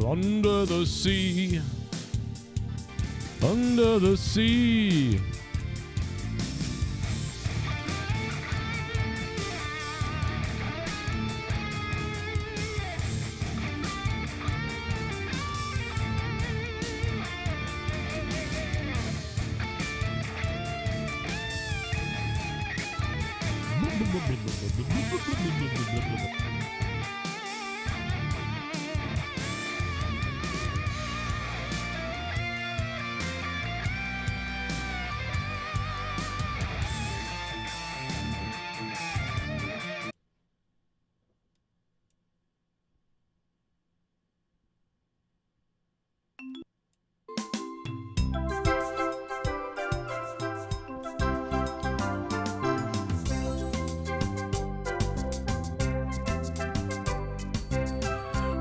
Under the sea. Under the sea.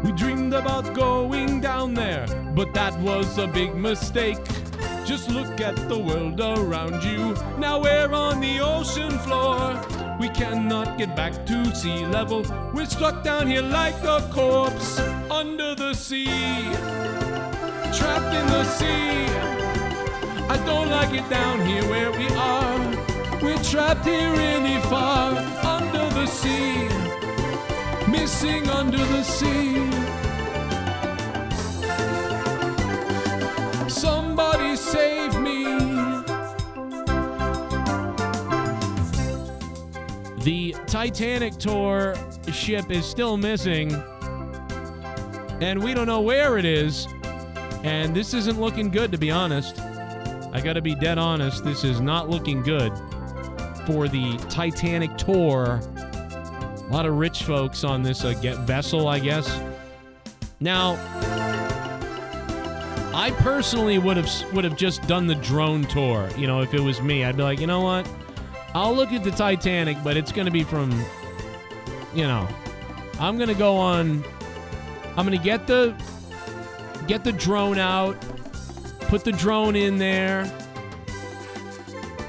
We dreamed about going down there, but that was a big mistake. Just look at the world around you. Now we're on the ocean floor. We cannot get back to sea level. We're stuck down here like a corpse under the sea. Trapped in the sea. I don't like it down here where we are. We're trapped here really far under the sea. Missing under the sea. Somebody save me. The Titanic tour ship is still missing, and we don't know where it is, and this isn't looking good, to be honest. I gotta be dead honest, this is not looking good for the Titanic tour. A lot of rich folks on this vessel, I guess. Now, I personally would have just done the drone tour. You know, if it was me, I'd be like, you know what? I'll look at the Titanic, but it's going to be from, you know, I'm going to go on. I'm going to get the drone out, put the drone in there,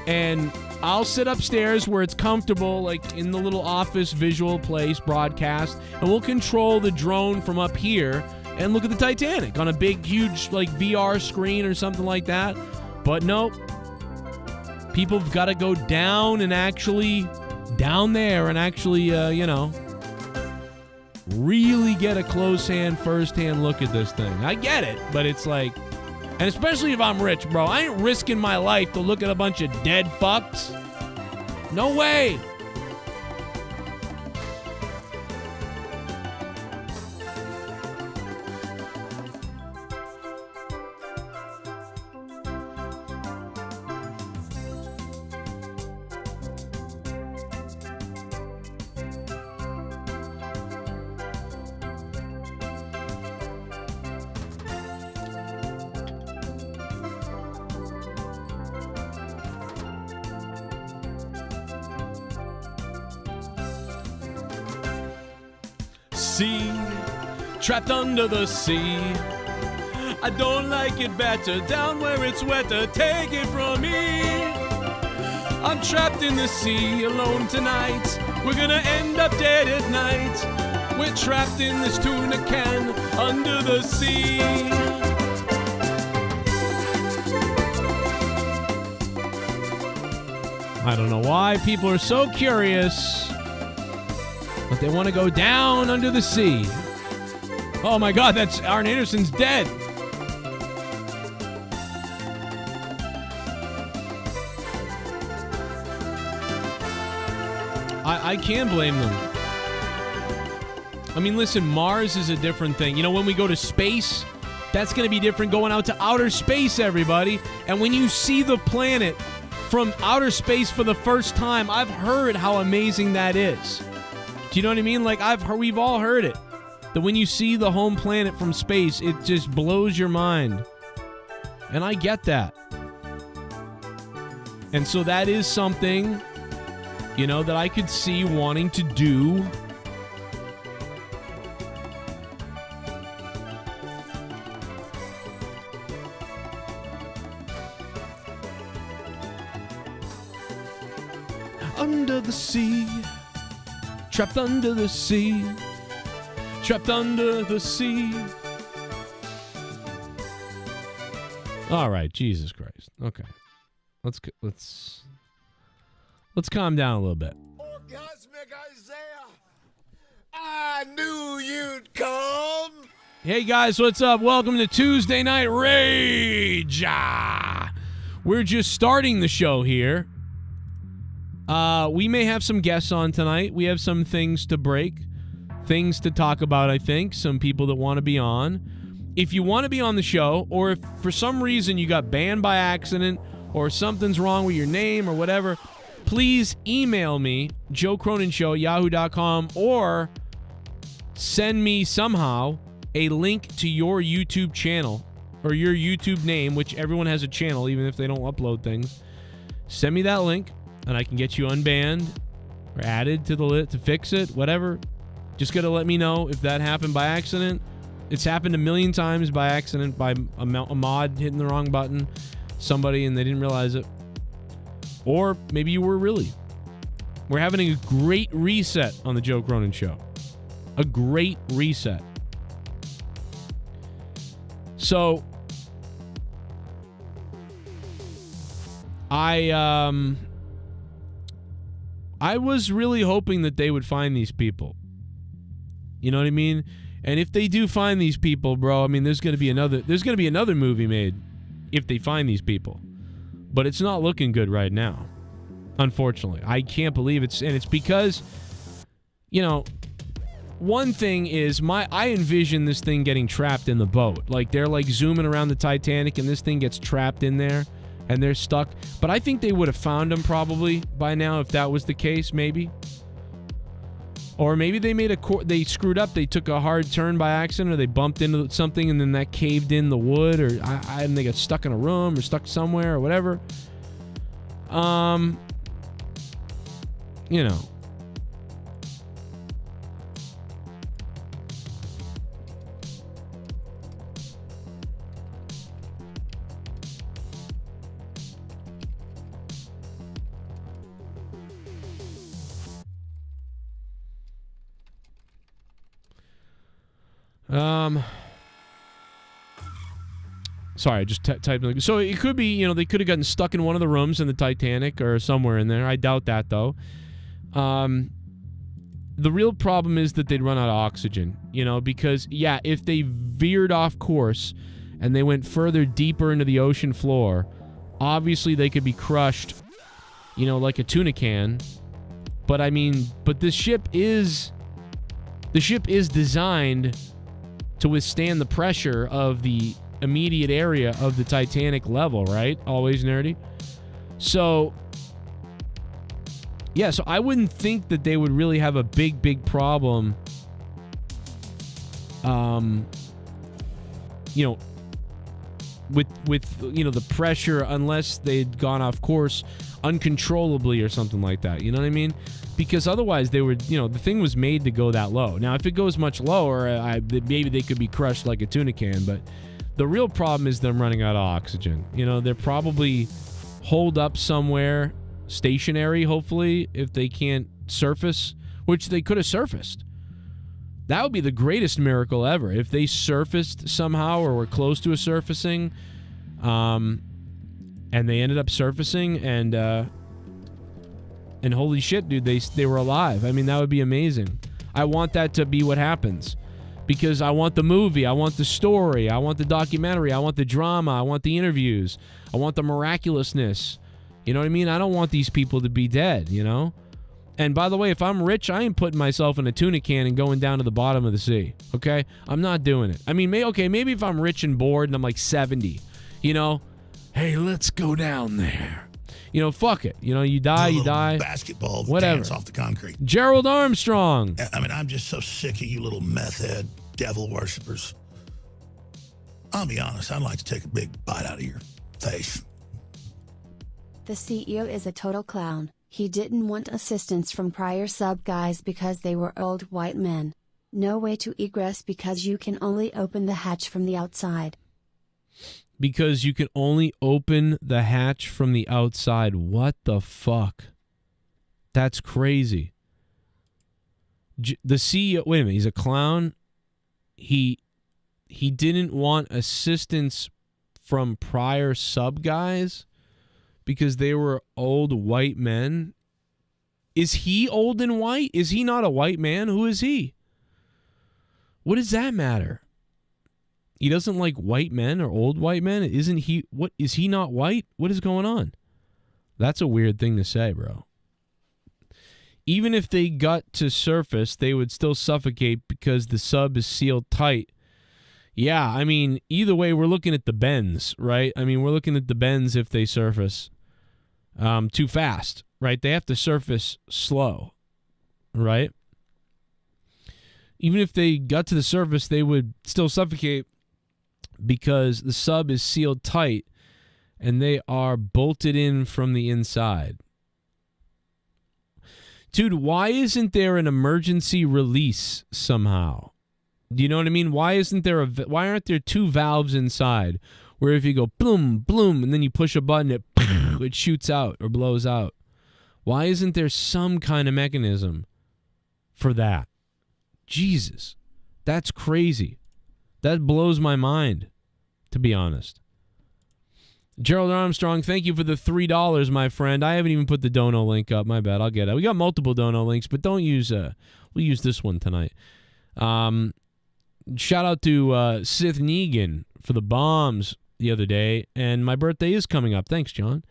and I'll sit upstairs where it's comfortable, like in the little office visual place broadcast, and we'll control the drone from up here and look at the Titanic on a big, huge, like VR screen or something like that. But nope. People have got to go down and actually, down there and actually, you know, really get a close-hand, first-hand look at this thing. I get it, but it's like, and especially if I'm rich, bro, I ain't risking my life to look at a bunch of dead fucks. No way. Sea, trapped under the sea. I don't like it better down where it's wetter. Take it from me. I'm trapped in the sea alone tonight. We're gonna end up dead at night. We're trapped in this tuna can under the sea. I don't know why people are so curious, but they want to go down under the sea. Oh my God, that's Arn Anderson's dead. I can't blame them. I mean, listen, Mars is a different thing. You know, when we go to space, that's going to be different going out to outer space, everybody. And when you see the planet from outer space for the first time, I've heard how amazing that is. Do you know what I mean? Like, we've all heard it. That when you see the home planet from space, it just blows your mind. And I get that. And so that is something, you know, that I could see wanting to do. Under the sea. Trapped under the sea. trapped under the sea. All right, Jesus Christ. Okay, let's calm down a little bit. Orgasmic Isaiah, I knew you'd come. Hey guys, what's up? Welcome to Tuesday Night Rage. We're just starting the show here. We may have some guests on tonight. We have some things to break, things to talk about, I think. Some people that want to be on. If you want to be on the show, or if for some reason you got banned by accident, or something's wrong with your name or whatever, please email me, joecroninshow@yahoo.com, or send me somehow a link to your YouTube channel or your YouTube name, which everyone has a channel, even if they don't upload things. Send me that link, and I can get you unbanned or added to the list to fix it, whatever. Just got to let me know if that happened by accident. It's happened a million times by accident, by a mod hitting the wrong button, somebody, and they didn't realize it. Or maybe you were really. We're having a great reset on the Joe Cronin Show. A great reset. So, I was really hoping that they would find these people. You know what I mean? And if they do find these people, bro, I mean, there's going to be another movie made if they find these people. But it's not looking good right now. Unfortunately. I can't believe it's because, you know, one thing is I envision this thing getting trapped in the boat. Like, they're like zooming around the Titanic and this thing gets trapped in there and they're stuck. But I think they would have found them probably by now if that was the case, maybe. Or maybe they they screwed up. They took a hard turn by accident, or they bumped into something and then that caved in the wood, or and they got stuck in a room or stuck somewhere or whatever. You know. Sorry, I just typed. So it could be, you know, they could have gotten stuck in one of the rooms in the Titanic or somewhere in there. I doubt that, though. The real problem is that they'd run out of oxygen, you know, because, yeah, if they veered off course and they went further deeper into the ocean floor, obviously they could be crushed, you know, like a tuna can. But, I mean, the ship is designed to withstand the pressure of the immediate area of the Titanic level, right? Always nerdy. So, yeah, so I wouldn't think that they would really have a big problem, you know, with you know, the pressure, unless they'd gone off course uncontrollably or something like that. You know what I mean? Because otherwise they would, you know, the thing was made to go that low. Now, if it goes much lower, maybe they could be crushed like a tuna can, but the real problem is them running out of oxygen. You know, they're probably holed up somewhere, stationary, hopefully, if they can't surface, which they could have surfaced. That would be the greatest miracle ever. If they surfaced somehow or were close to a surfacing, and they ended up surfacing, and holy shit, dude, they were alive. I mean, that would be amazing. I want that to be what happens. Because I want the movie, I want the story, I want the documentary, I want the drama, I want the interviews, I want the miraculousness. You know what I mean? I don't want these people to be dead, you know? And by the way, if I'm rich, I ain't putting myself in a tuna can and going down to the bottom of the sea, okay? I'm not doing it. I mean, maybe if I'm rich and bored and I'm like 70, you know? Hey, let's go down there. You know, fuck it. You know, you die, you die. Basketball whatever. Dance off the concrete. Gerald Armstrong. I mean, I'm just so sick of you little meth head devil worshippers. I'll be honest, I'd like to take a big bite out of your face. The CEO is a total clown. He didn't want assistance from prior sub guys because they were old white men. No way to egress because you can only open the hatch from the outside. Because you can only open the hatch from the outside. What the fuck? That's crazy. The CEO, wait a minute, he's a clown he didn't want assistance from prior sub guys because they were old white men. Is he old and white? Is he not a white man? Who is he? What does that matter? He doesn't like white men or old white men? Isn't he? What is he not white? What is going on? That's a weird thing to say, bro. Even if they got to surface, they would still suffocate because the sub is sealed tight. Yeah, I mean, either way, we're looking at the bends, right? I mean, we're looking at the bends if they surface too fast, right? They have to surface slow, right? Even if they got to the surface, they would still suffocate because the sub is sealed tight and they are bolted in from the inside. Dude, why isn't there an emergency release somehow? Do you know what I mean? Why aren't there two valves inside where if you go bloom, bloom, and then you push a button, it shoots out or blows out? Why isn't there some kind of mechanism for that? Jesus, that's crazy. That blows my mind, to be honest. Gerald Armstrong, thank you for the $3, my friend. I haven't even put the dono link up. My bad. I'll get it. We got multiple dono links, but don't use we'll use this one tonight. Shout out to SITH NEGAN for the bombs the other day, and my birthday is coming up. Thanks, John.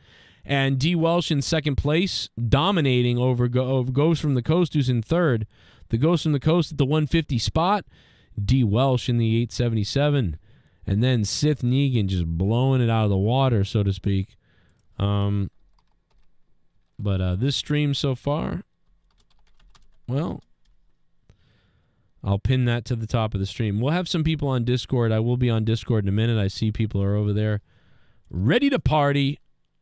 And DWELSH in second place, dominating over Ghost from the Coast, who's in third. The Ghost from the Coast at the 150 spot, DWELSH in the 877. And then SITH NEGAN just blowing it out of the water, so to speak. But this stream so far, well, I'll pin that to the top of the stream. We'll have some people on Discord. I will be on Discord in a minute. I see people are over there ready to party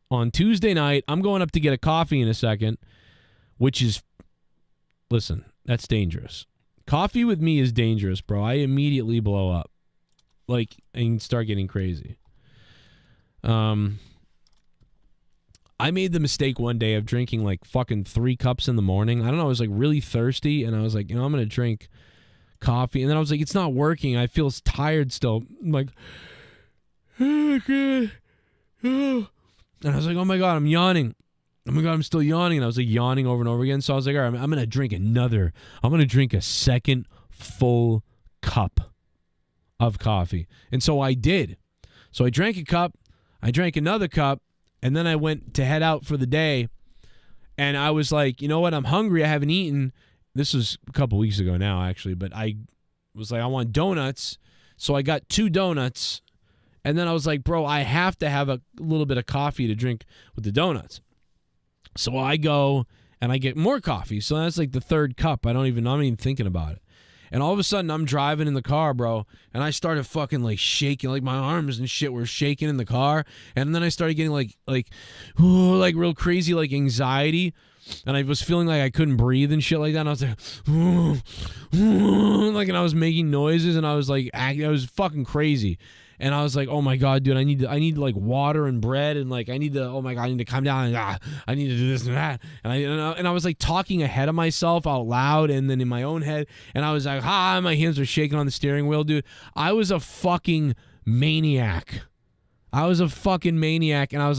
on Tuesday night. I'm going up to get a coffee in a second, which is, listen, that's dangerous. Coffee with me is dangerous, bro. I immediately blow up. Like, and start getting crazy. I made the mistake one day of drinking like fucking 3 cups in the morning. I don't know, I was like really thirsty, and I was like, I'm going to drink coffee. And then I was like, it's not working. I feel tired still. I'm like, oh, God. Oh. And I was like, oh my God, I'm yawning. Oh my God, I'm still yawning. And I was like yawning over and over again. So I was like, all right, I'm going to drink I'm going to drink a second full cup of coffee. And so I did. So I drank a cup, I drank another cup, and then I went to head out for the day. And I was like, you know what? I'm hungry. I haven't eaten. This was a couple weeks ago now, actually. But I was like, I want donuts. So I got 2 donuts. And then I was like, bro, I have to have a little bit of coffee to drink with the donuts. So I go and I get more coffee. So that's like the 3rd cup. I'm not even thinking about it. And all of a sudden, I'm driving in the car, bro, and I started fucking, like, shaking. Like, my arms and shit were shaking in the car. And then I started getting, like real crazy, like, anxiety. And I was feeling like I couldn't breathe and shit like that. And I was like, like, and I was making noises, and I was, like, I was fucking crazy. And I was like, oh my God, dude, I need like water and bread, and like I need to calm down, and I need to do this and that. And I was like talking ahead of myself out loud and then in my own head, and I was like, my hands are shaking on the steering wheel, dude. I was a fucking maniac. And I was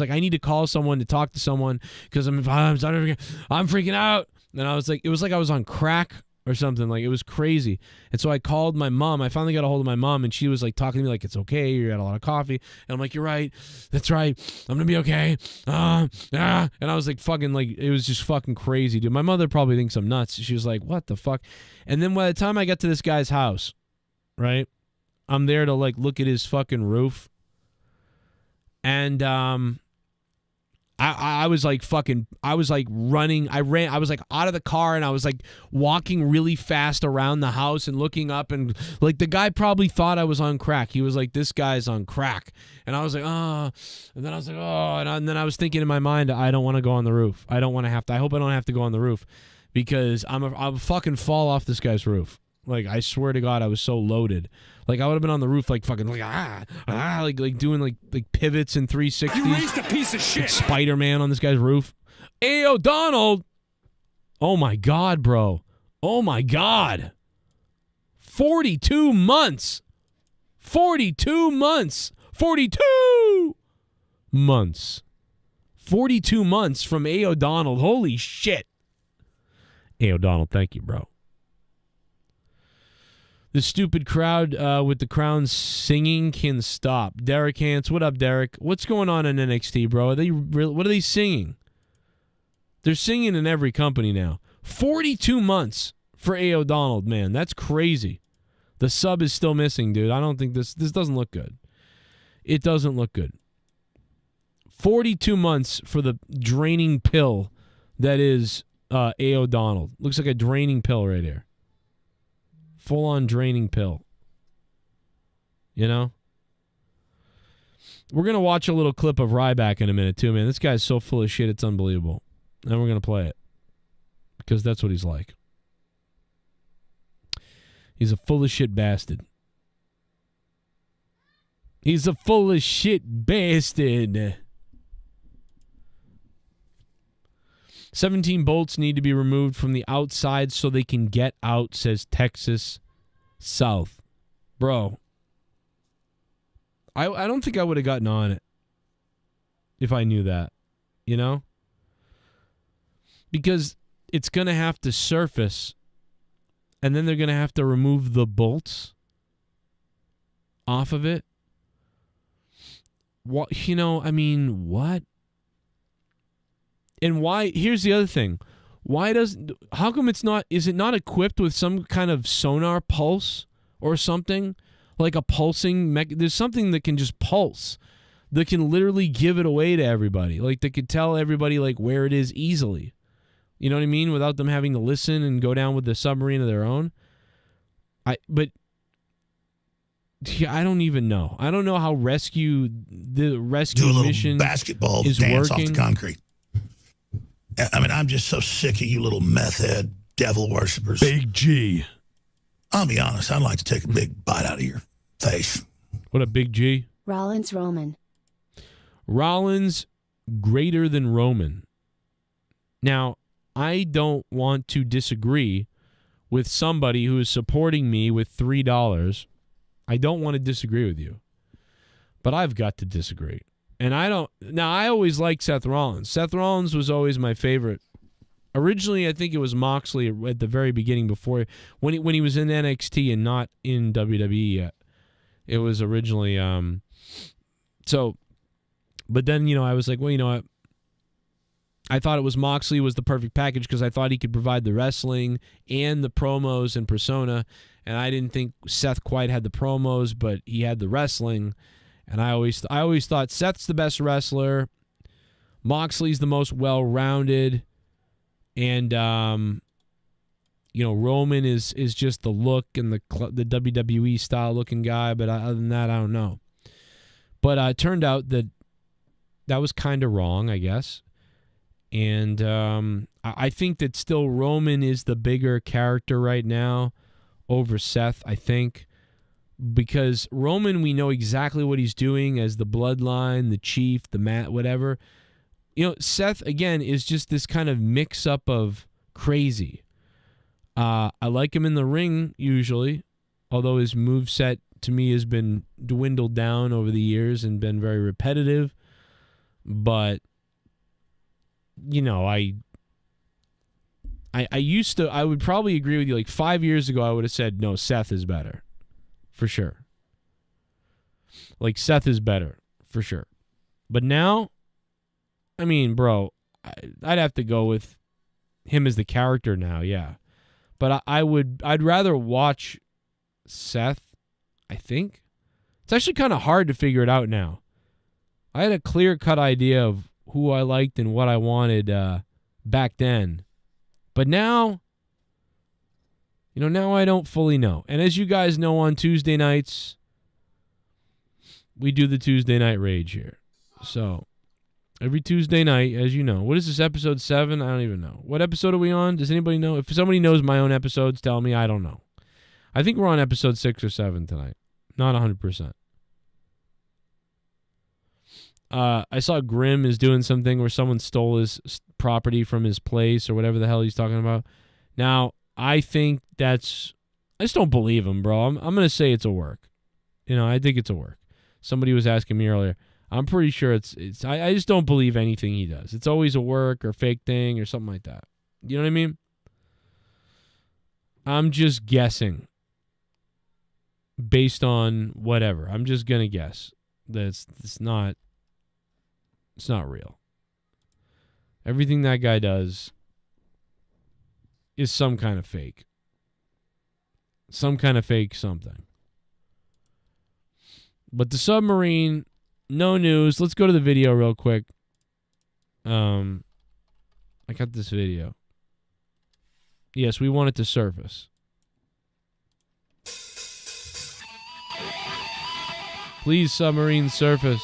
like, I need to call someone, to talk to someone, because I'm freaking out. And I was like, it was like I was on crack or something. Like, it was crazy. And so I called my mom. I finally got a hold of my mom, and she was like talking to me like, it's okay, you had a lot of coffee. And I'm like, you're right, that's right, I'm gonna be okay. And I was like fucking, like, it was just fucking crazy, dude. My mother probably thinks I'm nuts. She was like, what the fuck? And then by the time I got to this guy's house, right, I'm there to like look at his fucking roof, and I was like fucking, I was like running, I was like out of the car, and I was like walking really fast around the house and looking up, and like the guy probably thought I was on crack. He was like, this guy's on crack. And I was like, oh, and then I was like, oh, and then I was thinking in my mind, I don't want to go on the roof. I hope I don't have to go on the roof, because I'll fucking fall off this guy's roof. Like, I swear to God, I was so loaded. Like, I would have been on the roof, like, fucking, like, like doing, like pivots and 360s. You raised a piece of shit. Like Spider-Man on this guy's roof. Ayo, Donald. Oh, my God, bro. Oh, my God. 42 months. 42 months. 42 months. 42 months from A. O'Donnell. Holy shit. A. O'Donnell, thank you, bro. The stupid crowd with the Crown singing can stop. Derek Hance, what up, Derek? What's going on in NXT, bro? What are they singing? They're singing in every company now. 42 months for A. O'Donnell, man. That's crazy. The sub is still missing, dude. I don't think this doesn't look good. It doesn't look good. 42 months for the draining pill that is A. O'Donnell. Looks like a draining pill right here. Full-on draining pill. You know? We're going to watch a little clip of Ryback in a minute, too, man. This guy's so full of shit, it's unbelievable. And we're going to play it. Because that's what he's like. He's a full of shit bastard. He's a full of shit bastard. 17 bolts need to be removed from the outside so they can get out, says Texas South. Bro, I don't think I would have gotten on it if I knew that, you know? Because it's going to have to surface, and then they're going to have to remove the bolts off of it. What, you know, I mean, what? And why? Here's the other thing. How come is it not equipped with some kind of sonar pulse or something? Like a pulsing, there's something that can just pulse, that can literally give it away to everybody. Like, that could tell everybody, like, where it is easily. You know what I mean? Without them having to listen and go down with the submarine of their own. But I don't even know. I don't know how the rescue do a little mission basketball is dance working. off the concrete. I mean, I'm just so sick of you little meth head devil worshippers. Big G. I'll be honest, I'd like to take a big bite out of your face. What a Big G? Rollins Roman. Rollins greater than Roman. Now, I don't want to disagree with somebody who is supporting me with $3. I don't want to disagree with you. But I've got to disagree. And I always liked Seth Rollins. Seth Rollins was always my favorite. Originally, I think it was Moxley at the very beginning when he was in NXT and not in WWE yet. It was originally but then, you know, I was like, well, you know what? I thought it was Moxley was the perfect package because I thought he could provide the wrestling and the promos and persona, and I didn't think Seth quite had the promos, but he had the wrestling. And I always thought Seth's the best wrestler, Moxley's the most well-rounded, and you know, Roman is just the look and the WWE style looking guy. But other than that, I don't know. But it turned out that was kind of wrong, I guess. And I think that still Roman is the bigger character right now over Seth, I think. Because Roman, we know exactly what he's doing as the bloodline, the chief, the mat, whatever. You know, Seth, again, is just this kind of mix-up of crazy. I like him in the ring, usually, although his moveset, to me, has been dwindled down over the years and been very repetitive. But, you know, I would probably agree with you. Like 5 years ago, I would have said, no, Seth is better. For sure. Like, Seth is better. For sure. But now, I mean, bro, I'd have to go with him as the character now, yeah. But I'd rather watch Seth, I think. It's actually kind of hard to figure it out now. I had a clear-cut idea of who I liked and what I wanted back then. But now, you know, now I don't fully know. And as you guys know, on Tuesday nights, we do the Tuesday Night Rage here. So, every Tuesday night, as you know. What is this, episode 7? I don't even know. What episode are we on? Does anybody know? If somebody knows my own episodes, tell me. I don't know. I think we're on episode 6 or 7 tonight. Not 100%. I saw Grimm is doing something where someone stole his property from his place or whatever the hell he's talking about. Now, I think that's I just don't believe him, bro. I'm going to say it's a work. I think it's a work. Somebody was asking me earlier. I'm pretty sure I just don't believe anything he does. It's always a work or fake thing or something like that. You know what I mean? I'm just guessing based on whatever. I'm just going to guess that it's not real. Everything that guy does is some kind of fake. Some kind of fake something. But the submarine, no news. Let's go to the video real quick. I got this video. Yes, we want it to surface. Please, submarine, surface.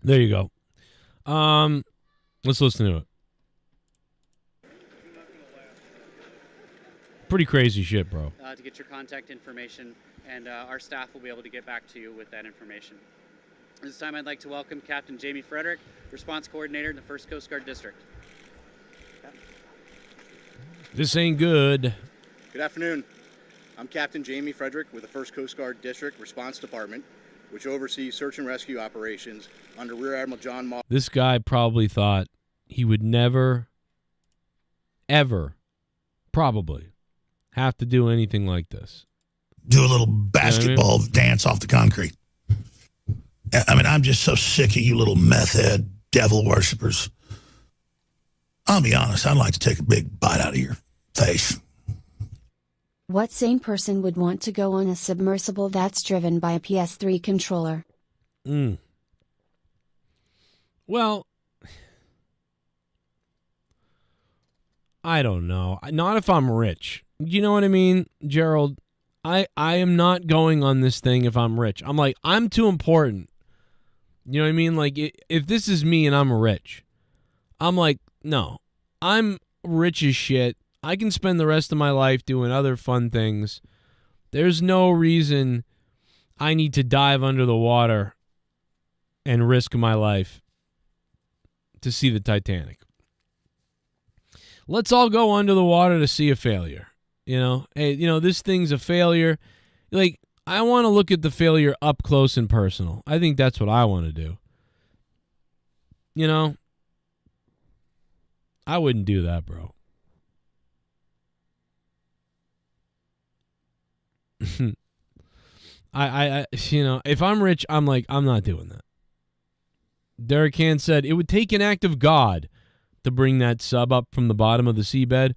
There you go. Let's listen to it. Pretty crazy shit, bro. To get your contact information, and our staff will be able to get back to you with that information. This time I'd like to welcome Captain Jamie Frederick, Response Coordinator in the 1st Coast Guard District. This ain't good. Good afternoon. I'm Captain Jamie Frederick with the 1st Coast Guard District Response Department, which oversees search and rescue operations under Rear Admiral John Maul. This guy probably thought he would never, ever, probably, have to do anything like this. Do a little basketball dance off the concrete. I mean, I'm just so sick of you little meth head devil worshippers. I'll be honest, I'd like to take a big bite out of your face. What sane person would want to go on a submersible that's driven by a PS3 controller? Well, I don't know. Not if I'm rich. You know what I mean, Gerald? I am not going on this thing if I'm rich. I'm like, I'm too important. You know what I mean? Like, if this is me and I'm rich, I'm like, no. I'm rich as shit. I can spend the rest of my life doing other fun things. There's no reason I need to dive under the water and risk my life to see the Titanic. Let's all go under the water to see a failure. Hey, this thing's a failure. Like, I want to look at the failure up close and personal. I think that's what I want to do. I wouldn't do that, bro. If I'm rich, I'm like, I'm not doing that. Derek Han said, it would take an act of God to bring that sub up from the bottom of the seabed.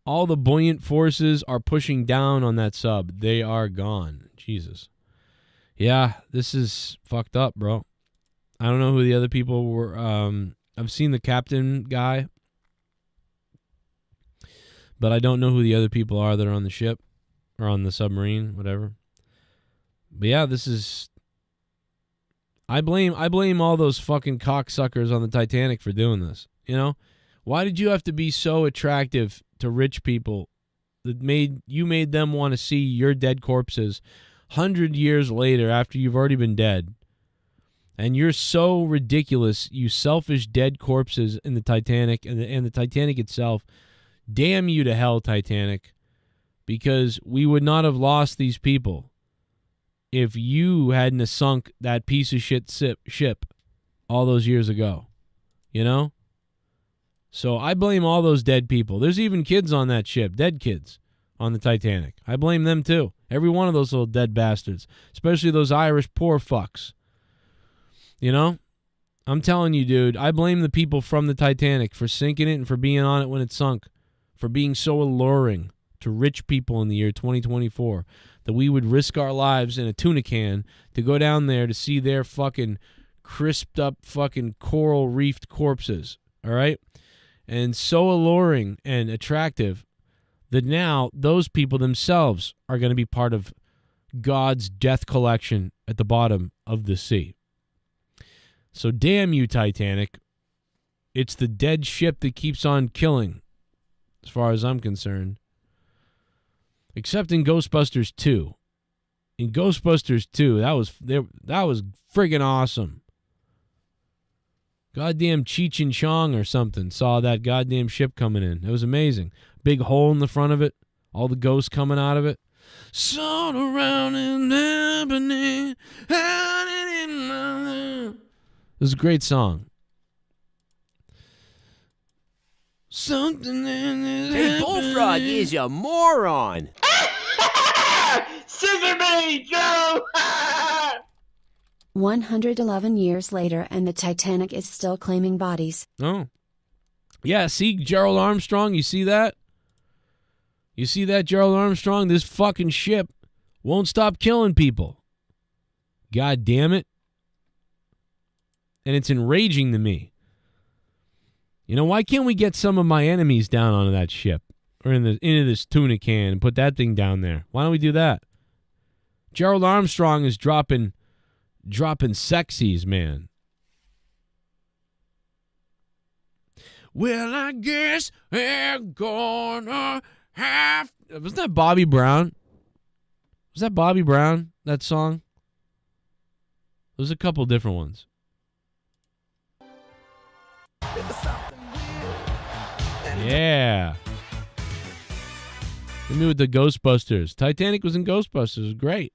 All the buoyant forces are pushing down on that sub. They are gone. Jesus. Yeah, this is fucked up, bro. I don't know who the other people were. I've seen the captain guy, but I don't know who the other people are that are on the ship or on the submarine, whatever. But yeah, this is... I blame all those fucking cocksuckers on the Titanic for doing this. Why did you have to be so attractive to rich people that made them want to see your dead corpses 100 years later after you've already been dead? And you're so ridiculous, you selfish dead corpses in the Titanic and the Titanic itself. Damn you to hell, Titanic, because we would not have lost these people if you hadn't have sunk that piece of shit ship all those years ago. So I blame all those dead people. There's even kids on that ship, dead kids on the Titanic. I blame them too. Every one of those little dead bastards, especially those Irish poor fucks. I'm telling you, dude, I blame the people from the Titanic for sinking it and for being on it when it sunk, for being so alluring to rich people in the year 2024 that we would risk our lives in a tuna can to go down there to see their fucking crisped up fucking coral reefed corpses, all right? And so alluring and attractive that now those people themselves are going to be part of God's death collection at the bottom of the sea. So damn you, Titanic. It's the dead ship that keeps on killing, as far as I'm concerned. Except in Ghostbusters 2. In Ghostbusters 2, that was friggin' awesome. Goddamn Cheech and Chong or something saw that goddamn ship coming in. It was amazing. Big hole in the front of it. All the ghosts coming out of it. Sun around in ebony, hiding in my... It was a great song. Something in this. Hey, Bullfrog is a moron. Superman, Joe! 111 years later and the Titanic is still claiming bodies. Oh. Yeah, see Gerald Armstrong? You see that? You see that, Gerald Armstrong? This fucking ship won't stop killing people. God damn it. And it's enraging to me. You know, why can't we get some of my enemies down onto that ship? Or into this tuna can and put that thing down there? Why don't we do that? Gerald Armstrong is dropping sexies, man. Well, I guess we're gonna have... Wasn't that Bobby Brown? Was that Bobby Brown, that song? There's a couple different ones. Yeah. Hit me with the Ghostbusters. Titanic was in Ghostbusters. It was great.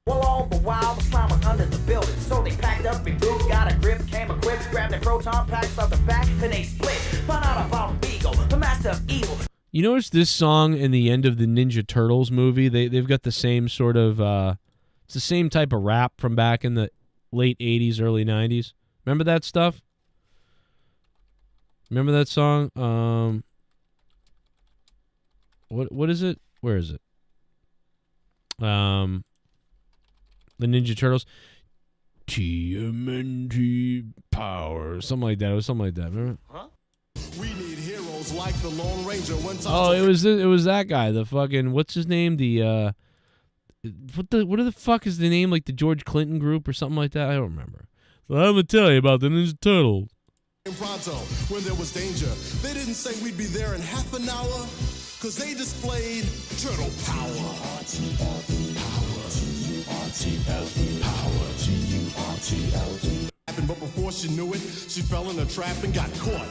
Well, all the while, the slime was under the building. So they packed up, reboot, got a grip, came equipped, grabbed their proton packs off the back, then they split. Found out about Vigo, the master of evil. You notice this song in the end of the Ninja Turtles movie? They've got the same sort of... it's the same type of rap from back in the late 80s, early 90s. Remember that stuff? Remember that song? What is it? Where is it? The Ninja Turtles. TMNT power. Something like that. It was something like that. Remember? Huh? We need heroes like the Lone Ranger. Oh, it was that guy. The fucking, what's his name? The what the fuck is the name? Like the George Clinton group or something like that? I don't remember. So I'm gonna tell you about the Ninja Turtles. Pronto, when there was danger, they didn't say we'd be there in half an hour, because they displayed turtle power. But before she knew it, she fell in a trap and got caught.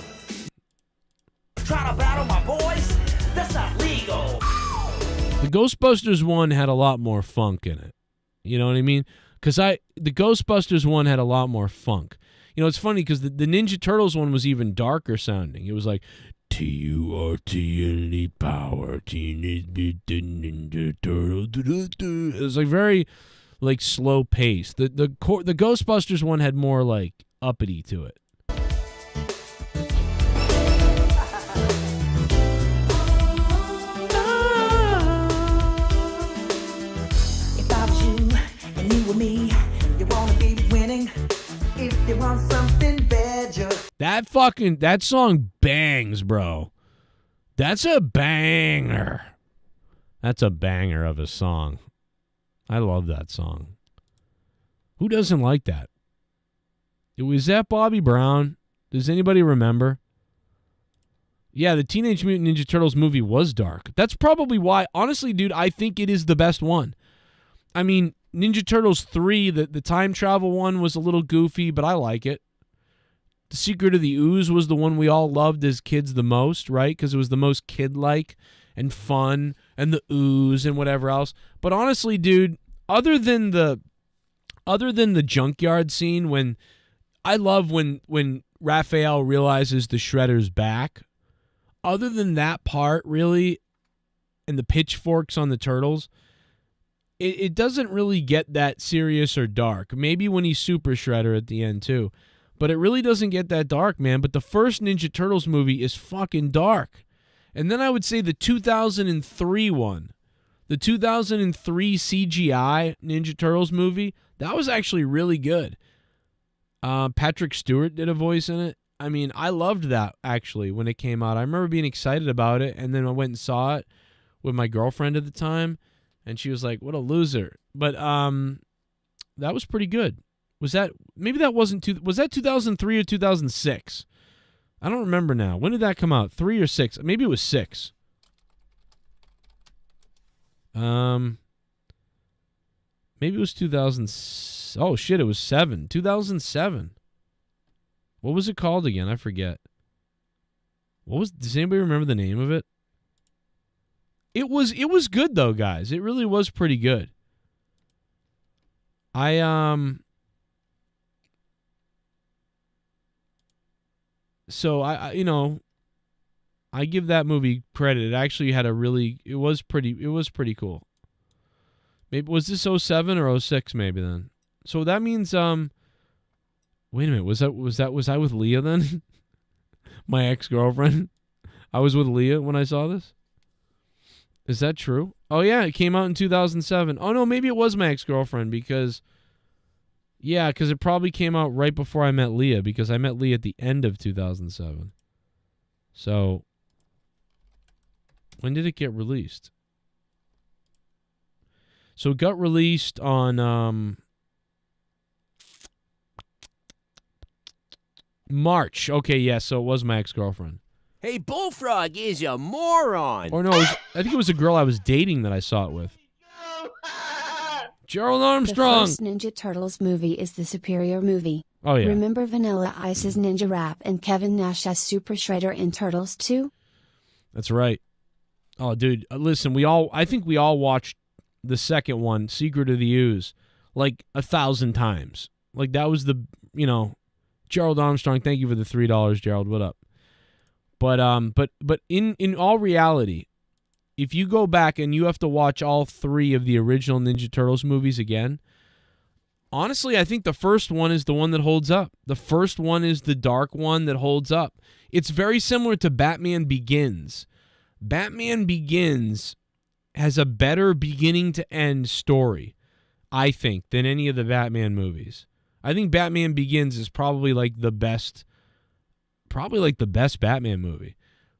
Try to battle my boys? That's not legal. The Ghostbusters one had a lot more funk in it. You know what I mean? Because the Ghostbusters one had a lot more funk. You know, it's funny because the Ninja Turtles one was even darker sounding. It was like, T-U-R-T-L-E power, Teenage Mutant Ninja Turtle. It was like very, like, slow paced. The Ghostbusters one had more, like, uppity to it. If I was you and you were me, you wanna be winning. If you want something better. That song bangs, bro. That's a banger. That's a banger of a song. I love that song. Who doesn't like that? Was that Bobby Brown? Does anybody remember? Yeah, the Teenage Mutant Ninja Turtles movie was dark. That's probably why, honestly, dude, I think it is the best one. I mean, Ninja Turtles 3, the time travel one was a little goofy, but I like it. The Secret of the Ooze was the one we all loved as kids the most, right? Because it was the most kid-like and fun, and the ooze and whatever else. But honestly, dude, other than the junkyard scene, when I love when Raphael realizes the Shredder's back. Other than that part, really, and the pitchforks on the turtles, it doesn't really get that serious or dark. Maybe when he's Super Shredder at the end too. But it really doesn't get that dark, man. But the first Ninja Turtles movie is fucking dark. And then I would say the 2003 one, the 2003 CGI Ninja Turtles movie, that was actually really good. Patrick Stewart did a voice in it. I mean, I loved that, actually, when it came out. I remember being excited about it, and then I went and saw it with my girlfriend at the time, and she was like, what a loser. But that was pretty good. Was that, maybe that wasn't, was that 2003 or 2006? I don't remember now. When did that come out? 3 or 6? Maybe it was 6. Maybe it was 2000. Oh, shit, it was 7. 2007. What was it called again? I forget. Does anybody remember the name of it? It was good though, guys. It really was pretty good. So I give that movie credit. It actually had it was pretty cool. Maybe was this 07 or 06 maybe then? So that means wait a minute, was I with Leah then? My ex-girlfriend? I was with Leah when I saw this? Is that true? Oh yeah, it came out in 2007. Oh no, maybe it was my ex-girlfriend because it probably came out right before I met Leah because I met Leah at the end of 2007. So when did it get released? So it got released on March. Okay, yeah, so it was my ex-girlfriend. Hey, Bullfrog is a moron. Or no, I think it was a girl I was dating that I saw it with. Gerald Armstrong. The first Ninja Turtles movie is the superior movie. Oh, yeah. Remember Vanilla Ice's Ninja Rap and Kevin Nash as Super Shredder in Turtles 2? That's right. Oh, dude, listen, I think we all watched the second one, Secret of the Ooze, like 1,000 times. Like that was the, Gerald Armstrong, thank you for the $3, Gerald. What up? But in all reality, if you go back and you have to watch all 3 of the original Ninja Turtles movies again, honestly, I think the first one is the one that holds up. The first one is the dark one that holds up. It's very similar to Batman Begins. Batman Begins has a better beginning to end story, I think, than any of the Batman movies. I think Batman Begins is probably like the best Batman movie.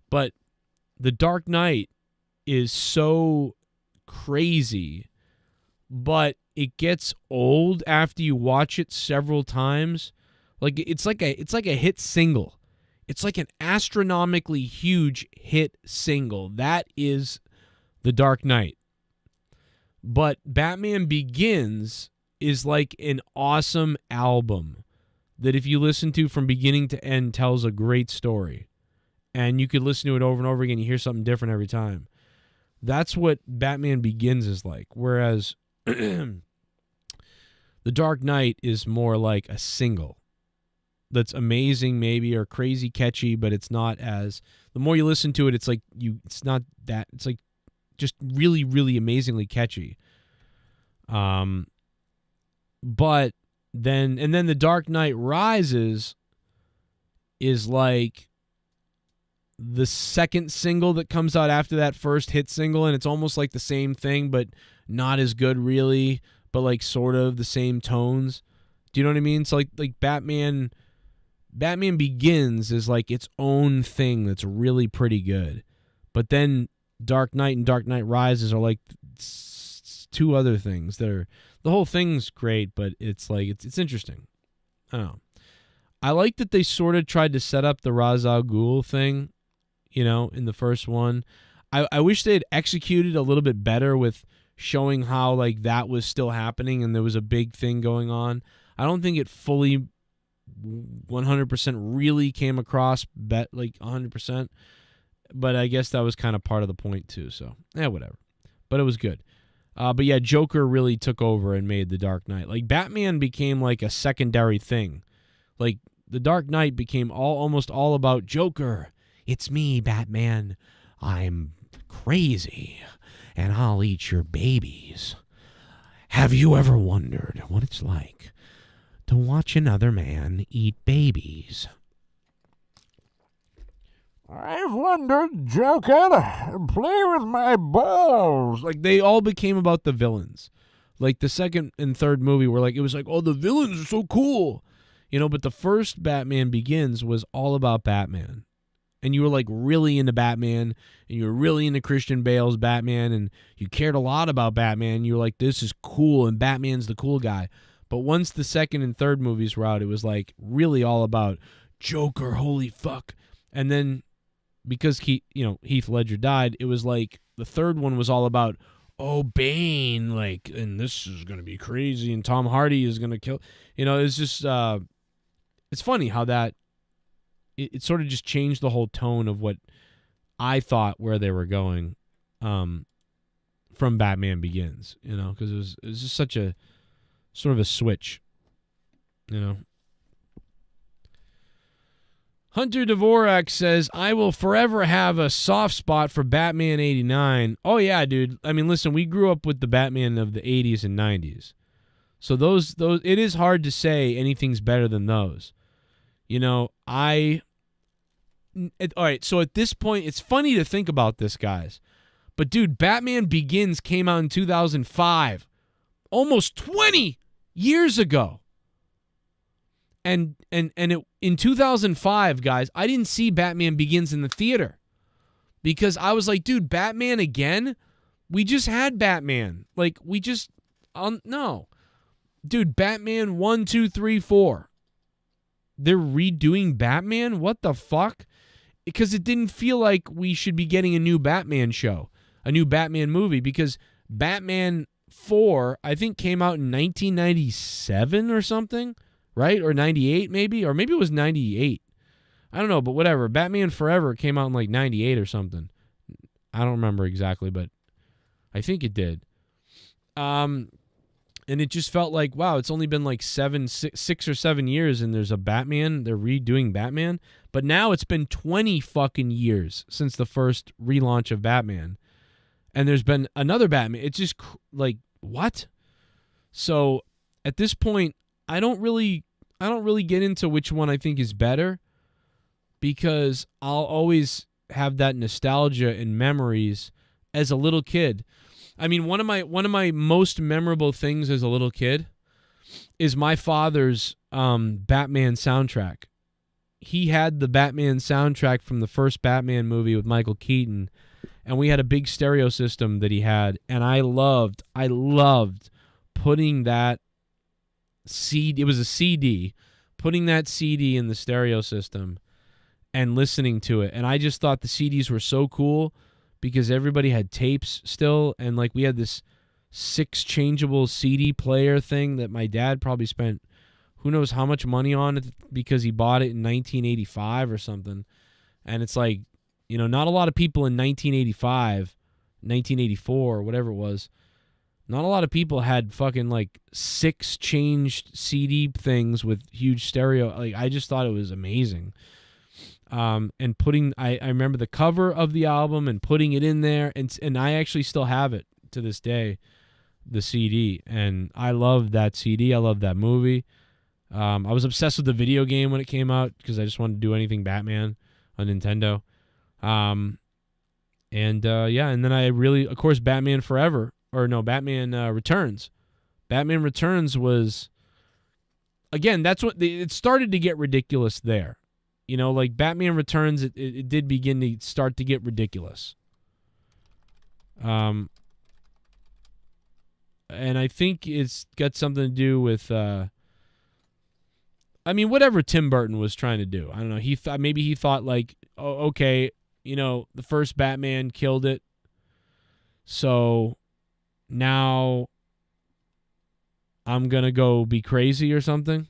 But The Dark Knight is so crazy, but it gets old after you watch it several times. Like it's like a hit single. It's like an astronomically huge hit single. That is The Dark Knight. But Batman Begins is like an awesome album that if you listen to from beginning to end tells a great story. And you could listen to it over and over again. You hear something different every time. That's what Batman Begins is like. Whereas The Dark Knight is more like a single that's amazing maybe or crazy catchy, but it's not as... The more you listen to it, it's like it's not that... It's like just really, really amazingly catchy. But then The Dark Knight Rises is like the second single that comes out after that first hit single, and it's almost like the same thing, but not as good really, but like sort of the same tones. Do you know what I mean? So like Batman Begins is like its own thing that's really pretty good. But then Dark Knight and Dark Knight Rises are like 2 other things that are... The whole thing's great, but it's like it's interesting. I don't know. I like that they sort of tried to set up the Ra's al Ghul thing, in the first one. I wish they had executed a little bit better with showing how like that was still happening and there was a big thing going on. I don't think it fully 100% really came across like 100%, but I guess that was kind of part of the point too. So whatever. But it was good. But yeah, Joker really took over and made The Dark Knight. Like Batman became like a secondary thing. Like The Dark Knight became almost all about Joker. It's me, Batman. I'm crazy, and I'll eat your babies. Have you ever wondered what it's like to watch another man eat babies? I've wondered, Joker, play with my balls. Like, they all became about the villains. Like, the second and third movie were like, it was like, oh, the villains are so cool. You know, but the first Batman Begins was all about Batman. And you were, like, really into Batman, and you were really into Christian Bale's Batman, and you cared a lot about Batman. You were like, this is cool, and Batman's the cool guy. But once the second and third movies were out, it was, like, really all about Joker, holy fuck. And then, because Heath Ledger died, it was like the third one was all about, oh, Bane, like, and this is going to be crazy, and Tom Hardy is going to kill. You know, it's just, it's funny how that, it sort of just changed the whole tone of what I thought where they were going from Batman Begins, you know, because it was just such a sort of a switch, you know. Hunter Dvorak says, I will forever have a soft spot for Batman 89. Oh, yeah, dude. I mean, listen, we grew up with the Batman of the 80s and 90s. So those it is hard to say anything's better than those. You know, all right, so at this point, it's funny to think about this, guys. But, dude, Batman Begins came out in 2005. Almost 20 years ago. And in 2005, guys, I didn't see Batman Begins in the theater. Because I was like, dude, Batman again? We just had Batman. Like, we just... no. Dude, Batman 1, 2, 3, 4. They're redoing Batman? What the fuck? Because it didn't feel like we should be getting a new Batman show, a new Batman movie, because Batman 4, I think, came out in 1997 or something, right? Or 98 maybe? Or maybe it was 98. I don't know, but whatever. Batman Forever came out in like 98 or something. I don't remember exactly, but I think it did. And it just felt like, wow, it's only been like 6 or 7 years and there's a Batman. They're redoing Batman. But now it's been 20 fucking years since the first relaunch of Batman. And there's been another Batman. It's just like, what? So at this point, I don't really get into which one I think is better, because I'll always have that nostalgia and memories as a little kid. I mean, one of my most memorable things as a little kid is my father's Batman soundtrack. He had the Batman soundtrack from the first Batman movie with Michael Keaton, and we had a big stereo system that he had, and I loved putting that CD, it was a CD, putting that CD in the stereo system and listening to it. And I just thought the CDs were so cool, because everybody had tapes still, and like we had this 6 changeable CD player thing that my dad probably spent who knows how much money on it, because he bought it in 1985 or something. And it's like, you know, not a lot of people in 1985, 1984, whatever it was, not a lot of people had fucking like 6 changed CD things with huge stereo. Like, I just thought it was amazing. And putting, I remember the cover of the album and putting it in there, and I actually still have it to this day, the CD, and I love that CD. I love that movie. I was obsessed with the video game when it came out, because I just wanted to do anything Batman on Nintendo. And then I really, of course, Batman Returns. Batman Returns was, again, that's what, it started to get ridiculous there. You know, like Batman Returns, it did begin to start to get ridiculous. And I think it's got something to do with, I mean, whatever Tim Burton was trying to do. I don't know. Maybe he thought like, oh, okay, you know, the first Batman killed it, so now I'm gonna go be crazy or something.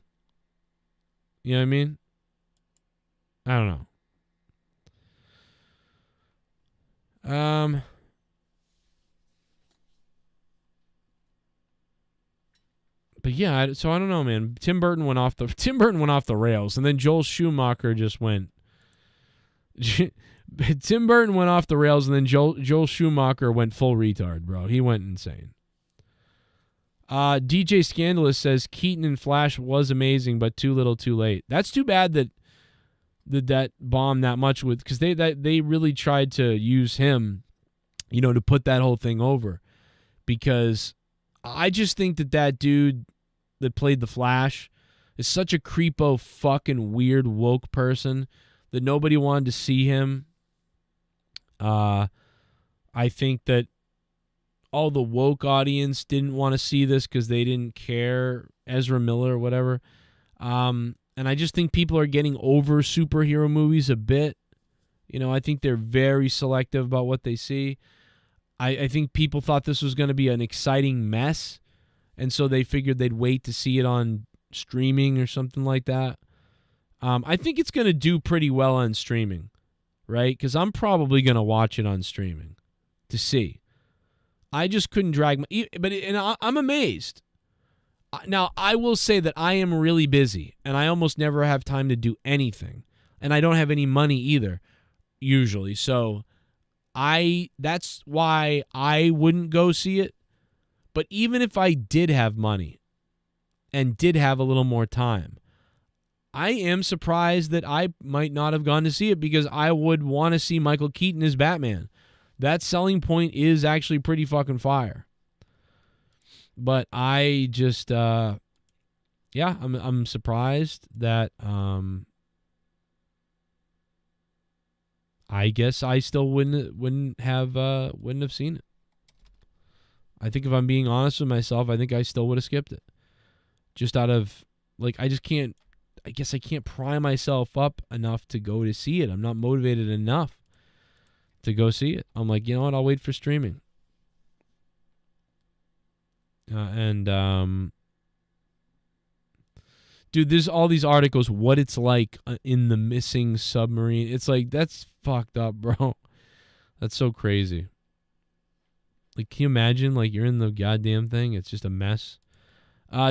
You know what I mean? I don't know. But yeah, so I don't know, man. Tim Burton went off the rails, and then Joel Schumacher just went. Tim Burton went off the rails, and then Joel Schumacher went full retard, bro. He went insane. DJ Scandalous says Keaton and Flash was amazing, but too little, too late. That's too bad that bombed that much with, because they really tried to use him, to put that whole thing over. Because I just think that dude that played the Flash is such a creepo, fucking weird woke person that nobody wanted to see him. I think that all the woke audience didn't want to see this because they didn't care Ezra Miller or whatever. And I just think people are getting over superhero movies a bit. I think they're very selective about what they see. I think people thought this was going to be an exciting mess, and so they figured they'd wait to see it on streaming or something like that. I think it's going to do pretty well on streaming, right? Because I'm probably going to watch it on streaming to see. I just couldn't drag I'm amazed. Now, I will say that I am really busy, and I almost never have time to do anything, and I don't have any money either, usually. So that's why I wouldn't go see it. But even if I did have money and did have a little more time, I am surprised that I might not have gone to see it, because I would want to see Michael Keaton as Batman. That selling point is actually pretty fucking fire. But I just, I'm surprised that, I guess I still wouldn't have seen it. I think if I'm being honest with myself, I think I still would have skipped it. Just out of, I guess I can't pry myself up enough to go to see it. I'm not motivated enough to go see it. I'm like, you know what? I'll wait for streaming. Dude, there's all these articles, what it's like in the missing submarine. It's like, that's fucked up, bro. That's so crazy. Can you imagine, you're in the goddamn thing? It's just a mess.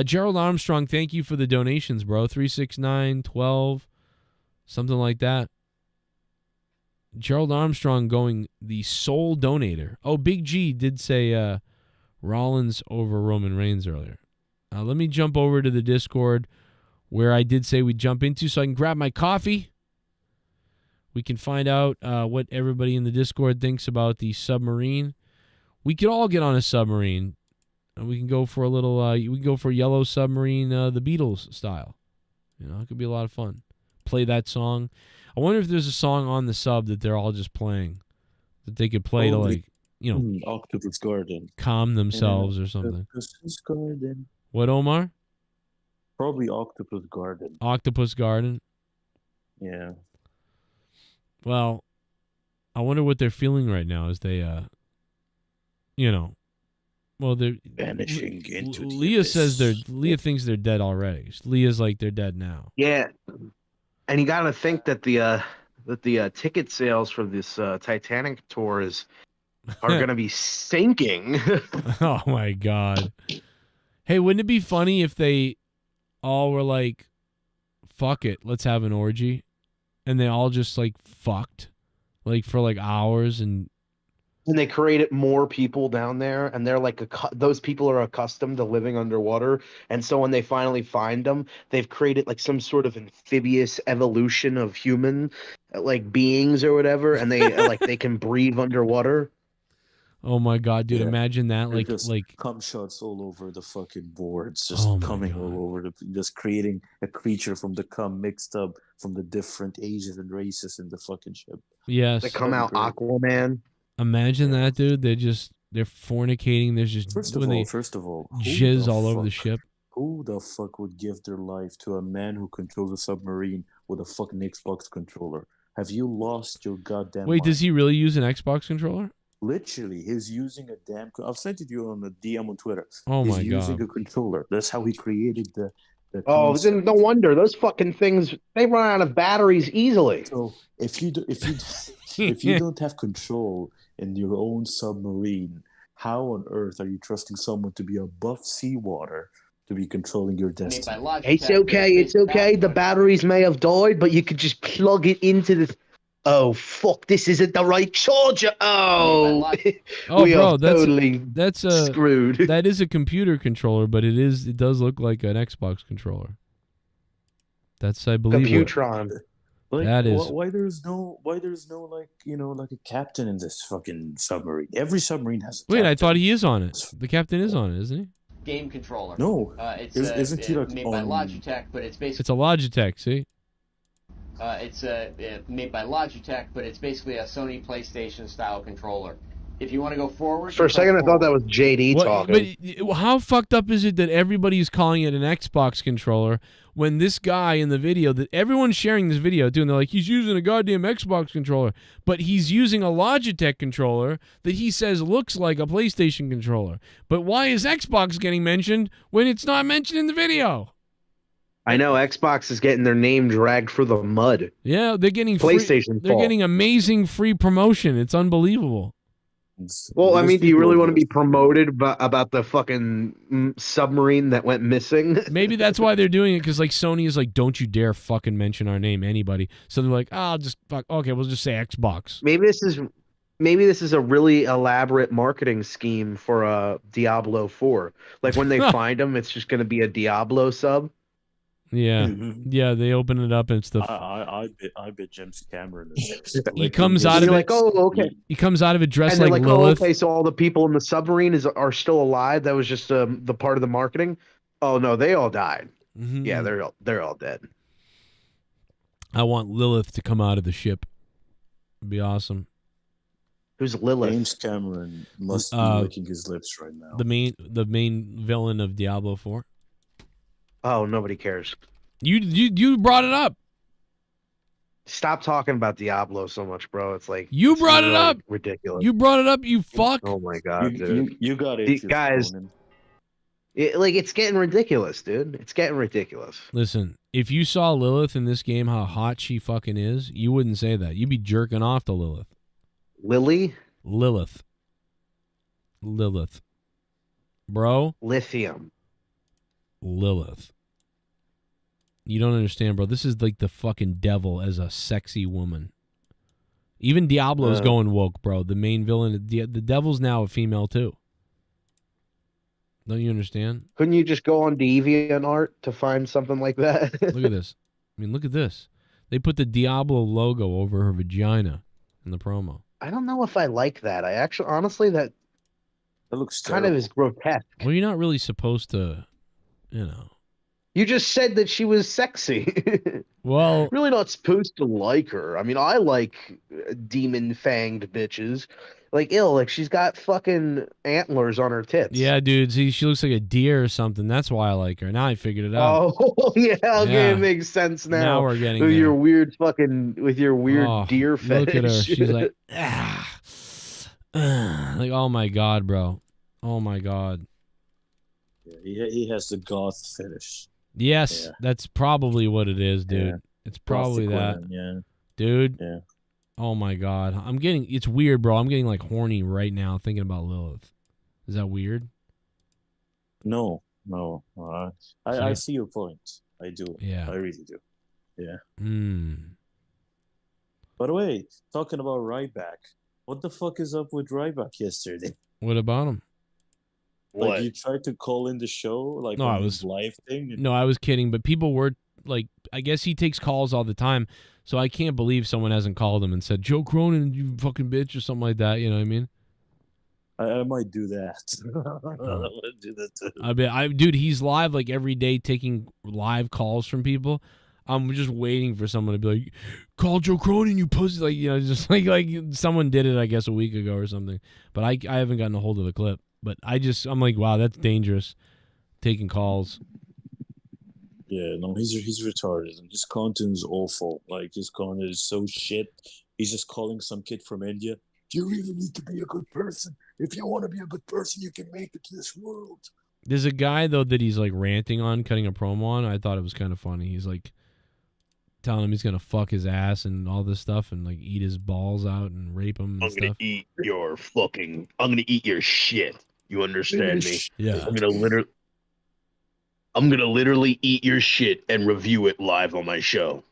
Gerald Armstrong, thank you for the donations, bro. 36912, something like that. Gerald Armstrong going the sole donator. Oh, Big G did say Rollins over Roman Reigns earlier. Let me jump over to the Discord where I did say we'd jump into, so I can grab my coffee. We can find out what everybody in the Discord thinks about the submarine. We could all get on a submarine, and we can go for a little. We can go for Yellow Submarine, the Beatles style. It could be a lot of fun. Play that song. I wonder if there's a song on the sub that they're all just playing, that they could play to Octopus Garden, calm themselves or something. Octopus Garden. What, Omar? Probably Octopus Garden. Octopus Garden. Yeah. Well, I wonder what they're feeling right now as they, well, they're vanishing into Leah says Leah thinks they're dead already. Leah's like they're dead now. Yeah, and you got to think that the ticket sales for this Titanic tour are going to be sinking. Oh my god! Hey, wouldn't it be funny if they all were like, "Fuck it, let's have an orgy," and they all just fucked, for hours and they created more people down there, and they're those people are accustomed to living underwater, and so when they finally find them, they've created some sort of amphibious evolution of human beings or whatever, and they they can breathe underwater. Oh my god, dude! Yeah. Imagine that, just cum shots all over the fucking boards, just Oh my coming God. all over just creating a creature from the cum mixed up from the different Asian races in the fucking ship. Yes, They come out Aquaman. Imagine that, dude. They're fornicating. There's just First of all, who jizz the all over the fuck- ship. Who the fuck would give their life to a man who controls a submarine with a fucking Xbox controller? Have you lost your goddamn Wait, mind? does he really use an Xbox controller? Literally, he's using a damn. I've sent it you on a DM on Twitter. Oh he's my using God. a controller. That's how he created the Oh, concept. then no wonder those fucking things, they run out of batteries easily. So if you if you don't have control in your own submarine, how on earth are you trusting someone to be above seawater to be controlling your destiny? It's okay. The batteries may have died, but you could just plug it into the Oh fuck! This isn't the right charger. Oh, Oh, we bro, are that's totally screwed. That is a computer controller, but it does look like an Xbox controller. That's, I believe, Computron. Like, that is. why there's no like, like a captain in this fucking submarine? Every submarine has a Wait, captain. I thought he is on it. The captain is on it, isn't he? Game controller. No. Isn't he like made by Logitech, but it's basically It's a Logitech. See. it's made by Logitech, but it's basically a Sony PlayStation style controller. If you want to go forward, For a second, I thought that was JD talking. But how fucked up is it that everybody's calling it an Xbox controller when this guy in the video, that everyone's sharing this video too, and they're like, he's using a goddamn Xbox controller, but he's using a Logitech controller that he says looks like a PlayStation controller. But why is Xbox getting mentioned when it's not mentioned in the video? I know Xbox is getting their name dragged for the mud. Yeah, they're getting PlayStation. They're getting amazing free promotion. It's unbelievable. Well, I mean, do you really want to be promoted about the fucking submarine that went missing? Maybe that's why they're doing it, because like Sony is like, don't you dare fucking mention our name, anybody. So they're like, I'll just fuck. Okay, we'll just say Xbox. Maybe this is a really elaborate marketing scheme for Diablo 4. Like when they find them, it's just going to be a Diablo sub. Yeah, yeah. They open it up and it's the. I bet James Cameron is. He comes out of it. Like, oh, okay. He comes out of it dressed and like Lilith. Oh, okay, so all the people in the submarine are still alive. That was just the part of the marketing. Oh no, they all died. Mm-hmm. Yeah, they're all dead. I want Lilith to come out of the ship. It'd be awesome. Who's Lilith? James Cameron must be licking his lips right now. The main villain of Diablo 4. Oh, nobody cares. You brought it up. Stop talking about Diablo so much, bro. It's like you brought it up. Ridiculous. You brought it up. You fuck. Oh my god, dude. You got it, guys. It's getting ridiculous, dude. It's getting ridiculous. Listen, if you saw Lilith in this game, how hot she fucking is, you wouldn't say that. You'd be jerking off to Lilith. Lily? Lilith. Bro? Lithium. Lilith. You don't understand, bro. This is like the fucking devil as a sexy woman. Even Diablo's going woke, bro. The main villain, the devil's now a female too. Don't you understand? Couldn't you just go on DeviantArt to find something like that? Look at this. I mean, look at this. They put the Diablo logo over her vagina in the promo. I don't know if I like that. I actually, honestly, that looks kind of is grotesque. Well, you're not really supposed to, you know. You just said that she was sexy. Well, really not supposed to like her. I mean, I like demon fanged bitches. Like, like she's got fucking antlers on her tits. Yeah, dude. See, she looks like a deer or something. That's why I like her. Now I figured it out. Oh, yeah. Okay, it makes sense now. Now we're getting with there. your weird fucking deer fetish. Look at her. She's like, like, oh my god, bro. Oh my god. Yeah, he has the goth fetish. Yes, yeah. That's probably what it is, dude. Yeah. It's probably that. Women, yeah. Dude. Yeah. Oh my god. It's weird, bro. I'm getting like horny right now thinking about Lilith. Is that weird? No. I see your point. I do. Yeah. I really do. Yeah. By the way, talking about Ryback, what the fuck is up with Ryback yesterday? What about him? Like, you tried to call in the show, like, no, on his live thing? No, I was kidding, but people were, like, I guess he takes calls all the time, so I can't believe someone hasn't called him and said, Joe Cronin, you fucking bitch, or something like that, you know what I mean? I might do that. I might do that too. Dude, he's live, like, every day taking live calls from people. I'm just waiting for someone to be like, call Joe Cronin, you pussy, like, you know, just like someone did it, I guess, a week ago or something, but I haven't gotten a hold of the clip. But I'm like, wow, that's dangerous, taking calls. Yeah, no, he's retarded, and his content is awful. Like, his content is so shit. He's just calling some kid from India. You really need to be a good person. If you want to be a good person, you can make it to this world. There's a guy, though, that he's, like, ranting on, cutting a promo on. I thought it was kind of funny. He's, like, telling him he's going to fuck his ass and all this stuff and, like, eat his balls out and rape him and stuff. I'm going to eat your shit. You understand me? Yeah. I'm gonna literally eat your shit and review it live on my show.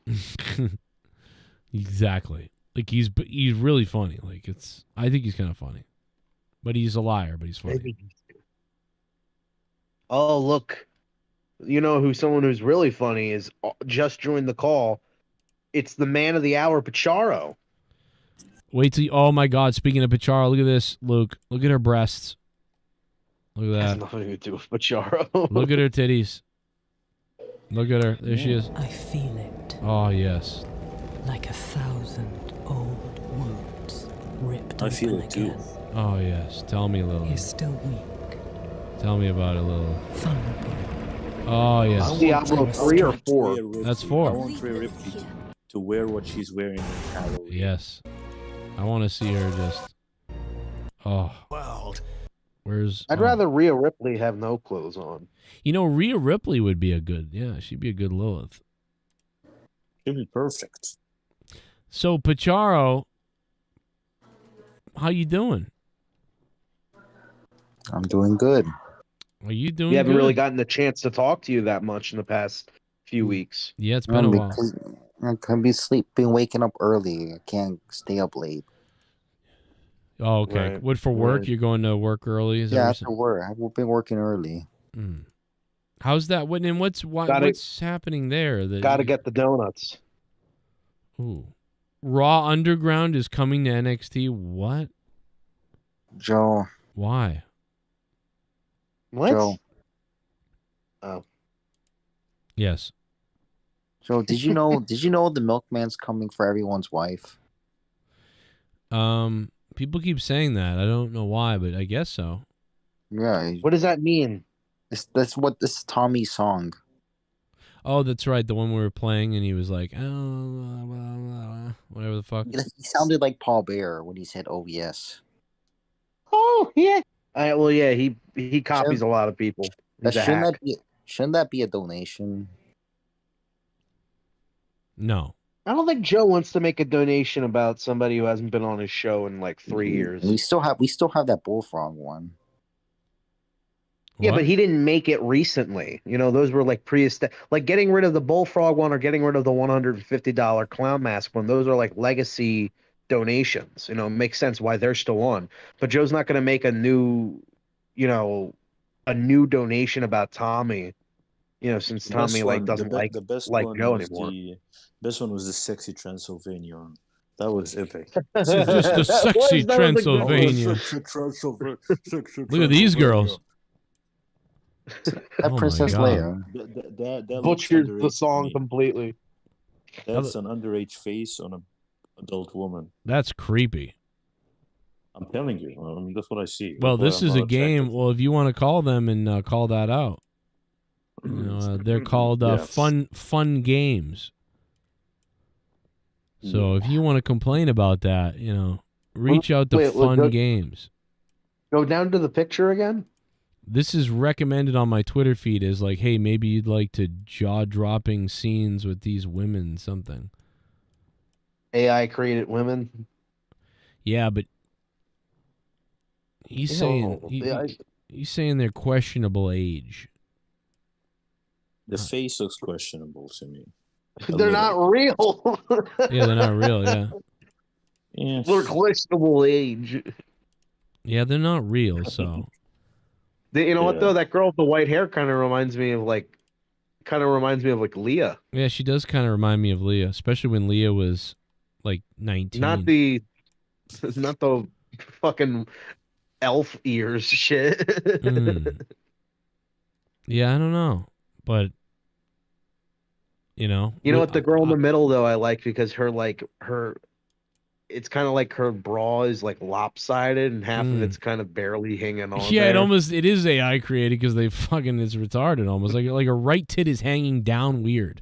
Exactly. Like he's really funny. Like I think he's kind of funny, but he's a liar. But he's funny. Oh, look. You know who someone who's really funny is just joined the call. It's the man of the hour, Pacharo. Wait till oh my God! Speaking of Pacharo, look at this, Luke. Look at her breasts. Look at that. Has nothing to do with Pacharo. Look at her titties. Look at her. There she is. I feel it. Oh yes. Like 1,000 old wounds ripped I feel it too. Oh yes. Tell me, Lily. He's still weak. Tell me about it, Lily. Vulnerable. Oh yes. Diablo 3 or 4? That's I 4. want Rhea Ripley to wear what she's wearing in Halloween. Yes. I want to see her just. Oh. Where's? I'd rather Rhea Ripley have no clothes on. You know, Rhea Ripley would be a good. Yeah, she'd be a good Lilith. She'd be perfect. So Pacharo, how you doing? I'm doing good. Are you doing? We haven't good? really gotten the chance to talk to you that much in the past few weeks. Yeah, it's been a while. I can be sleeping, waking up early. I can't stay up late. Oh, okay. Right. What for work? Right. You're going to work early? Is that Yeah, what after work. I've been working early. How's that? What's happening there? Gotta get the donuts. Ooh. Raw Underground is coming to NXT. What? Joe. Why? What? Joe. Oh. Yes. Joe, did you know? Did you know the milkman's coming for everyone's wife? People keep saying that. I don't know why, but I guess so. Yeah. What does that mean? That's what this is Tommy's song. Oh, that's right. The one we were playing, and he was like, "Oh, blah, blah, blah," whatever the fuck. He sounded like Paul Bear when he said, "Oh yes." Oh yeah. Well, yeah. He copies a lot of people. He's a hack. Shouldn't that be a donation? No. I don't think Joe wants to make a donation about somebody who hasn't been on his show in like 3 years. We still have that bullfrog one. Yeah, What? but he didn't make it recently. You know, those were like like getting rid of the bullfrog one or getting rid of the $150 clown mask one. Those are like legacy donations. You know, it makes sense why they're still on. But Joe's not going to make a new donation about Tommy. You know, since Tommy doesn't like Joe anymore. The best one was the sexy Transylvania. That was epic. This is just the sexy Transylvania. Look at these girls. That Princess Leia. That Butchered the song completely. That's an underage face on an adult woman. That's creepy. I'm telling you. That's what I see. Well, this is a Attractive. game. Well, if you want to call them and call that out, you know, they're called Yes. fun games. So if you want to complain about that, you know, reach out to Fun Games. Go down to the picture again. This is recommended on my Twitter feed as like, hey, maybe you'd like to jaw-dropping scenes with these women, something. AI created women. Yeah, but he's saying he's saying they're questionable age. The face looks questionable to me. They're not real. Yeah, they're not real. Yeah. Yeah. They're questionable age. Yeah, they're not real. So. You know what though? That girl with the white hair kind of reminds me of like Leah. Yeah, she does kind of remind me of Leah, especially when Leah was like 19. Not the fucking elf ears shit. Yeah, I don't know, but you know what? The girl in the middle though, I like because it's kind of like her bra is like lopsided and half of it's kind of barely hanging on. Yeah, there. it is AI created because they fucking it's retarded almost like her right tit is hanging down weird.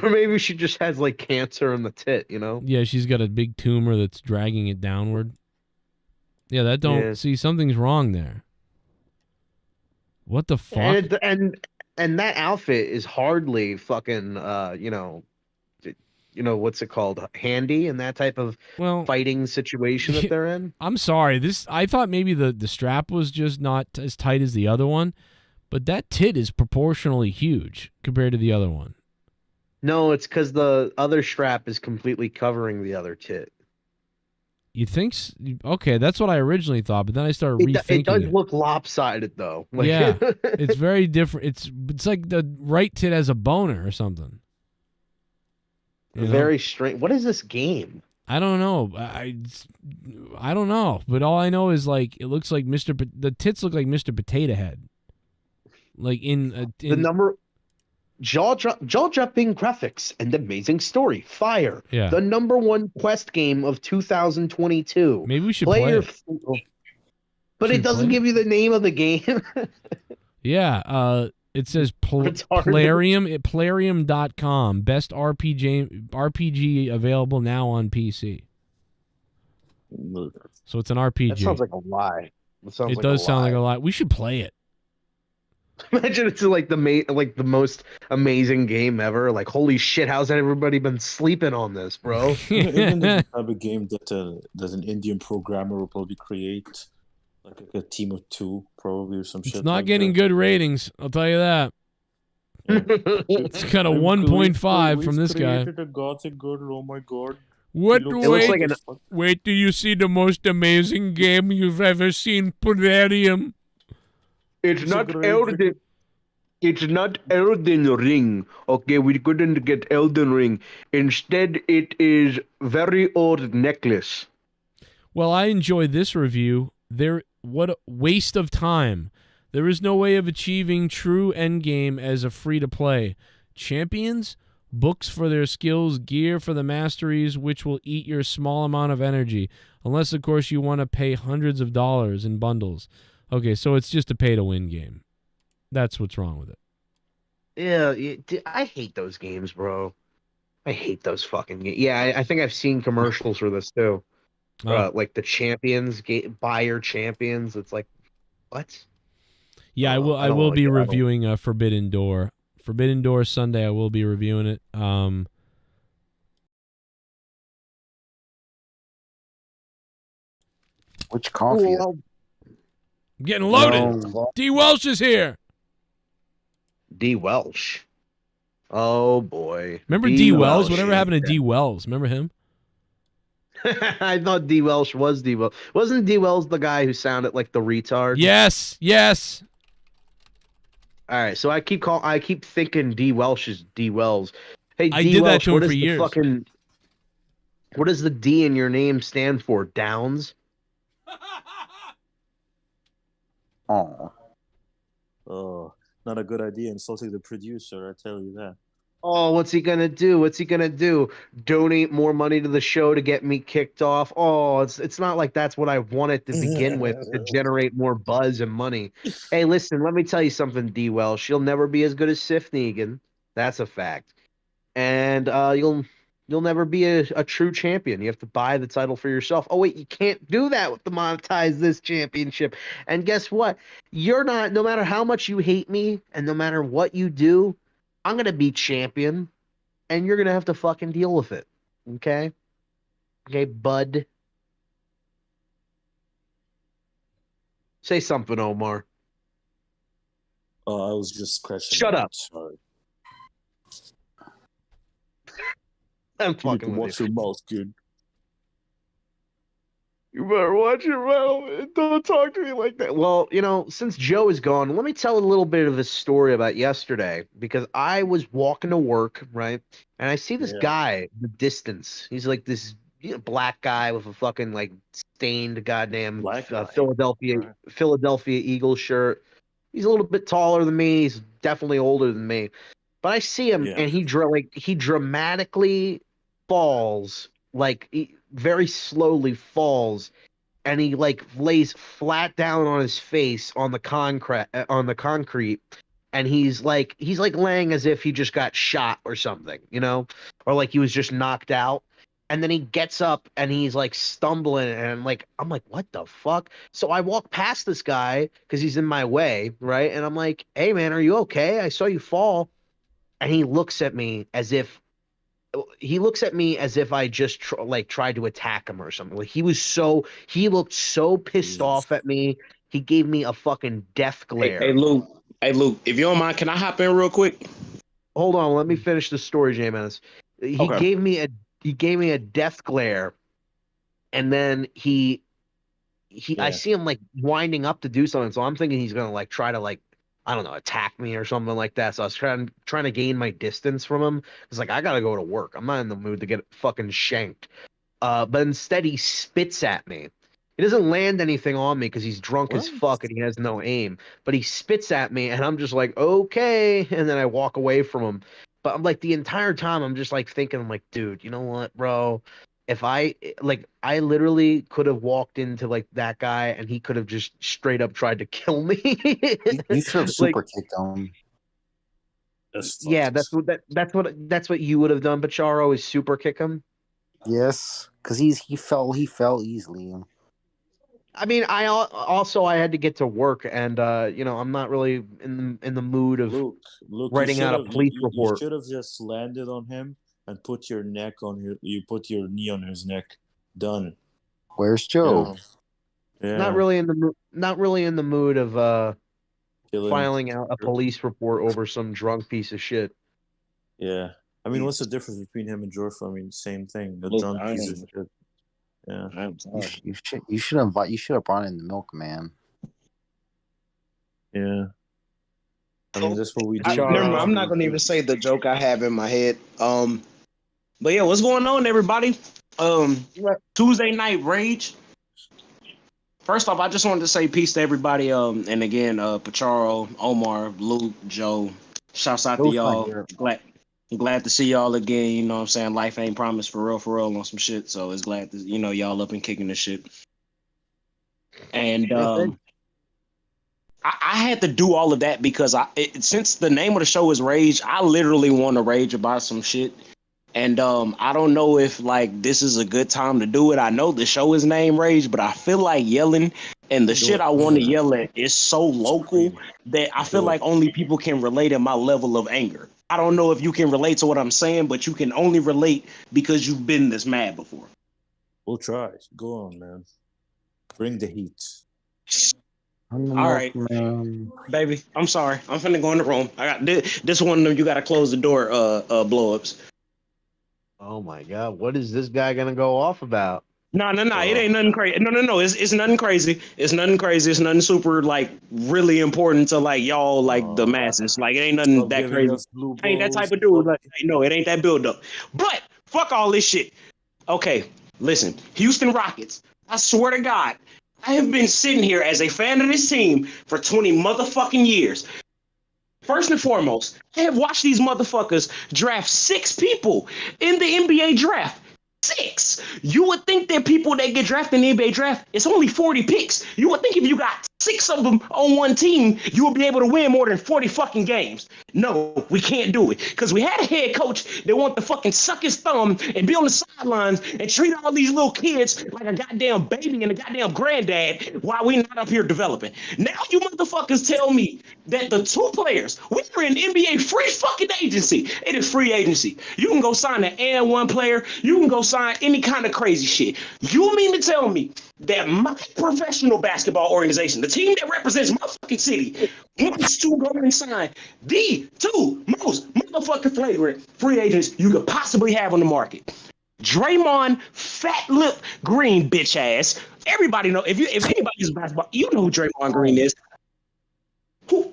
Or maybe she just has like cancer in the tit, you know? Yeah, she's got a big tumor that's dragging it downward. Yeah, see something's wrong there. What the fuck? And that outfit is hardly fucking what's it called? Handy in that type of fighting situation that they're in. I'm sorry. I thought maybe the strap was just not as tight as the other one, but that tit is proportionally huge compared to the other one. No, it's because the other strap is completely covering the other tit. You think? Okay, that's what I originally thought, but then I started rethinking It does look lopsided though. Like, yeah, it's very different. It's like the right tit has a boner or something. You know? Very strange. What is this game? I don't know. I don't know, but all I know is like it looks like the tits look like Mr. Potato Head. Like the number jaw-dropping graphics and amazing story. Fire. Yeah. The #1 Quest game of 2022. Maybe we should play it. But it doesn't give you the name of the game. Yeah, it says Plarium at Plarium.com. Best RPG available now on PC. So it's an RPG. That sounds like a lie. It does sound like a lie. We should play it. Imagine it's like the most amazing game ever. Like, holy shit, how's everybody been sleeping on this, bro? Isn't this the type of game that an Indian programmer will probably create? Like a team of 2, probably, or some shit. It's not like getting that. good ratings, I'll tell you that. It's got a 1.5 from this guy. A gothic girl, oh my god. What? Wait till you see the most amazing game you've ever seen, Plarium. It's not Elden. It's not Elden Ring. Okay, we couldn't get Elden Ring. Instead, it is very old necklace. Well, I enjoy this review. What a waste of time. There is no way of achieving true endgame as a free-to-play. Champions, books for their skills, gear for the masteries, which will eat your small amount of energy. Unless, of course, you want to pay hundreds of dollars in bundles. Okay, so it's just a pay-to-win game. That's what's wrong with it. Yeah, I hate those games, bro. I hate those fucking games. Yeah, I think I've seen commercials for this, too. Like the champions, buyer champions. It's like, what? Yeah, I will be reviewing Forbidden Door. Forbidden Door Sunday. I will be reviewing it. Which coffee? I'm getting loaded. DWELSH is here. DWELSH. Oh boy. Remember DWELSH? Whatever happened to DWELSH? Remember him? I thought DWELSH was DWELSH. Wasn't DWELSH the guy who sounded like the retard? Yes. All right, so I keep thinking DWELSH is DWELSH. Hey, I did that to him for years. What does the D in your name stand for? Downs? Oh, not a good idea. Insulting the producer, I tell you that. Oh, what's he gonna do? Donate more money to the show to get me kicked off? Oh, it's not like that's what I wanted to begin with, to generate more buzz and money. Hey, listen, let me tell you something, DWELSH. You'll never be as good as SITH NEGAN. That's a fact. And you'll never be a true champion. You have to buy the title for yourself. Oh wait, you can't do that to monetize this championship. And guess what? You're not. No matter how much you hate me, and no matter what you do, I'm going to be champion, and you're going to have to fucking deal with it. Okay? Okay, bud? Say something, Omar. Oh, I was just scratching. Shut up. Sorry. I'm fucking watch your mouth, kid. You better watch your mouth. Don't talk to me like that. Well, since Joe is gone, let me tell a little bit of a story about yesterday, because I was walking to work, right? And I see this guy in the distance. He's like this black guy with a fucking like stained goddamn Philadelphia Eagles shirt. He's a little bit taller than me. He's definitely older than me. But I see him and he dramatically falls, he very slowly falls, and he like lays flat down on his face on the concrete, and he's like laying as if he just got shot or something, or like he was just knocked out. And then he gets up and he's like stumbling, and I'm like, what the fuck? So I walk past this guy because he's in my way, right? And I'm like, hey man, are you okay? I saw you fall. And he looks at me as if I just tried to attack him or something. Like he looked so pissed off at me. He gave me a fucking death glare. Hey Luke, if you don't mind, can I hop in real quick? hold on, let me finish the story, J-Menace. He Okay. gave me a death glare, and then I see him like winding up to do something, so I'm thinking he's gonna like try to like, I don't know, attack me or something like that. So I was trying to gain my distance from him. It's like, I gotta go to work. I'm not in the mood to get fucking shanked. But instead he spits at me. He doesn't land anything on me because he's drunk as fuck and he has no aim. But he spits at me and I'm just like, okay, and then I walk away from him. But I'm like, the entire time I'm just like thinking, I'm like, dude, you know what, bro? If I literally could have walked into like that guy and he could have just straight up tried to kill me. You should have super kicked him. Yeah, that's what you would have done, Pacharo, is super kick him. Yes, because he fell easily. I mean, I had to get to work, and I'm not really in the mood of writing out a police report. You should have just landed on him and put your knee on his neck. Done. Where's Joe? Yeah. Not really in the mood of filing out a police report over some drunk piece of shit. Yeah. I mean, what's the difference between him and George? I mean, same thing. The drunk piece of shit. Yeah. You should have brought in the milkman. Yeah. I mean, that's what we do. Never mind, I'm not gonna even say the joke I have in my head. But yeah, what's going on, everybody? Tuesday Night Rage. First off, I just wanted to say peace to everybody. And again, Pacharo, Omar, Luke, Joe. Shouts out to y'all. Glad to see y'all again. You know what I'm saying? Life ain't promised for real on some shit. So it's glad to, y'all up and kicking this shit. And I had to do all of that because since the name of the show is Rage, I literally want to rage about some shit. And I don't know if like this is a good time to do it. I know the show is named Rage, but I feel like yelling, and the shit I want to yell at is so local that I feel like only people can relate at my level of anger. I don't know if you can relate to what I'm saying, but you can only relate because you've been this mad before. We'll try. Go on, man. Bring the heat. All right, baby. I'm sorry. I'm finna go in the room. I got this one of them. You gotta close the door. Blow-ups. Oh my god, what is this guy gonna go off about? No. It ain't nothing crazy. No. It's nothing crazy. It's nothing crazy. It's nothing super like really important to like y'all like the masses. Like it ain't nothing that crazy. I ain't that type of dude. Like, no, it ain't that build up. But fuck all this shit. Okay, listen, Houston Rockets. I swear to God, I have been sitting here as a fan of this team for 20 motherfucking years. First and foremost, I have watched these motherfuckers draft 6 people in the NBA draft. 6. You would think that people that get drafted in the NBA draft, it's only 40 picks. You would think if you got 6 of them on one team, you would be able to win more than 40 fucking games. No, we can't do it. Because we had a head coach that wanted to fucking suck his thumb and be on the sidelines and treat all these little kids like a goddamn baby and a goddamn granddad while we not up here developing. Now you motherfuckers tell me that the 2 players, we are in NBA free fucking agency. It is free agency. You can go sign an and 1 player. You can go sign any kind of crazy shit. You mean to tell me that my professional basketball organization, the team that represents my fucking city, wants to go and sign the 2 most motherfucking flagrant free agents you could possibly have on the market? Draymond, fat lip Green bitch ass. Everybody know if anybody's basketball, you know who Draymond Green is. Who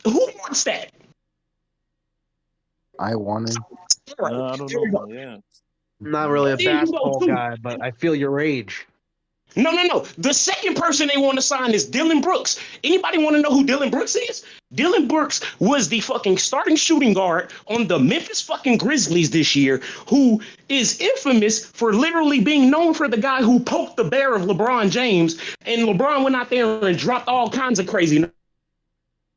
wants that? I want him. I don't know. Yeah. I'm not really a basketball guy, but I feel your rage. No. The second person they want to sign is Dylan Brooks. Anybody want to know who Dylan Brooks is? Dylan Brooks was the fucking starting shooting guard on the Memphis fucking Grizzlies this year, who is infamous for literally being known for the guy who poked the bear of LeBron James, and LeBron went out there and dropped all kinds of crazy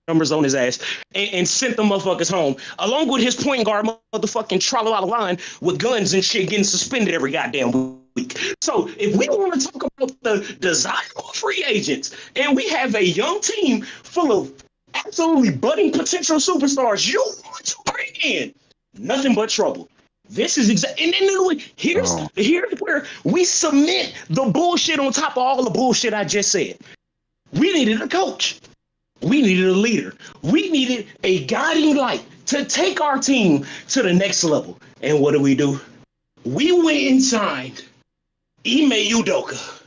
numbers on his ass and sent the motherfuckers home, along with his point guard motherfucking trolley out of line with guns and shit getting suspended every goddamn week. So if we want to talk about the desirable free agents and we have a young team full of absolutely budding potential superstars, you want to bring in nothing but trouble. This is exactly, and then here's where we cement the bullshit on top of all the bullshit I just said. We needed a coach. We needed a leader. We needed a guiding light to take our team to the next level. And what do? We went and signed Ime Udoka,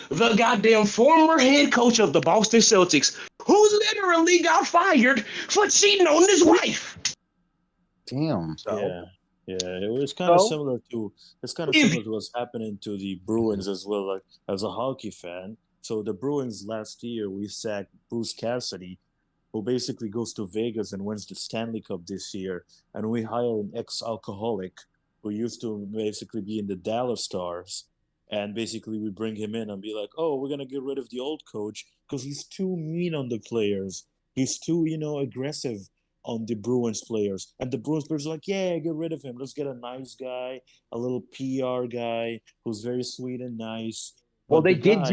the goddamn former head coach of the Boston Celtics, who literally got fired for cheating on his wife. Damn. Yeah, it was kind of So? similar to what's happening to the Bruins as well. Like as a hockey fan, so the Bruins last year we sacked Bruce Cassidy, who basically goes to Vegas and wins the Stanley Cup this year, and we hire an ex-alcoholic who used to basically be in the Dallas Stars, and basically we bring him in and be like, oh, we're gonna get rid of the old coach because he's too mean on the players. He's too, aggressive on the Bruins players. And the Bruins players are like, yeah, get rid of him. Let's get a nice guy, a little PR guy who's very sweet and nice. Well, But they the did guy,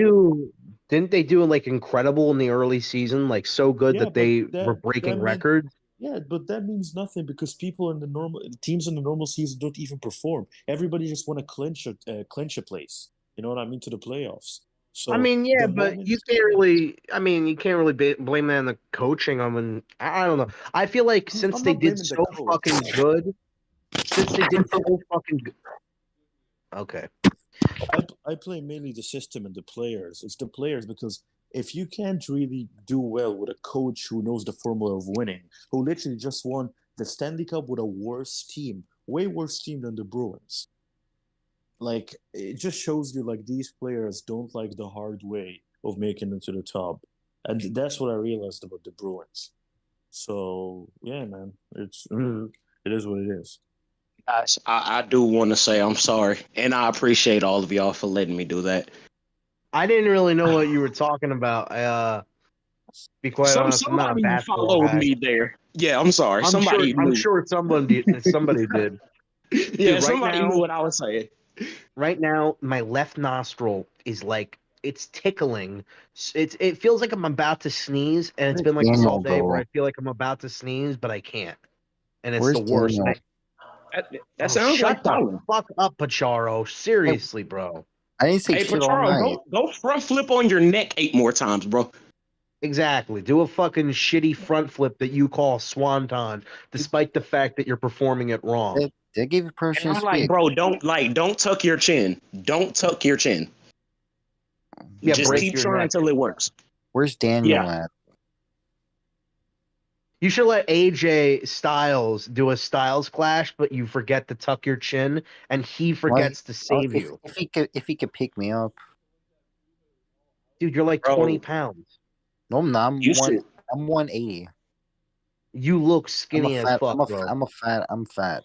didn't they do like incredible in the early season, like so good yeah, that but they that were breaking that meant records? yeah, but that means nothing because people in the teams in the normal season don't even perform. Everybody just want to clinch a place. You know what I mean, to the playoffs. I So mean, yeah, the but moment, you can't really. I mean, you can't really blame that on the coaching. I don't know. I feel like since I'm they not did blaming the so coach. fucking good, since they did so fucking good. Okay. I play mainly the system and the players. It's the players because if you can't really do well with a coach who knows the formula of winning, who literally just won the Stanley Cup with a worse team, way worse team than the Bruins, like it just shows you like these players don't like the hard way of making it to the top, and that's what I realized about the Bruins. So yeah, man, it is what it is. Guys, I do want to say I'm sorry, and I appreciate all of y'all for letting me do that. I didn't really know what you were talking about. Be quite honest, I'm not a Somebody basketball followed guy. me there. Yeah, I'm sorry. I'm Somebody knew. sure somebody did. Yeah, Dude, somebody knew what I was saying. Right now, my left nostril is like it's tickling. It feels like I'm about to sneeze, and it's Where's been like this all Daniel, day where bro? I feel like I'm about to sneeze, but I can't, and it's Where's the worst. Daniel? That sounds Shut like the pollen. fuck up, Pacharo. Seriously, bro. I didn't say Hey, shit all Pacharo, night. go front flip on your neck 8 more times, bro. Exactly. Do a fucking shitty front flip that you call swanton, despite the fact that you're performing it wrong. They gave you And permission to I'm like, speak. bro, don't tuck your chin. Don't tuck your chin. Yeah, Just break keep your trying neck. until it works. Where's Daniel at? You should let AJ Styles do a Styles clash, but you forget to tuck your chin, and he forgets to save you. If he could pick me up. Dude, you're like 20 pounds. No, I'm not. I'm 180. You look skinny as fuck, bro. I'm fat.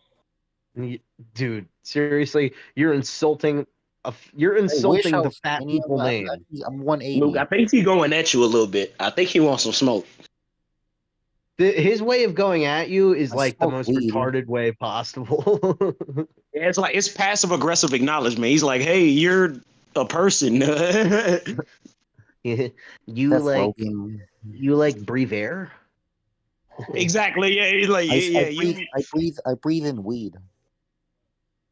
Dude, seriously, you're insulting the fat people name. I'm 180. Luke, I think he's going at you a little bit. I think he wants some smoke. His way of going at you is like the most retarded way possible. Yeah, it's passive aggressive acknowledgement. He's like, "Hey, you're a person." You like breathe air? Exactly. Yeah. He's like, I breathe in weed.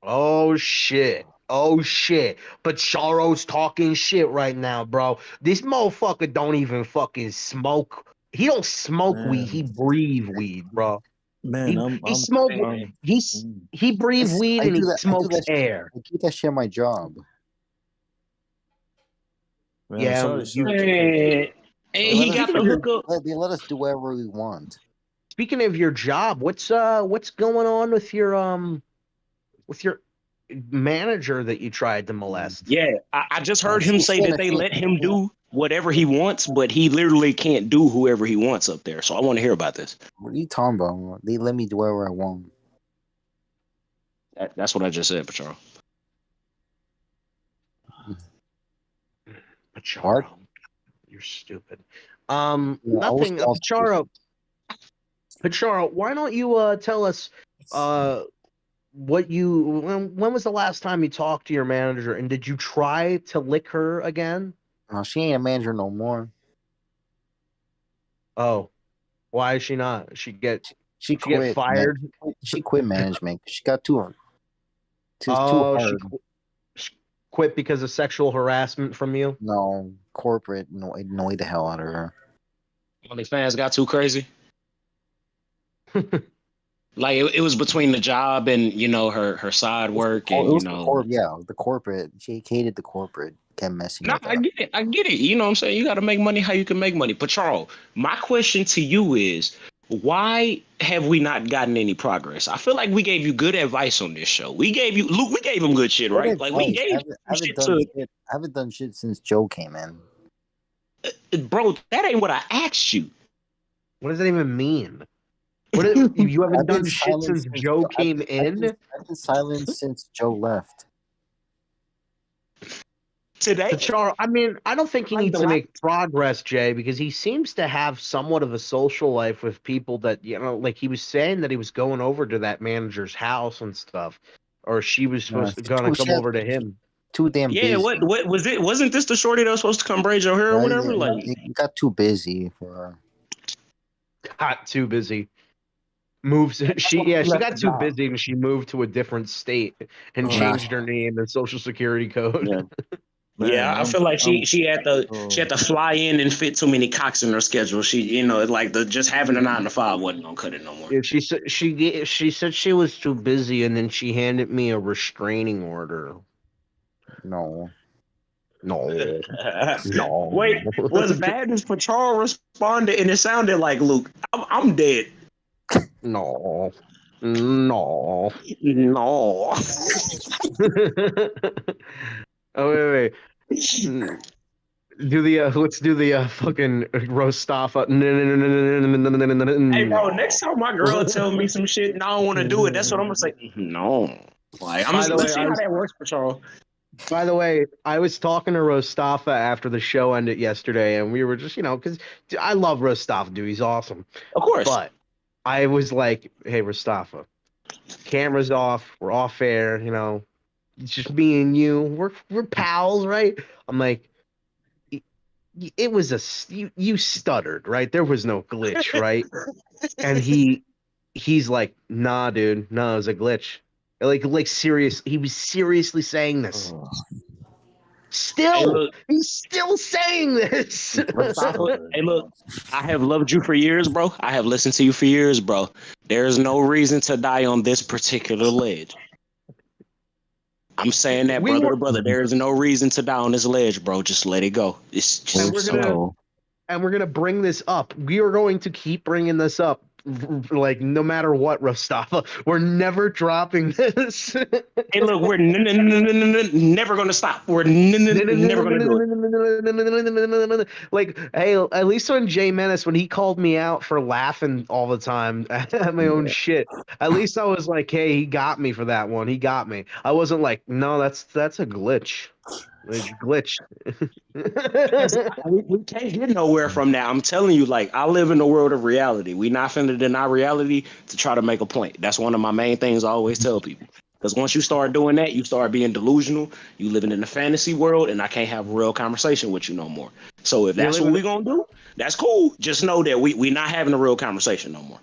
Oh shit. But Charo's talking shit right now, bro. This motherfucker don't even fucking smoke. He don't smoke weed. He breathe weed, bro. Man, he breathes weed and he smokes air. I do that shit at my job. Man, Yeah, and he got the hookup. They let us do whatever we want. Speaking of your job, what's going on with your manager that you tried to molest? Yeah, I just heard him say that they let him do whatever he wants, but he literally can't do whoever he wants up there. So I want to hear about this. What are you talking about? They let me do whatever I want. That's what I just said, Pacharo. Pacharo, you're stupid. Nothing. Pacharo, why don't you tell us when was the last time you talked to your manager, and did you try to lick her again? No, she ain't a manager no more. Oh, why is she not? She quit. Get fired. She quit management. She got too hard. She quit because of sexual harassment from you? No, corporate annoyed the hell out of her. OnlyFans got too crazy. Like it was between the job and her side work and the corporate. She hated the corporate. Kept messing No, with I that. get it. I get it. You know what I'm saying? You got to make money how you can make money. But Charles, my question to you is, why have we not gotten any progress? I feel like we gave you good advice on this show. We gave you Luke. We gave him good shit, right? Like we gave I haven't done shit since Joe came in. Bro, that ain't what I asked you. What does that even mean? You haven't done shit since Joe came in? I've been silent since Joe left. Today? Charles, I mean, I don't think he needs to make progress, Jay, because he seems to have somewhat of a social life with people that, like he was saying that he was going over to that manager's house and stuff, or she was going to come over to him. Too damn busy. Yeah, what was it? Wasn't this the shorty that was supposed to come braid your hair or whatever? Like, it got too busy for her. Got too busy. She got too busy and she moved to a different state and changed her name and social security code. Yeah, I feel like she had to fly in and fit too many cocks in her schedule. She, like just having a 9 to 5 wasn't gonna cut it no more. Yeah, she said she was too busy, and then she handed me a restraining order. No. Wait, was bad as Patrol responded, and it sounded like Luke. I'm dead. No. Oh wait. Let's do the fucking Rostafa. Hey bro, next time my girl tell me some shit and I don't want to do it, that's what I'm gonna say. No, like let's see how that works for Charles. By the way, I was talking to Rostafa after the show ended yesterday, and we were just, because I love Rostafa, dude. He's awesome. Of course. But I was like, hey, Rostafa, camera's off. We're off air, It's just me and you. We're pals, right? I'm like, it was you stuttered, right? There was no glitch, right? And he's like, nah, dude, no, it was a glitch. Like serious. He was seriously saying this. He's still saying this. Hey, look, I have loved you for years, bro. I have listened to you for years, bro. There is no reason to die on this particular ledge. I'm saying that brother to brother. There is no reason to die on this ledge, bro. Just let it go. It's just and we're gonna bring this up. We are going to keep bringing this up, like no matter what, Rostafa. We're never dropping this. Hey, look, we're never gonna stop. We're never gonna do it. Like, hey, at least on Jay Menace, when he called me out for laughing all the time at my own shit, at least I was like, hey, he got me for that one. He got me. I wasn't like, no, that's a glitch. Glitch. We can't get nowhere from that. I'm telling you, like, I live in the world of reality. We not finna deny reality to try to make a point. That's one of my main things I always tell people. Because once you start doing that, you start being delusional. You living in a fantasy world, and I can't have a real conversation with you no more. So if that's what we're gonna do, that's cool. Just know that we not having a real conversation no more.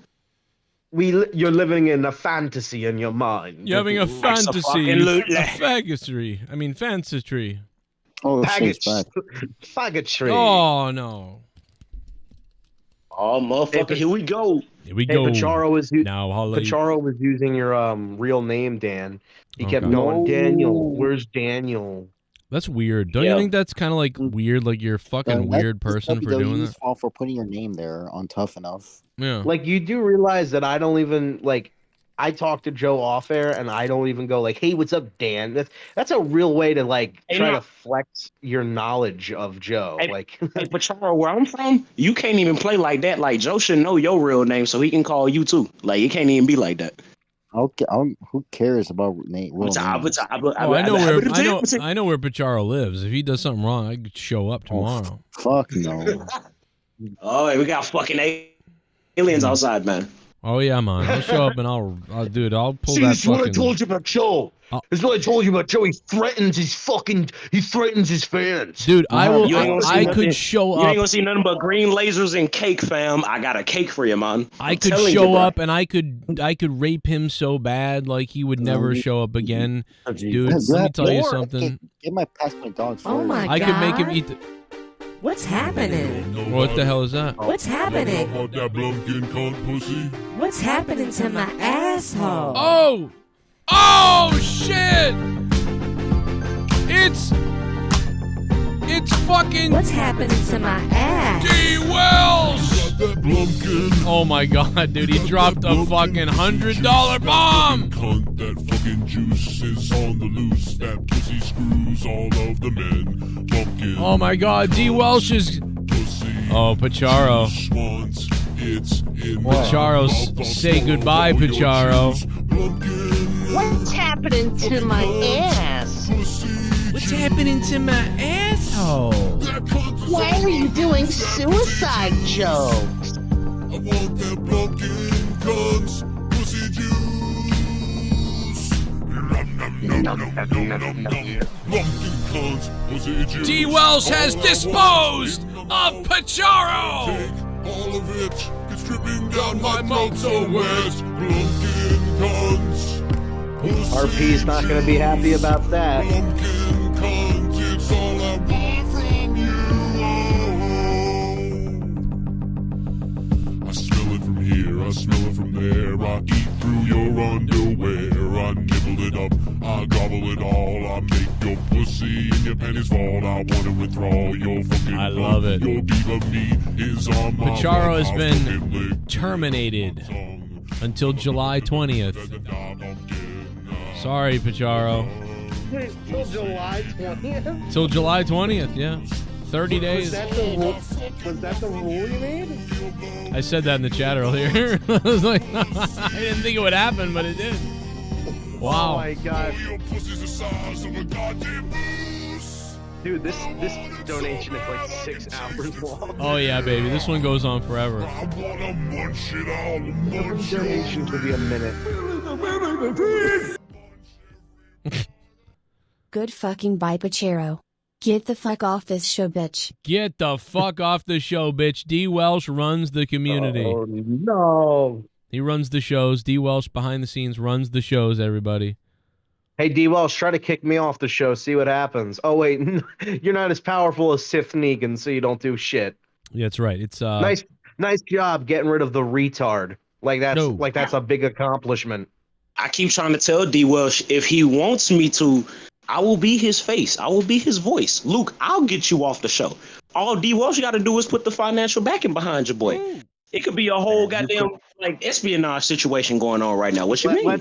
You're living in a fantasy in your mind. You're having a fantasy, faggotry. I mean, fancistry. Oh, faggotry. Oh no. Oh, motherfucker! Here we go. Here we go. Pacharo was Pacharo was using your real name, Dan. He kept going, Daniel. Where's Daniel? That's weird. Don't you think that's kind of like weird? Like you're a fucking weird person for doing that. Fault for putting your name there on Tough Enough. Yeah. Like you do realize that I don't even like. I talk to Joe off air, and I don't even go like, "Hey, what's up, Dan?" That's a real way to like try to flex your knowledge of Joe. Hey, Pacharo, where I'm from, you can't even play like that. Like Joe should know your real name, so he can call you too. Like it can't even be like that. Okay, who cares about name? I know where Pacharo lives. If he does something wrong, I could show up tomorrow. Fuck no. Oh, we got fucking aliens outside, man. Oh yeah, man. I'll show up and I'll do it. I'll pull See, that. This is what I told you about Joe. This is what I told you about Joe. He threatens his fans. Dude, I could show up. You ain't gonna see nothing but green lasers and cake, fam. I got a cake for you, man. I could show up and I could rape him so bad, like he would never show up again. Dude, let me tell you something. Get my past my dogs. Oh my god. I could make him eat. What's happening? What the hell is that? What's happening? About that BLUMPKIN cunt pussy? What's happening to my asshole? Oh! Oh, shit! It's fucking... What's happening to my ass? DWELSH! Oh my god, dude, he dropped a fucking $100 bomb! Cunt, that fucking juice is on the loose. That pussy screws all of the men. Pumpkin. Oh my god, DWELSH is... Oh, Pacharo. Pacharo, say goodbye, Pacharo. What's happening to my ass? What's happening to my asshole? Why are you doing suicide jokes? I want that BLUMPKIN cunts pussy juice. BLUMPKIN cunts pussy juice. DWELSH has disposed of Pacharo! All of it, it's dripping down my mouth so wet. BLUMPKIN cunts. RP's not going to be happy about that. BLUMPKIN cunts, it's all I want from you. I smell it from here, I smell it from there. I eat through your underwear. I nibble it up, I gobble it all. I make your pussy and your panties fall. I want to withdraw your fucking I love it. Your diva meat is on my Pacharo has been terminated until July 20th. Sorry, Pacharo. Wait, till July 20th? Till July 20th, yeah. 30 days. Was that the rule you made? I said that in the chat earlier. I was like, I didn't think it would happen, but it did. Wow. Oh my god. Dude, this donation is like 6 hours long. Oh yeah, baby. This one goes on forever. Every donation could be a minute. Good fucking bye, Pacharo. Get the fuck off this show, bitch. Get the fuck off the show, bitch. DWELSH runs the community. Oh no. He runs the shows. DWELSH behind the scenes runs the shows, everybody. Hey, DWELSH, try to kick me off the show, see what happens. Oh, wait, you're not as powerful as SITH NEGAN, so you don't do shit. Yeah, that's right. It's nice job getting rid of the retard. That's a big accomplishment. I keep trying to tell DWELSH, if he wants me to, I will be his face. I will be his voice. Luke, I'll get you off the show. All DWELSH got to do is put the financial backing behind your boy. It could be a whole goddamn espionage situation going on right now. What you mean?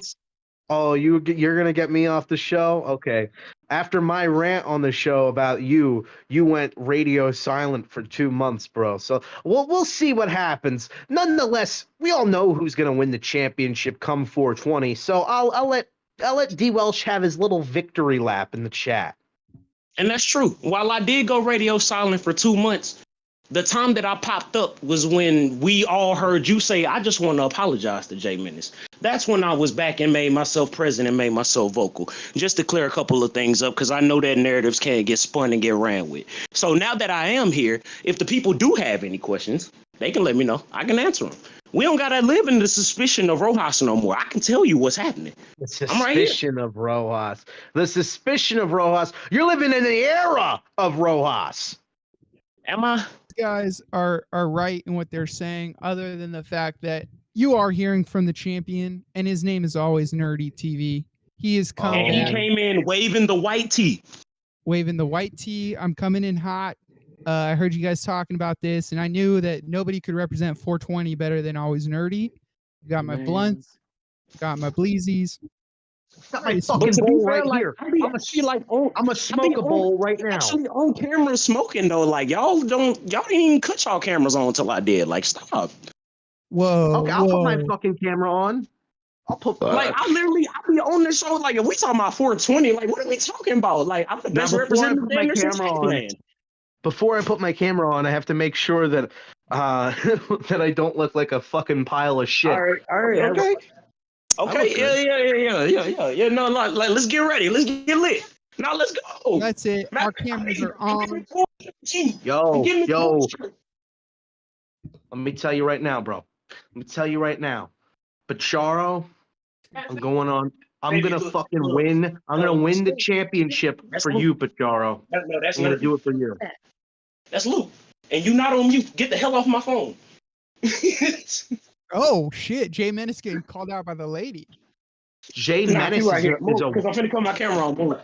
Oh, you're gonna get me off the show? Okay. After my rant on the show about you went radio silent for 2 months, bro. So we'll see what happens. Nonetheless, we all know who's gonna win the championship come 420. So I'll let DWELSH have his little victory lap in the chat. And that's true. While I did go radio silent for 2 months, the time that I popped up was when we all heard you say, I just want to apologize to J Menace. That's when I was back and made myself present and made myself vocal. Just to clear a couple of things up, because I know that narratives can't get spun and get ran with. So now that I am here, if the people do have any questions, they can let me know. I can answer them. We don't got to live in the suspicion of Rojas no more. I can tell you what's happening. The suspicion of Rojas. The suspicion of Rojas. You're living in the era of Rojas. Am I? Guys are right in what they're saying, other than the fact that you are hearing from the champion, and his name is always Nerdy TV. He is coming. And he came in waving the white tee. Waving the white tee. I'm coming in hot. I heard you guys talking about this, and I knew that nobody could represent 420 better than Always Nerdy. Got my blunts, got my bleezies. Got my fucking bowl right here. I'm a smoke a bowl right now. Actually, on camera smoking though, like y'all didn't even cut y'all cameras on until I did. Like, stop. Whoa. Okay, I'll put my fucking camera on. I'll be on the show. Like, if we talking about 420, like, what are we talking about? Like, I'm the best representative. Before I put my camera on, I have to make sure that that I don't look like a fucking pile of shit. All right. Okay. Yeah. No, like, let's get ready. Let's get lit. Now let's go. That's it. Our cameras are on. Yo. Let me tell you right now, bro. Pacharo, I'm going on. I'm gonna fucking win. I'm gonna win the championship for you, Pacharo. I'm gonna do it for you. That's Luke. And you not on mute. Get the hell off my phone. Oh shit! Jay Menace getting called out by the lady. Jay Nah, Menace you right is here. a Because I'm finna cut my camera on. Move.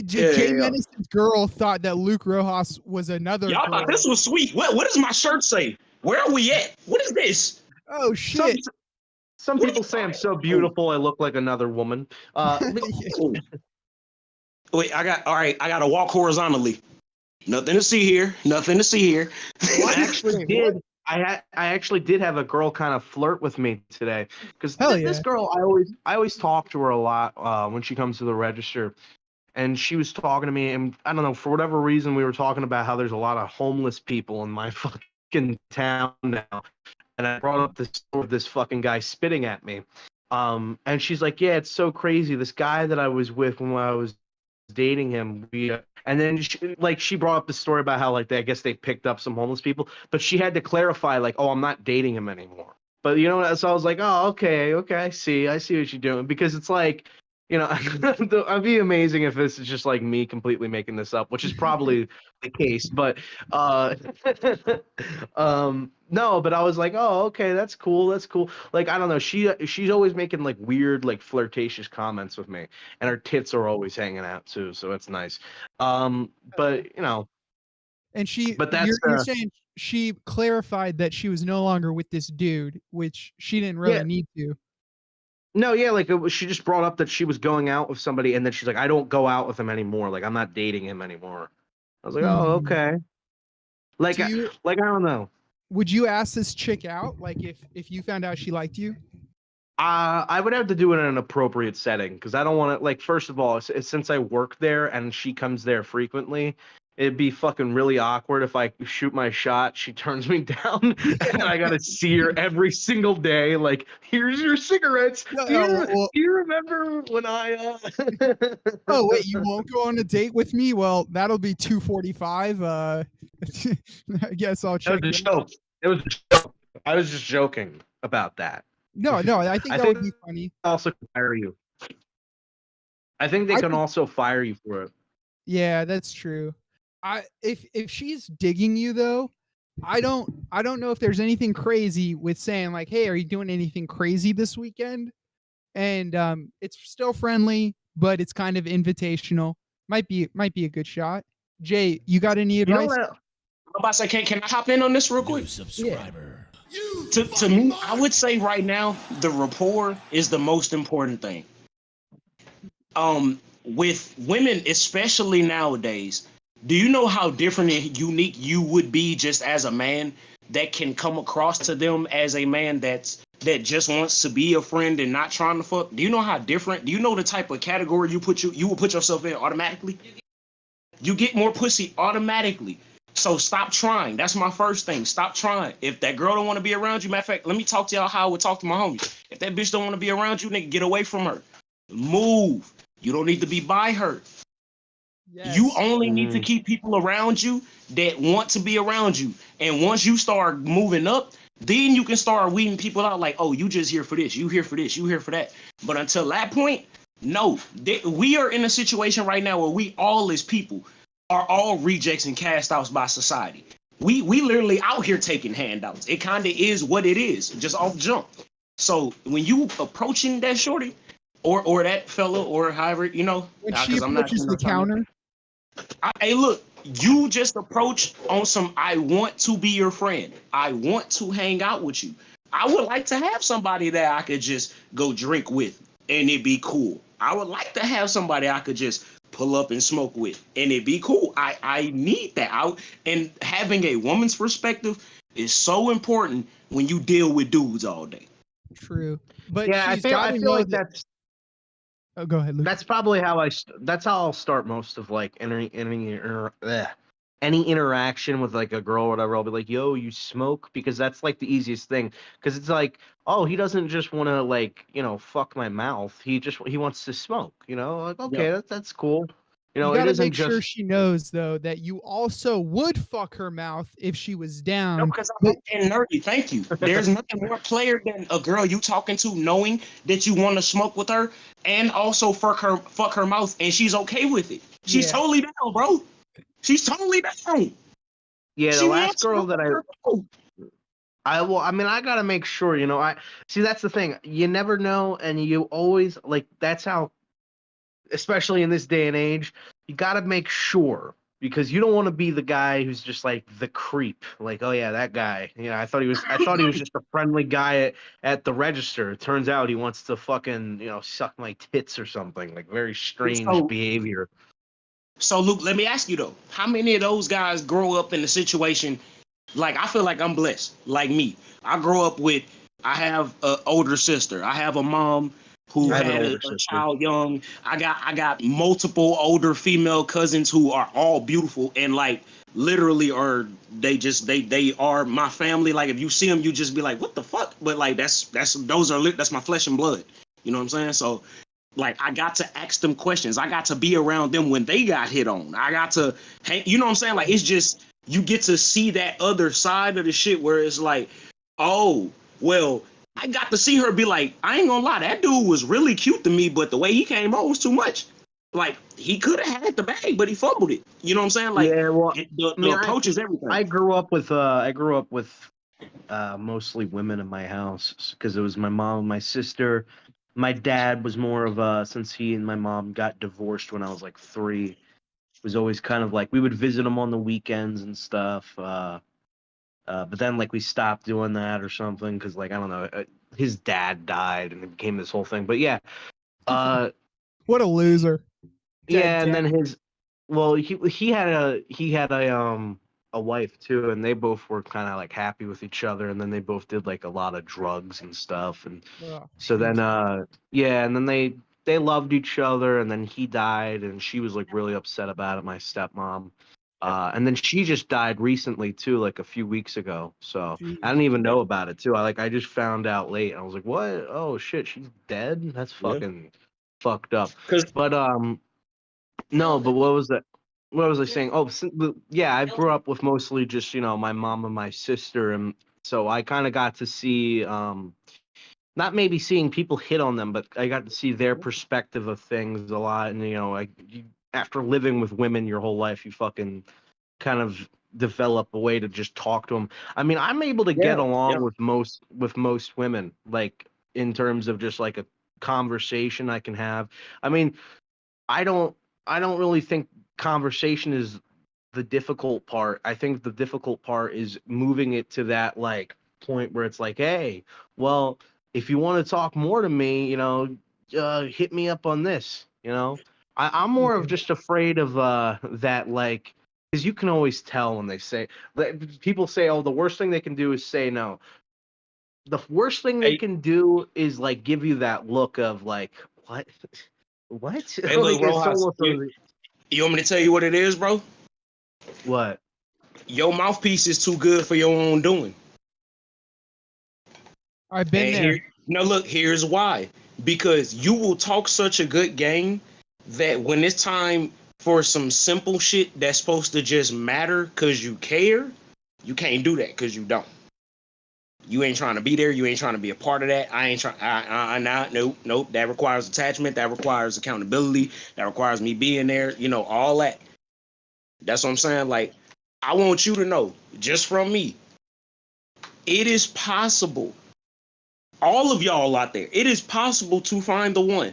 Jay Menace's girl thought that Luke Rojas was another Y'all girl. thought this was sweet. What does my shirt say? Where are we at? What is this? Oh shit! Some people say I'm so beautiful I look like another woman. Wait, I gotta walk horizontally. Nothing to see here. Nothing to see here. I actually did. I actually did have a girl kind of flirt with me today because this girl I always talk to her a lot when she comes to the register, and she was talking to me, and I don't know, for whatever reason we were talking about how there's a lot of homeless people in my fucking town now, and I brought up this fucking guy spitting at me, and she's like, yeah, it's so crazy. This guy that I was with when I was dating him, and then she brought up the story about how I guess they picked up some homeless people, but she had to clarify oh, I'm not dating him anymore. But so I was like, oh, okay, I see what you're doing, because it's like, it'd be amazing if this is just me completely making this up, which is probably the case, but no, but I was like, oh, okay, that's cool. I don't know, she's always making weird flirtatious comments with me, and her tits are always hanging out too, so it's nice. But and that's you're saying she clarified that she was no longer with this dude, which she didn't really need to. No, yeah, she just brought up that she was going out with somebody, and then she's like, I don't go out with him anymore. I'm not dating him anymore. I was like, oh, okay. I don't know. Would you ask this chick out? If you found out she liked you? I would have to do it in an appropriate setting, because I don't want to, first of all, since I work there and she comes there frequently, it'd be fucking really awkward if I shoot my shot, she turns me down, and I gotta see her every single day. Here's your cigarettes. Do you remember when I? Oh wait, you won't go on a date with me? Well, that'll be $2.45. I guess I'll check. It was a joke. It was a joke. I was just joking about that. No, I think that would be funny. Also fire you. I think they can also fire you for it. Yeah, that's true. If she's digging you though, I don't know if there's anything crazy with saying hey, are you doing anything crazy this weekend? And it's still friendly, but it's kind of invitational. Might be a good shot. Jay, you got any advice? I'm about to say, can I hop in on this real quick? New subscriber. To me, I would say right now the rapport is the most important thing. With women, especially nowadays, do you know how different and unique you would be just as a man that can come across to them as a man that just wants to be a friend and not trying to fuck? Do you know how different? Do you know the type of category you will put yourself in automatically? You get more pussy automatically. So stop trying. That's my first thing. Stop trying. If that girl don't want to be around you, matter of fact, let me talk to y'all how I would talk to my homies. If that bitch don't want to be around you, nigga, get away from her. Move. You don't need to be by her. Yes. You only need to keep people around you that want to be around you. And once you start moving up, then you can start weeding people out oh, you just here for this, you here for this, you here for that. But until that point, no. We are in a situation right now where we all as people are all rejects and cast outs by society. We literally out here taking handouts. It kind of is what it is, just off jump. So when you approaching that shorty or that fella or however, when she approaches the counter. Hey, look, you just approach on some, I want to be your friend. I want to hang out with you. I would like to have somebody that I could just go drink with and it'd be cool. I would like to have somebody I could just pull up and smoke with and it'd be cool. I need that out. And having a woman's perspective is so important when you deal with dudes all day. True. But yeah, I feel like that's. Oh, go ahead, Luke. That's probably how that's how I'll start most of any interaction with a girl or whatever. I'll be like, yo, you smoke? Because that's the easiest thing. Because it's oh, he doesn't just want to fuck my mouth. He wants to smoke. Okay, yep. That's cool. You gotta make sure she knows though that you also would fuck her mouth if she was down. No, because I'm nerdy. Thank you. There's nothing more player than a girl you talking to knowing that you want to smoke with her and also fuck her mouth and she's okay with it. She's totally down, bro. She's totally down. Yeah, She the last wants girl that I mean, I gotta make sure, you know. I see that's the thing. You never know, and you always like that's how, especially in this day and age, you gotta make sure because you don't want to be the guy who's just like the creep. Like, oh yeah, that guy. You know, I thought he was just a friendly guy at the register. It turns out he wants to fucking suck my tits or something. Like very strange behavior. So Luke, let me ask you though, how many of those guys grow up in a situation like I feel like I'm blessed, like me. I have an older sister. I have a mom who I have an had older a sister. child young. I got multiple older female cousins who are all beautiful and like literally are they are my family. Like if you see them, you just be like, what the fuck? But like that's my flesh and blood. You know what I'm saying? So like I got to ask them questions. I got to be around them when they got hit on. I got to, you know what I'm saying? Like it's just you get to see that other side of the shit where it's like, oh, well, I got to see her be like, I ain't gonna lie, that dude was really cute to me, but the way he came on was too much. Like he could have had the bag, but he fumbled it. You know what I'm saying? Like Yeah, well, the approach is everything. I grew up with mostly women in my house because it was my mom and my sister. My dad was more of a, since he and my mom got divorced when I was like 3, was always kind of like we would visit him on the weekends and stuff. But then like we stopped doing that or something because like I don't know, his dad died and it became this whole thing. But yeah, What a loser. yeah, and then he had a wife too, and they both were kind of like happy with each other, and then they both did like a lot of drugs and stuff, and so then yeah, and then they loved each other, and then he died, and she was like really upset about it, my stepmom. And then she just died recently too, like a few weeks ago. So I didn't even know about it too. I just found out late. And I was like, what? Oh shit, she's dead? That's fucking fucked up. But no, but what was that? What was I saying? Oh, yeah, I grew up with mostly just, my mom and my sister, and so I kind of got to see not maybe seeing people hit on them, but I got to see their perspective of things a lot. And after living with women your whole life, you fucking kind of develop a way to just talk to them. I mean, I'm able to get along with most women, like in terms of just like a conversation I can have. I mean, I don't really think conversation is the difficult part. I think the difficult part is moving it to that like point where it's like, hey, well, if you want to talk more to me, hit me up on this. I'm more of just afraid of that, like, because you can always tell when they say, people say, oh, the worst thing they can do is say no. The worst thing they can do is like give you that look of like, what? What? Hey, look, Rojas, you want me to tell you what it is, bro? What? Your mouthpiece is too good for your own doing. I've been there. No, look, here's why. Because you will talk such a good game that when it's time for some simple shit that's supposed to just matter because you care, you can't do that because you don't. You ain't trying to be there. You ain't trying to be a part of that. I ain't trying. Nope. That requires attachment. That requires accountability. That requires me being there. All that. That's what I'm saying. Like, I want you to know, just from me, it is possible. All of y'all out there, it is possible to find the one.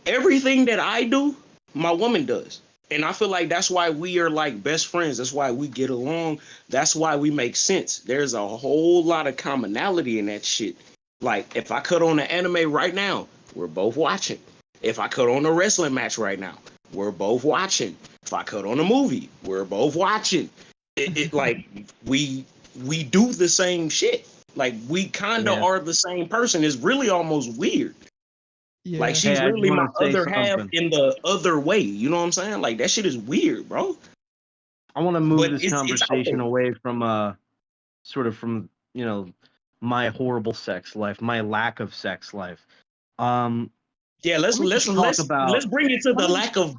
Everything that I do, my woman does. And I feel like that's why we are like best friends. That's why we get along. That's why we make sense. There's a whole lot of commonality in that shit. Like if I cut on an anime right now, we're both watching. If I cut on a wrestling match right now, we're both watching. If I cut on a movie, we're both watching. It like we do the same shit. Like we kind of are the same person. It's really almost weird. Yeah. Like she's really my other half in the other way. You know what I'm saying? Like that shit is weird, bro. I want to move this conversation away from sort of from my horrible sex life, my lack of sex life. Yeah, let's bring it to the lack of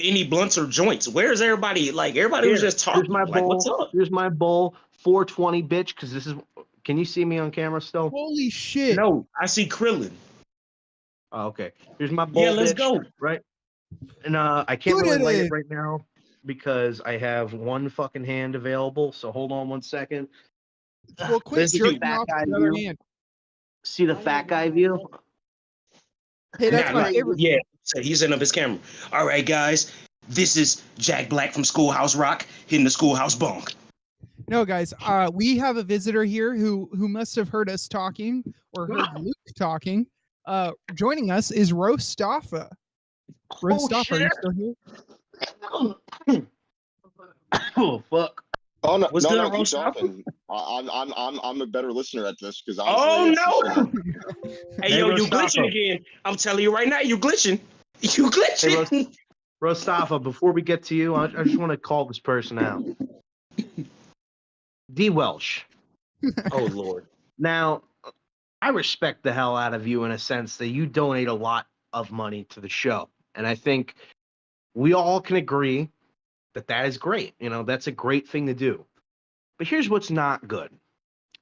any blunts or joints. Where's everybody? Like everybody was just talking. Here's my like, bowl. what's up? Here's my bowl. 420, bitch. Because this is. Can you see me on camera still? Holy shit! No, I see Krillin. Oh, okay. Here's my bowl. Yeah, let's bitch, go. Right. And I can't really light it right now. because I have one fucking hand available. So hold on 1 second. Well, quit There's the jerking fat off guy with the other view. hand. See the fat guy view? Hey, that's my favorite. Yeah, so he's setting up his camera. All right, guys, this is Jack Black from Schoolhouse Rock hitting the Schoolhouse Bunk. No, guys, we have a visitor here who must have heard us talking or heard Luke talking. Joining us is Rostafa. Rostafa, are you still here? Oh fuck! Oh no, What's no, good, no, keep Rostafa? talking. I'm a better listener at this because Oh no! Hey, Hey, yo, you Rostafa. glitching again. I'm telling you right now, you glitching. You glitching. Hey, Rostafa, before we get to you, I just want to call this person out. DWELSH. Oh Lord. Now, I respect the hell out of you in a sense that you donate a lot of money to the show. And I think we all can agree that that is great. You know, that's a great thing to do. But here's what's not good.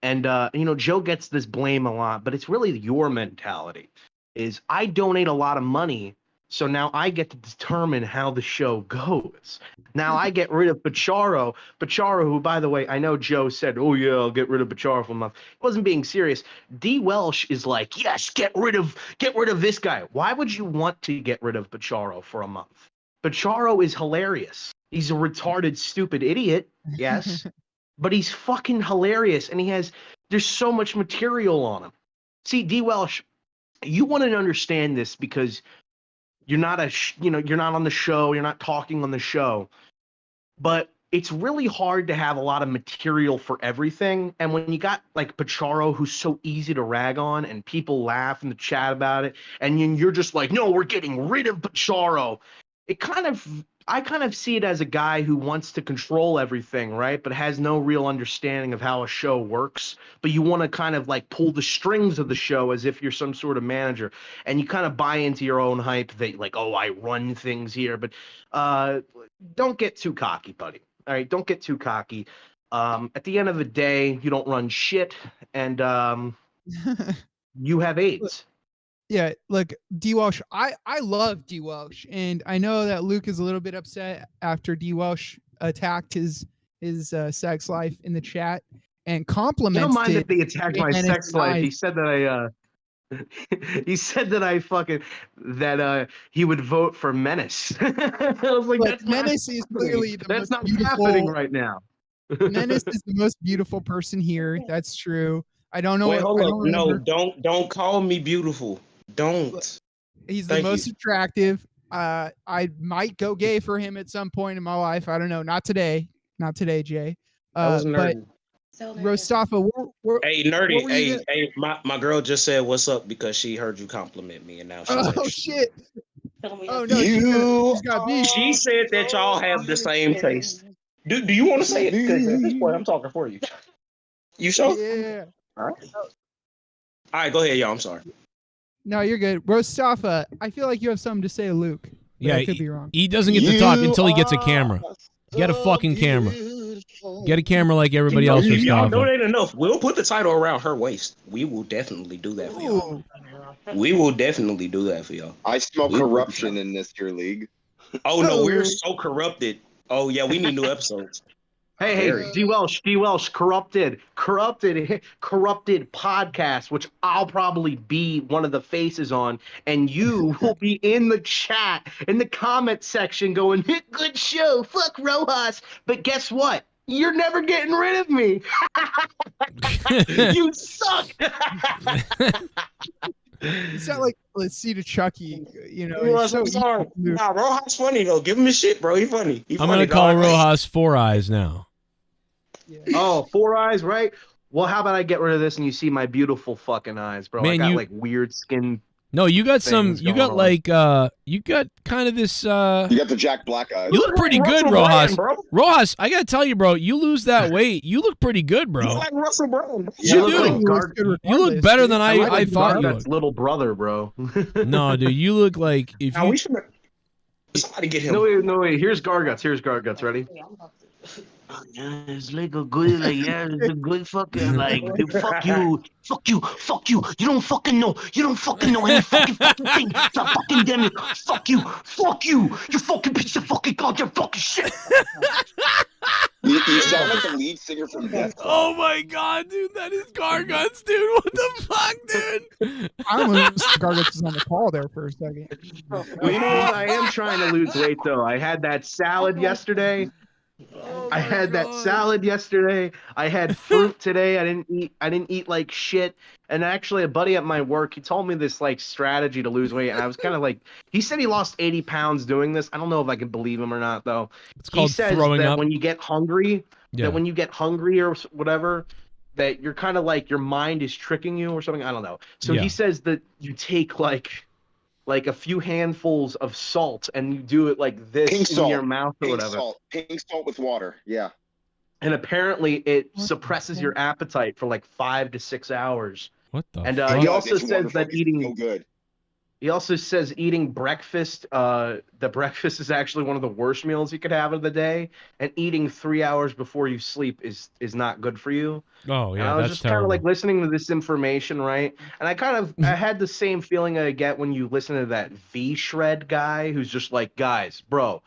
And, you know, Joe gets this blame a lot, but it's really your mentality is I donate a lot of money. So now I get to determine how the show goes. Now I get rid of Bacharo. Bacharo, who, by the way, I know Joe said, oh, yeah, I'll get rid of Bacharo for a month. He wasn't being serious. DWELSH is like, yes, get rid of this guy. Why would you want to get rid of Bacharo for a month? Bacharo is hilarious. He's a retarded, stupid idiot, yes. But he's fucking hilarious, and there's so much material on him. See, DWELSH, you want to understand this because you're not you're not on the show, you're not talking on the show, but it's really hard to have a lot of material for everything. And when you got like Bacharo, who's so easy to rag on, and people laugh in the chat about it, and you're just like, no, we're getting rid of Bacharo. I kind of see it as a guy who wants to control everything, right? But has no real understanding of how a show works. But you want to kind of like pull the strings of the show as if you're some sort of manager. And you kind of buy into your own hype that like, oh, I run things here. But don't get too cocky, buddy. All right, don't get too cocky. At the end of the day, you don't run shit. And you have AIDS. Yeah, look, DWELSH, I love DWELSH, and I know that Luke is a little bit upset after DWELSH attacked his sex life in the chat and complimented. I don't mind if they attacked my sex life. He said that he would vote for Menace. I was like, But Menace is clearly that's not beautiful. happening right now. Menace is the most beautiful person here. That's true. I don't know. Wait, hold I up. don't No, remember. don't call me beautiful. Don't. He's the most attractive. I might go gay for him at some point in my life. I don't know. Not today. Not today, Jay. That was But nerdy. Rostafa, Hey, nerdy. Hey, my girl just said what's up because she heard you compliment me, and now she's Oh like, shit! Oh no, she's got beef. She said that y'all have the same taste. Do you want to say it? Because at this point, I'm talking for you. You sure? Yeah. All right, go ahead, y'all. I'm sorry. No, you're good. Rostafa, I feel like you have something to say to Luke. But Yeah, I could be wrong. he doesn't get to talk until he gets a camera. Get a fucking camera. Get a camera like everybody else. Y'all know Rostafa. that enough. We'll put the title around her waist. We will definitely do that for y'all. We will definitely do that for y'all. I smell corruption in this here league. Oh no, we're so corrupted. Oh yeah, we need new episodes. Hey, DWELSH, corrupted podcast, which I'll probably be one of the faces on, and you will be in the chat, in the comment section going, good show, fuck Rojas, but guess what? You're never getting rid of me. You suck. It's not like let's see to Chucky, you know. I'm it's so sorry. easy. Nah, Rojas funny though. Give him his shit, bro. He funny. I'm gonna call Rojas Four Eyes now. Oh, 4 eyes, right? Well, how about I get rid of this and you see my beautiful fucking eyes, bro? Man, I got you- like weird skin. No, you got some. things You going got on. like. You got kind of this. You got the Jack Black eyes. You look pretty good, Russell Rojas. Brand, bro. Rojas, I gotta tell you, bro. You lose that weight, you look pretty good, bro. You like Russell Brand. You look do. like Gar- You look better than I thought you That's would. little brother, bro. No, dude, you look like if Now you. we should somebody get him. No, wait. Here's Garguts. Ready? Yeah, it's like a good, like, yeah, it's a good fucking, like, dude, fuck you. You don't fucking know. You don't fucking know any fucking thing. It's a fucking damn it. Fuck you. You fucking piece of fucking goddamn fucking shit. You sound like the lead singer from Death Clock. Oh my god, dude, that is Garguts, dude. What the fuck, dude? I almost Garguts was on the call there for a second. Well, you know what? I am trying to lose weight, though. I had that salad yesterday. I had that salad yesterday. I had fruit today. I didn't eat like shit. And actually, a buddy at my work, he told me this like strategy to lose weight, and I was kind of like, he said he lost 80 pounds doing this. I don't know if I can believe him or not, though. He says that when you get hungry, or whatever, that you're kind of like your mind is tricking you or something. I don't know. So he says that you take like a few handfuls of salt and you do it like this in your mouth or whatever. Pink salt with water. Yeah. And apparently it suppresses your appetite for like 5 to 6 hours. What the? And fuck? he also says that eating so good. He also says eating breakfast, the breakfast is actually one of the worst meals you could have of the day, and eating 3 hours before you sleep is not good for you. Oh yeah, and I was that's just kind of like listening to this information, right? And I had the same feeling I get when you listen to that V Shred guy who's just like, guys, bro,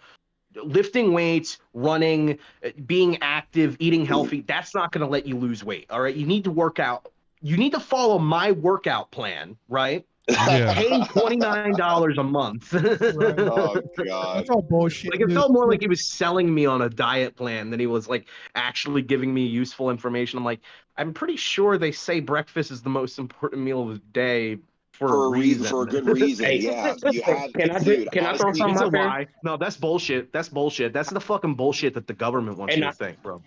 lifting weights, running, being active, eating healthy, that's not going to let you lose weight. All right, you need to work out. You need to follow my workout plan, right? Yeah. Paying $29 a month. Oh god, that's all bullshit. Like it felt more like he was selling me on a diet plan than he was like actually giving me useful information. I'm pretty sure they say breakfast is the most important meal of the day for a reason. For a good reason. Yeah, you have. Can I throw something out there? No, that's bullshit. That's bullshit. That's the fucking bullshit that the government wants you to think, bro.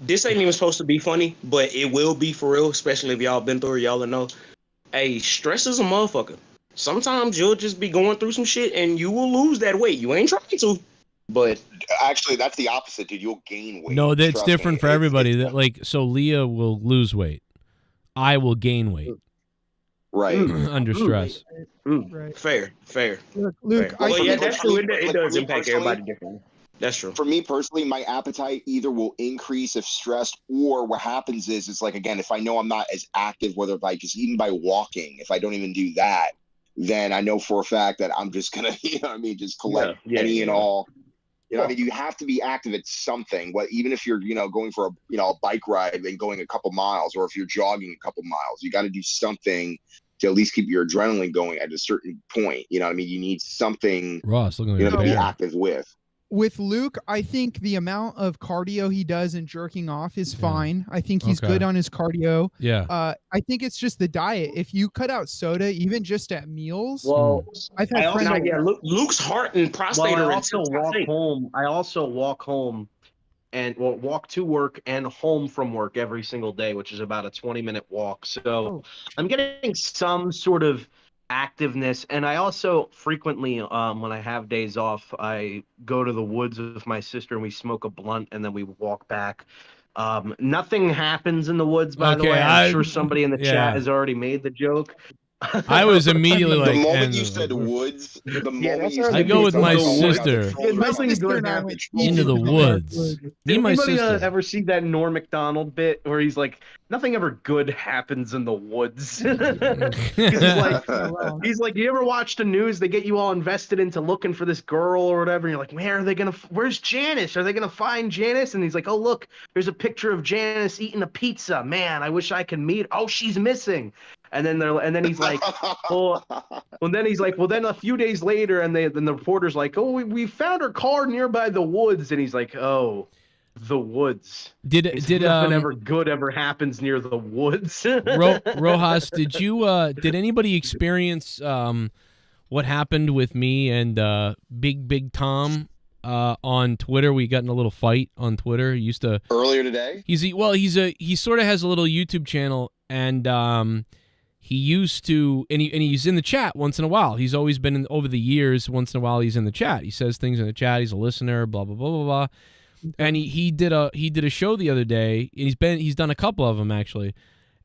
This ain't even supposed to be funny, but it will be for real, especially if y'all been through it, y'all will know. Hey, stress is a motherfucker. Sometimes you'll just be going through some shit and you will lose that weight. You ain't trying to, but actually, that's the opposite, dude. You'll gain weight. No, that's different for everybody. So Leah will lose weight. I will gain weight. Right. Under stress. Right. Fair. Luke, well, yeah, that's true. It does impact everybody differently. That's true. For me personally, my appetite either will increase if stressed, or what happens is it's like, again, if I know I'm not as active, whether by just even by walking, if I don't even do that, then I know for a fact that I'm just gonna, just collect any and all. You have to be active at something. Even if you're, going for a bike ride and going a couple miles, or if you're jogging a couple miles, you got to do something to at least keep your adrenaline going at a certain point. You need something, Ross, looking like to be active with. With Luke, I think the amount of cardio he does in jerking off is fine. I think he's good on his cardio. Yeah. I think it's just the diet. If you cut out soda, even just at meals, I've had friends. Luke's heart and prostate I are also walk home. I also walk home and walk to work and home from work every single day, which is about a 20-minute walk. So I'm getting some sort of activeness, and I also frequently when I have days off, I go to the woods with my sister and we smoke a blunt and then we walk back. Nothing happens in the woods, by the way. I'm sure somebody in the chat has already made the joke. I was immediately like, the moment you said woods, I go with my sister into the woods. Did my anybody sister. ever see that Norm Macdonald bit where he's like, nothing ever good happens in the woods? he's like, you ever watch the news? They get you all invested into looking for this girl or whatever. And you're like, where's Janice? Are they going to find Janice? And he's like, oh, look, there's a picture of Janice eating a pizza. Man, I wish I could meet. Oh, she's missing. And then he's like, well, then a few days later, and then the reporter's like, oh, we found her car nearby the woods, and he's like, oh, the woods. Did nothing ever good ever happens near the woods? Rojas, did anybody experience what happened with me and Big Tom on Twitter? We got in a little fight on Twitter. He used to earlier today. He sort of has a little YouTube channel, and he used to, and he's in the chat once in a while. He's always been over the years. Once in a while, he's in the chat. He says things in the chat. He's a listener. Blah blah blah blah blah. And he did a show the other day. And he's done a couple of them actually.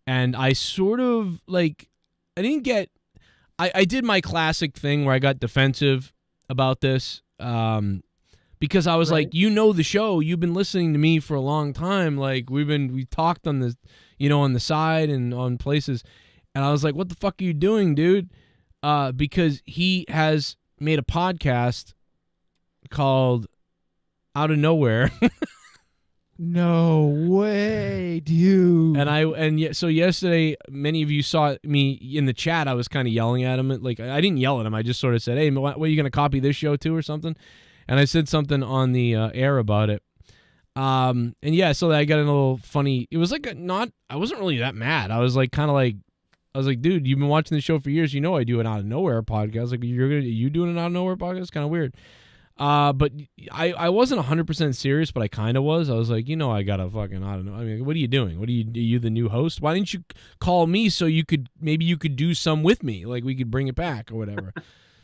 And I sort of like, I did my classic thing where I got defensive about this. because I was like, you know the show, you've been listening to me for a long time. Like we talked on the, on the side and on places, and I was like, what the fuck are you doing, dude? Because he has made a podcast called Out of Nowhere. No way, dude. So yesterday, many of you saw me in the chat. I was kind of yelling at him. Like, I didn't yell at him. I just sort of said, "Hey, what are you going to copy this show too, or something?" And I said something on the air about it. And yeah, so I got a little funny. It was like I wasn't really that mad. I was like, dude, you've been watching the show for years. You know I do an Out of Nowhere podcast. Like, you doing an Out of Nowhere podcast? Kind of weird. But I wasn't 100% serious, but I kind of was. I was like, I got a fucking, I don't know. I mean, what are you doing? Are you the new host? Why didn't you call me so maybe you could do some with me? Like, we could bring it back or whatever.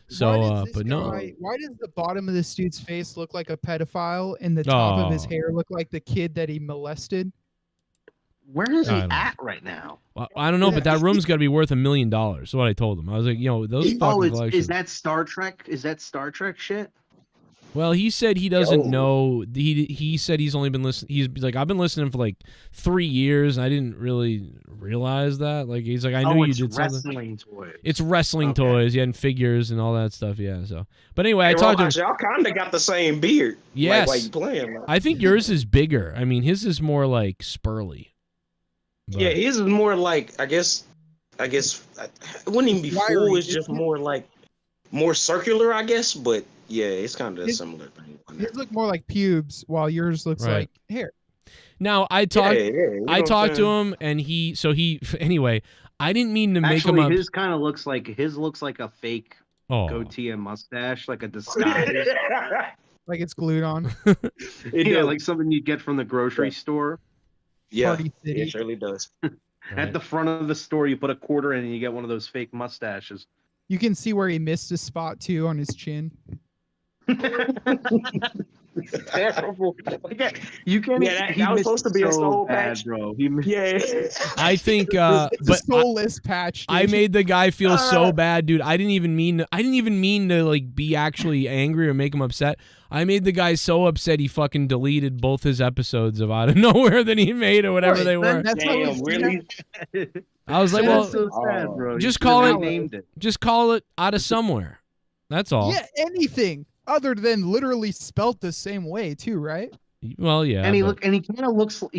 So, but no. Why does the bottom of this dude's face look like a pedophile and the top of his hair look like the kid that he molested? Where is he I don't know. at right now? Well, I don't know, but that room's got to be worth $1 million. That's what I told him. I was like, those fucking collections. Is that Star Trek? Is that Star Trek shit? Well, he said he doesn't know. He said he's only been listening. He's like, I've been listening for like 3 years, and I didn't really realize that. Like, he's like, I knew you did something. Wrestling toys. It's wrestling toys, yeah, and figures and all that stuff, yeah. So, but anyway, I talked to him. Y'all kind of got the same beard. Yes, like playing. Like. I think yours is bigger. I mean, his is more like spurly. But. Yeah, his is more like I guess it wouldn't even be full. It's just more like more circular, I guess, but. Yeah, it's kind of a similar thing. His look more like pubes, while yours looks like hair. Now I talked to him, and anyway. I didn't mean to make him up. His kind of looks like a fake goatee and mustache, like a disguise, like it's glued on. Like something you'd get from the grocery store. Yeah, it surely does. At the front of the store, you put a quarter in, and you get one of those fake mustaches. You can see where he missed a spot too on his chin. Terrible. You can. Yeah, that was supposed to be a soul patch, bro. I think, but soulless patch. Dude. I made the guy feel so bad, dude. I didn't even mean to like be actually angry or make him upset. I made the guy so upset he fucking deleted both his episodes of Out of Nowhere that he made or whatever they were. Damn, really? I was like, well, so sad, bro. Just call it Out of Somewhere. That's all. Yeah, anything other than literally spelt the same way too, right? Well, yeah. And he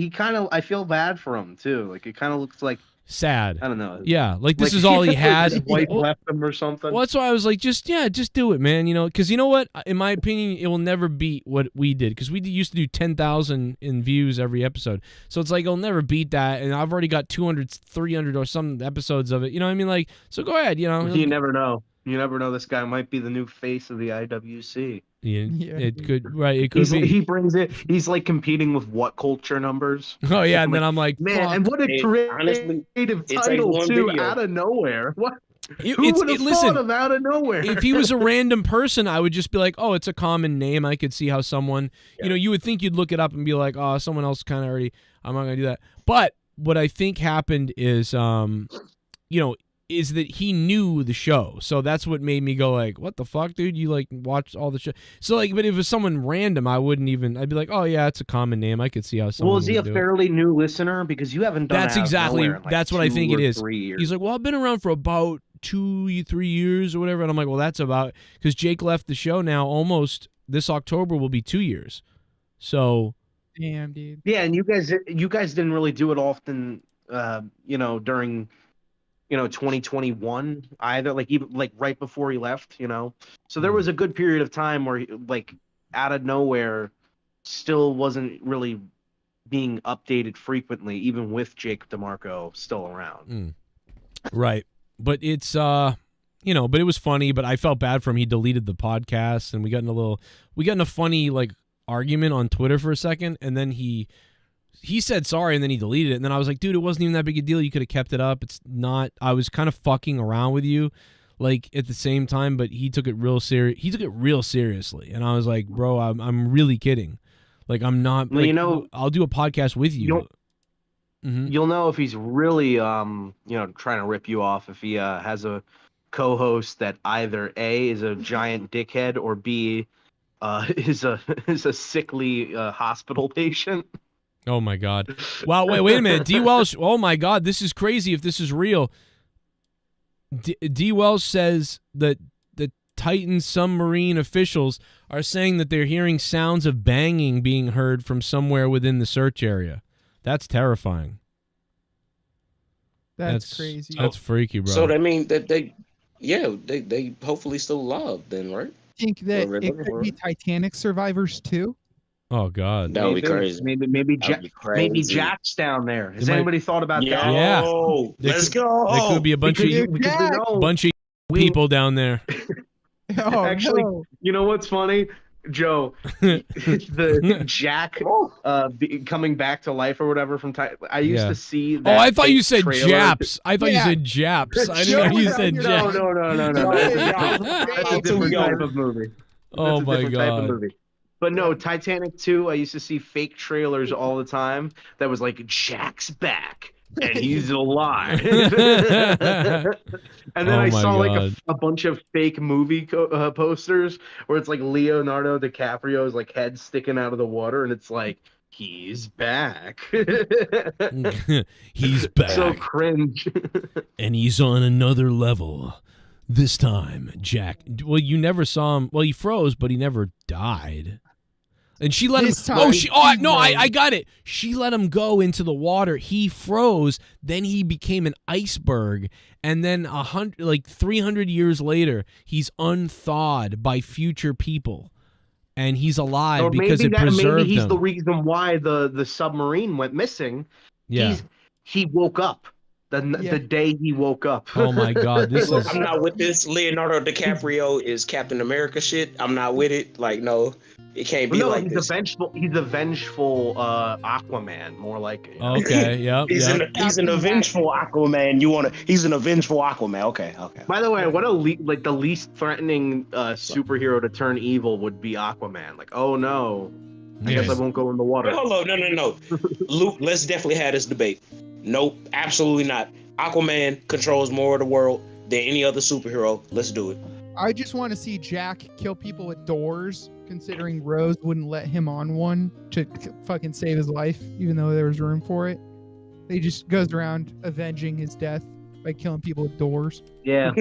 kind of I feel bad for him too. Like it kind of looks like sad. I don't know. Yeah, like this is all he had. His wife left him or something. Well, that's why I was like, just do it, man. Because you know what? In my opinion, it will never beat what we did. Because we used to do 10,000 in views every episode. So it's like it'll never beat that. And I've already got 200, 300 or some episodes of it. You know what I mean? Like, so go ahead. You never know. You never know. This guy might be the new face of the IWC. Yeah, it could. Right, it could be. He brings it. He's like competing with what culture numbers. Oh yeah, and then I'm like, man, fuck. and what a creative title too! Out of nowhere. What? Who would have thought of Out of Nowhere? If he was a random person, I would just be like, oh, it's a common name. I could see how someone, you would think you'd look it up and be like, oh, someone else kind of already. I'm not gonna do that. But what I think happened is, is that he knew the show. So that's what made me go like, what the fuck, dude? You like watched all the show. So like, but if it was someone random, I'd be like, oh yeah, it's a common name. I could see how someone. Well, is he a fairly new listener? Because you haven't done That's exactly, that's what I think it is. 3 years. He's like, well, I've been around for about 2-3 years or whatever. And I'm like, well, that's about, because Jake left the show now almost this October will be 2 years. So. Damn, dude. Yeah. And you guys didn't really do it often, during 2021 either, like even like right before he left, so there was a good period of time where like Out of Nowhere still wasn't really being updated frequently, even with Jake DeMarco still around. Right. But it's but it was funny, but I felt bad for him. He deleted the podcast and we got in a funny like argument on Twitter for a second, and then he said sorry, and then he deleted it. And then I was like, dude, it wasn't even that big a deal. You could have kept it up. It's not. I was kind of fucking around with you, like at the same time. But he took it real serious. He took it real seriously, and I was like, bro, I'm really kidding. Like I'm not. Like, I'll do a podcast with you. You'll know if he's really trying to rip you off if he has a co-host that either A is a giant dickhead or B is a sickly hospital patient. Oh my God! Wow, wait a minute. DWELSH. Oh my God, this is crazy. If this is real, DWELSH says that the Titan submarine officials are saying that they're hearing sounds of banging being heard from somewhere within the search area. That's terrifying. That's crazy. That's freaky, bro. So that mean that they hopefully still alive then, right? Think that Or it could be Titanic survivors too. Oh God, that would be crazy. Maybe Jack's down there. Has It might- anybody thought about that? Yeah. There Let's could- go. There could be a bunch of people down there. Oh, Actually, no. you know what's funny, Joe? The Jack coming back to life or whatever from I used Yeah. to see. Oh, That I thought you fake said trailer. Japs. I thought you said Japs. I didn't know you said No, Japs. no. That's a different type of movie. Oh That's a my different type of God. movie. But no, Titanic 2, I used to see fake trailers all the time that was like, Jack's back and he's alive. And then Oh I my saw like God. a bunch of fake movie posters where it's like Leonardo DiCaprio's like head sticking out of the water and it's like, he's back. He's back. So cringe. And he's on another level. This time, Jack. Well, you never saw him. Well, he froze, but he never died. And she let him. This time Oh, he no! froze. I got it. She let him go into the water. He froze. Then he became an iceberg. And then 300 years later, he's unthawed by future people, and he's alive Or because it preserved maybe he's him. the reason why the submarine went missing. Yeah. He woke up the day he woke up. Oh my God, this is. I'm not with this. Leonardo DiCaprio is Captain America shit. I'm not with it. Like, no, it can't be No, like he's this. He's a vengeful Aquaman, more like. Okay, yep. He's an avengeful Aquaman. He's an avengeful Aquaman. Okay. By the way, what the least threatening superhero to turn evil would be Aquaman. Like, oh no, I guess I won't go in the water. Hold on, no. Luke, let's definitely have this debate. Nope, absolutely not. Aquaman controls more of the world than any other superhero. Let's do it. I just want to see Jack kill people with doors, considering Rose wouldn't let him on one to fucking save his life, even though there was room for it. He just goes around avenging his death by killing people with doors. Yeah.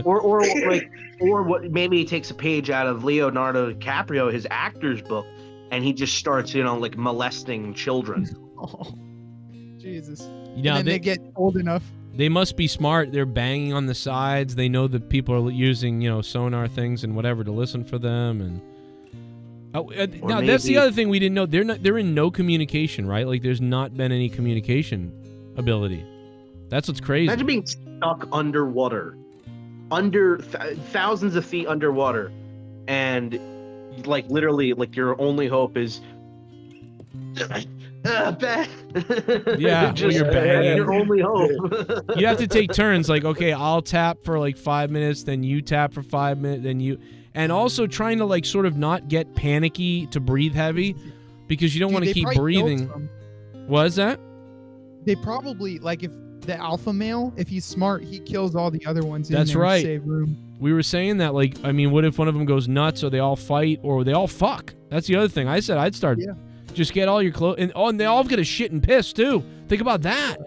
or what? Maybe he takes a page out of Leonardo DiCaprio, his actor's book, and he just starts, like molesting children. Oh, Jesus. You know, and then they get old enough. They must be smart. They're banging on the sides. They know that people are using, sonar things and whatever to listen for them. And now that's the other thing we didn't know. They're in no communication, right? Like there's not been any communication ability. That's what's crazy. Imagine being stuck underwater, thousands of feet underwater, and like literally, like your only hope is. Yeah, just, you're banging. your only hope. You have to take turns. Like, okay, I'll tap for like 5 minutes, then you tap for 5 minutes, then you, and also trying to like sort of not get panicky to breathe heavy, because you don't want to keep breathing. What is that? They probably like if the alpha male, if he's smart, he kills all the other ones. That's in there right. To save room. We were saying that, like, I mean, what if one of them goes nuts, or they all fight, or they all fuck? That's the other thing. I said I'd start. Yeah. Just get all your clothes, and they all get a shit and piss too. Think about that.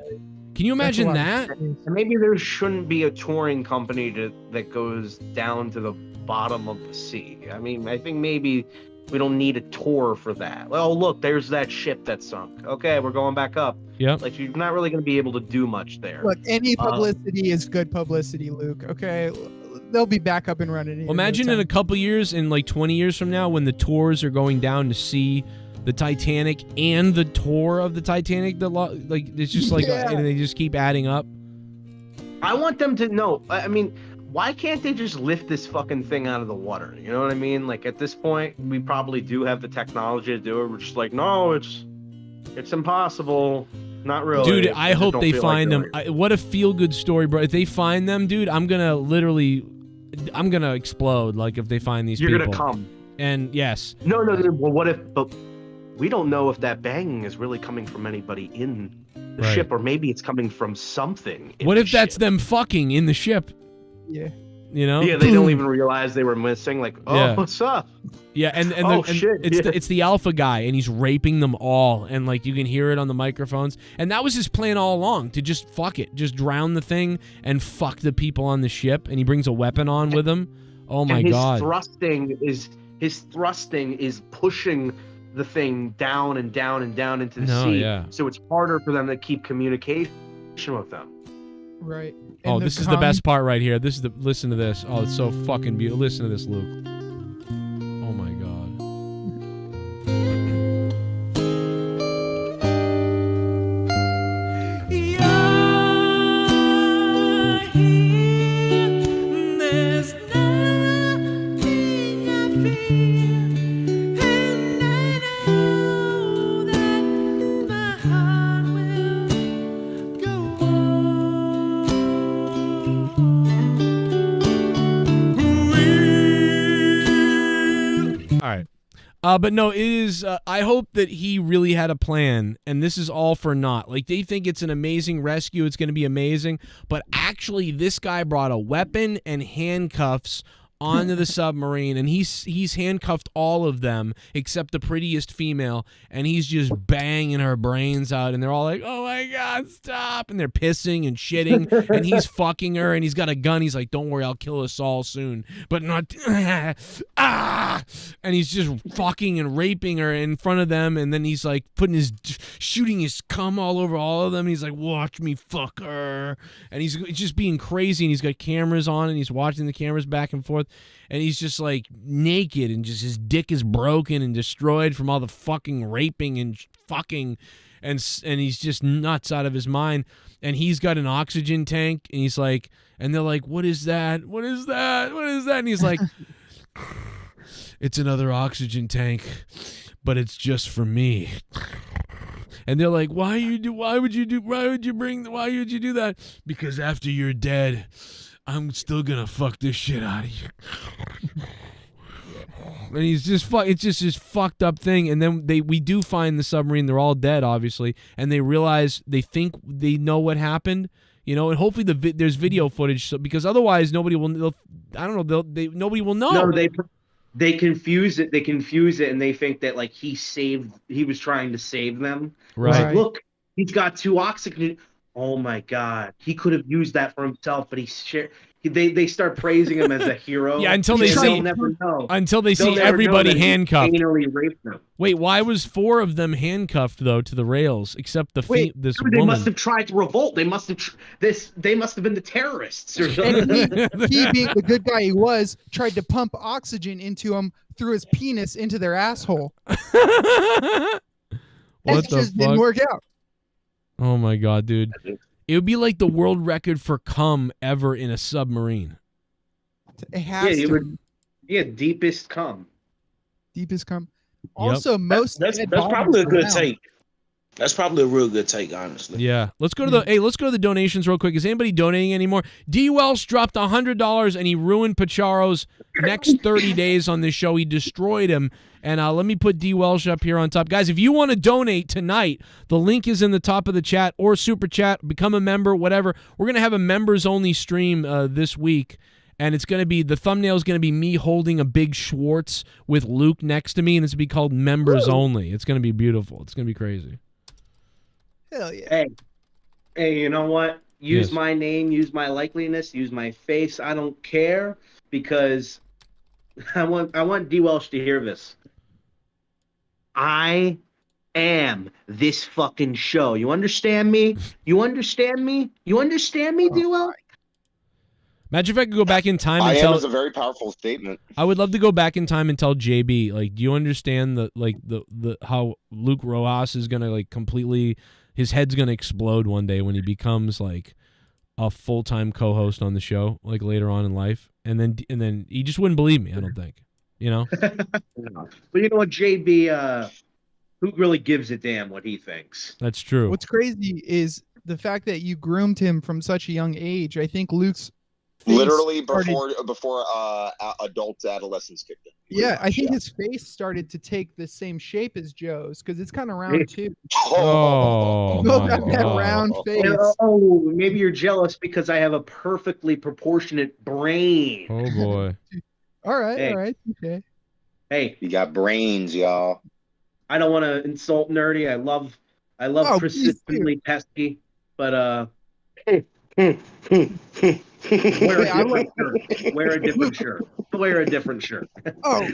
Can you imagine that? And maybe there shouldn't be a touring company that goes down to the bottom of the sea. I mean, I think maybe we don't need a tour for that. Well, look, there's that ship that sunk. Okay, we're going back up. Yeah. Like you're not really going to be able to do much there. Look, any publicity is good publicity, Luke. Okay, they'll be back up and running. Well, imagine in a couple years, in like 20 years from now, when the tours are going down to see the Titanic and the tour of the Titanic, like it's just like, and they just keep adding up. I want them to know. I mean, why can't they just lift this fucking thing out of the water? You know what I mean? Like at this point, we probably do have the technology to do it. We're just like, no, it's impossible. Not really. Dude, I hope they find them. What a feel-good story, bro. If they find them, dude, I'm gonna explode. Like if they find these people. You're gonna come. And yes. No. Well, what if? But we don't know if that banging is really coming from anybody in the ship, or maybe it's coming from something. What if that's them fucking in the ship? Yeah. You know? Yeah, they don't even realize they were missing. Like, oh, Yeah. what's up? Yeah, and shit, it's the alpha guy, and he's raping them all, and like you can hear it on the microphones. And that was his plan all along, to just fuck it, just drown the thing and fuck the people on the ship. And he brings a weapon on with him. Oh my and god! His thrusting is pushing the thing down and down and down into the No, sea. yeah. So it's harder for them to keep communication with them. Right. Oh, And this is the best part right here. This is the listen to this. Oh, it's so fucking beautiful. Listen to this, Luke. Oh my god. All right. But no, it is. I hope that he really had a plan, and this is all for naught. Like, they think it's an amazing rescue, it's going to be amazing, but actually, this guy brought a weapon and handcuffs onto the submarine, and he's handcuffed all of them except the prettiest female, and he's just banging her brains out, and they're all like, "Oh my god, stop!" And they're pissing and shitting, and he's fucking her, and he's got a gun. He's like, "Don't worry, I'll kill us all soon, but not ah!" And he's just fucking and raping her in front of them, and then he's like shooting his cum all over all of them. And he's like, "Watch me fuck her," and he's just being crazy, and he's got cameras on, and he's watching the cameras back and forth. And he's just like naked, and just his dick is broken and destroyed from all the fucking raping and fucking, and he's just nuts out of his mind. And he's got an oxygen tank, and he's like, and they're like, "What is that? What is that? What is that?" And he's like, "It's another oxygen tank, but it's just for me." And they're like, why would you do that? "Because after you're dead, I'm still gonna fuck this shit out of you." And he's just it's just this fucked up thing. And then we do find the submarine. They're all dead, obviously, and they realize, they think they know what happened, you know. And hopefully there's video footage, because otherwise nobody will. Nobody will know. No, they confuse it. They confuse it, and they think that like he was trying to save them. Right. He's like, look, he's got 2 oxygen. Oh my god, he could have used that for himself, but they start praising him as a hero. Yeah, until they see everybody handcuffed. Wait, why was 4 of them handcuffed though to the rails, except this they woman? must have tried to revolt. They must have they must have been the terrorists or something. And he being the good guy he was, tried to pump oxygen into him through his penis into their asshole. What the just didn't fuck? work out. Oh my god, dude. It would be like the world record for cum ever in a submarine. It has to. Deepest cum. Deepest cum. Also, most that's dead probably a bodies good around. take. That's probably a real good take, honestly. Yeah. Let's go to the donations real quick. Is anybody donating anymore? DWELSH dropped $100 and he ruined Pacharo's next 30 days on this show. He destroyed him. And let me put DWELSH up here on top. Guys, if you want to donate tonight, the link is in the top of the chat, or super chat, become a member, whatever. We're going to have a members only stream this week. And it's going to be, the thumbnail is going to be me holding a big Schwartz with Luke next to me. And it's going to be called members only. It's going to be beautiful. It's going to be crazy. Hell yeah. Hey, you know what? Use Yes. my name, use my likeliness, use my face. I don't care, because I want DWELSH to hear this. I am this fucking show. You understand me? You understand me? You understand me, DWELSH? Imagine if I could go back in time and I am tell. is a very powerful statement. I would love to go back in time and tell JB, like, do you understand the how Luke Rojas is gonna like completely, his head's gonna explode one day when he becomes like a full-time co-host on the show, like later on in life, and then he just wouldn't believe me. I don't think, you know. But you know what, JB? Who really gives a damn what he thinks? That's true. What's crazy is the fact that you groomed him from such a young age. I think Luke's Literally started- before adult adolescence kicked in. Yeah, I think his face started to take the same shape as Joe's because it's kind of round too. Oh, Joe my got that God. round face. Oh, maybe you're jealous because I have a perfectly proportionate brain. Oh boy. All right, Hey. all right, okay. Hey, You got brains, y'all. I don't want to insult nerdy. I love Oh, please do. persistently pesky, but wear a different shirt. Wear a different shirt. Oh,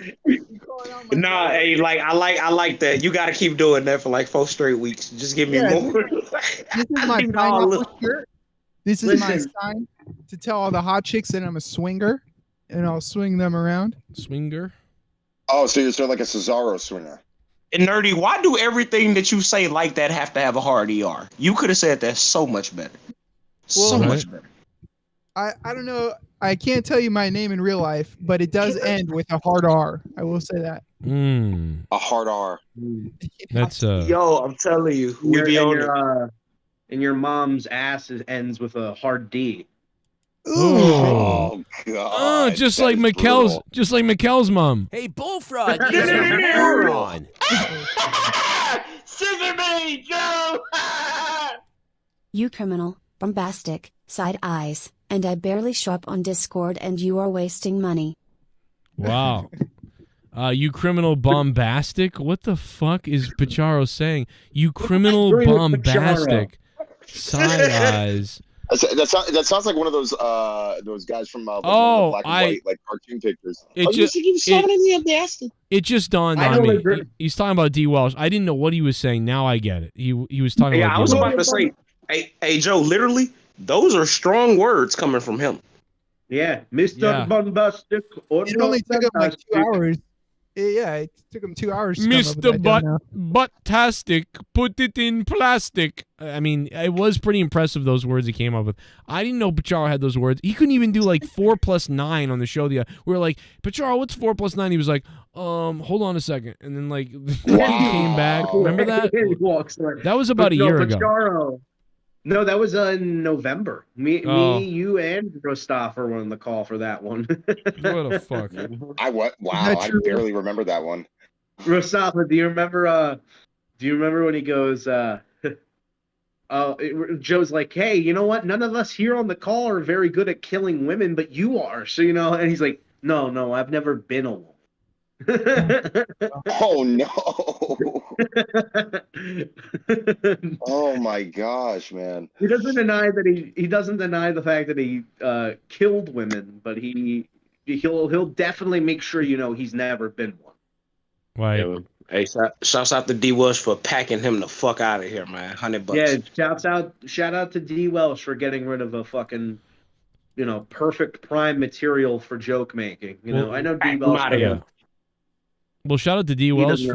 Nah, hey, like I like that. You got to keep doing that for like 4 straight weeks. Just give me Yeah, more. this is my No, pineapple look. shirt. This is my Listen. sign to tell all the hot chicks that I'm a swinger, and I'll swing them around. Swinger. Oh, so you're sort of like a Cesaro swinger. And nerdy, why do everything that you say like that have to have a hard ER? You could have said that so much better. So Well, much better. I don't know. I can't tell you my name in real life, but it does end with a hard R. I will say that. A hard R. That's Yo, I'm telling you, we be on it. And your mom's ass ends with a hard D. Oh, God. just like Mikkel's mom. Hey, Bullfrog is a moron. Superman, Joe! You criminal, bombastic, side eyes, and I barely show up on Discord and you are wasting money. Wow. You criminal bombastic? What the fuck is Pacharo saying? You criminal bombastic. Side eyes. That sounds like one of those guys from like Oh, black and white like cartoon pictures. It just dawned on me. He's talking about DWELSH. I didn't know what he was saying. Now I get it. He was talking Yeah, about I was DWELSH. about to say, hey, Joe, literally, those are strong words coming from him. Yeah, Mr. Yeah. Bombastic. It only took him like 2 hours. Yeah, it took him 2 hours. To come up with Mr. that, Butt-tastic, put it in plastic. I mean, it was pretty impressive, those words he came up with. I didn't know Pacharo had those words. He couldn't even do like 4 + 9 on the show. We were like, Pacharo, what's 4 + 9? He was like, hold on a second. And then like he came back. Remember that? That was about a year ago. Pacharo. No, that was in November. Me, you, and Rostaffer were on the call for that one. What a fuck. Wow, I barely remember that one. Rostaffer, do you remember when he goes, Joe's like, hey, you know what? None of us here on the call are very good at killing women, but you are. So, and he's like, no, I've never been a woman. Oh no. Oh my gosh, man. He doesn't deny that he doesn't deny the fact that he killed women, but he'll definitely make sure he's never been one. Right. Yeah, hey, shouts out to DWELSH for packing him the fuck out of here, man. $100. Yeah, shout out to DWELSH for getting rid of a fucking perfect prime material for joke making. I know DWELSH. Well, shout out to DWELSH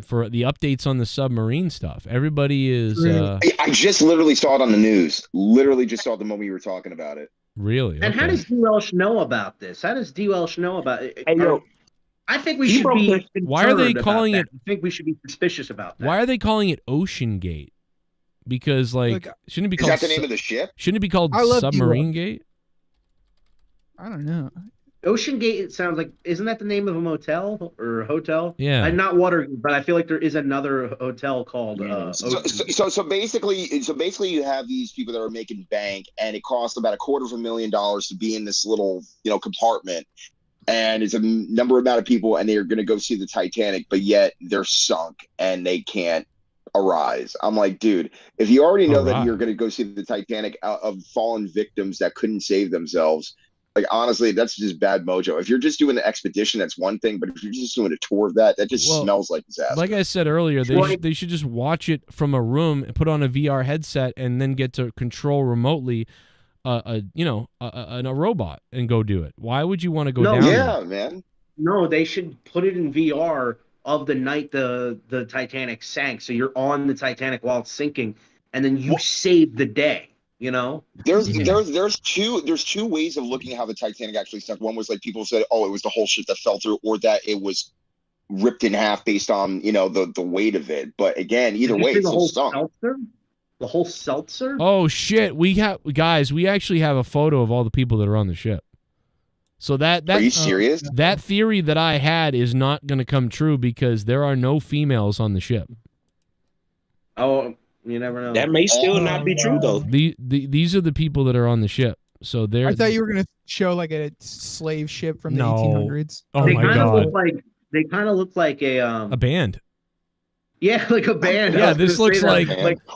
for the updates on the submarine stuff. Everybody is. I just literally saw it on the news. Literally just saw it the moment you were talking about it. Really? And how does DWELSH know about this? How does DWELSH know about it? Hey, yo, I think we should be. Why are they calling it? I think we should be suspicious about that. Why are they calling it Ocean Gate? Because shouldn't it be called? Is that the name of the ship? Shouldn't it be called Submarine Gate? I don't know. Ocean Gate, it sounds like, isn't that the name of a motel or hotel? Yeah. Not Watergate, but I feel like there is another hotel called. So basically, you have these people that are making bank, and it costs about $250,000 to be in this little compartment, and it's a amount of people, and they're going to go see the Titanic, but yet they're sunk and they can't arise. I'm like, dude, if you already know that you're going to go see the Titanic of fallen victims that couldn't save themselves. Like, honestly, that's just bad mojo. If you're just doing the expedition, that's one thing. But if you're just doing a tour of that just smells like disaster. Like I said earlier, they should just watch it from a room, put on a VR headset, and then get to control remotely a robot and go do it. Why would you want to go down there? Man. No, they should put it in VR of the night the Titanic sank. So you're on the Titanic while it's sinking, and then you save the day. There's two ways of looking at how the Titanic actually sunk. One was like people said, oh, it was the whole ship that fell through, or that it was ripped in half based on the weight of it. But again, either way, it's still sunk. The whole seltzer? Oh shit, we actually have a photo of all the people that are on the ship. So that Are you serious? That theory that I had is not going to come true because there are no females on the ship. Oh, you never know. That may still not be true though. These are the people that are on the ship. So they're. I thought you were gonna show like a slave ship from the No. 1800s. Oh they my kinda god. They kind of look like A band. Yeah, like a band. Yeah, this looks like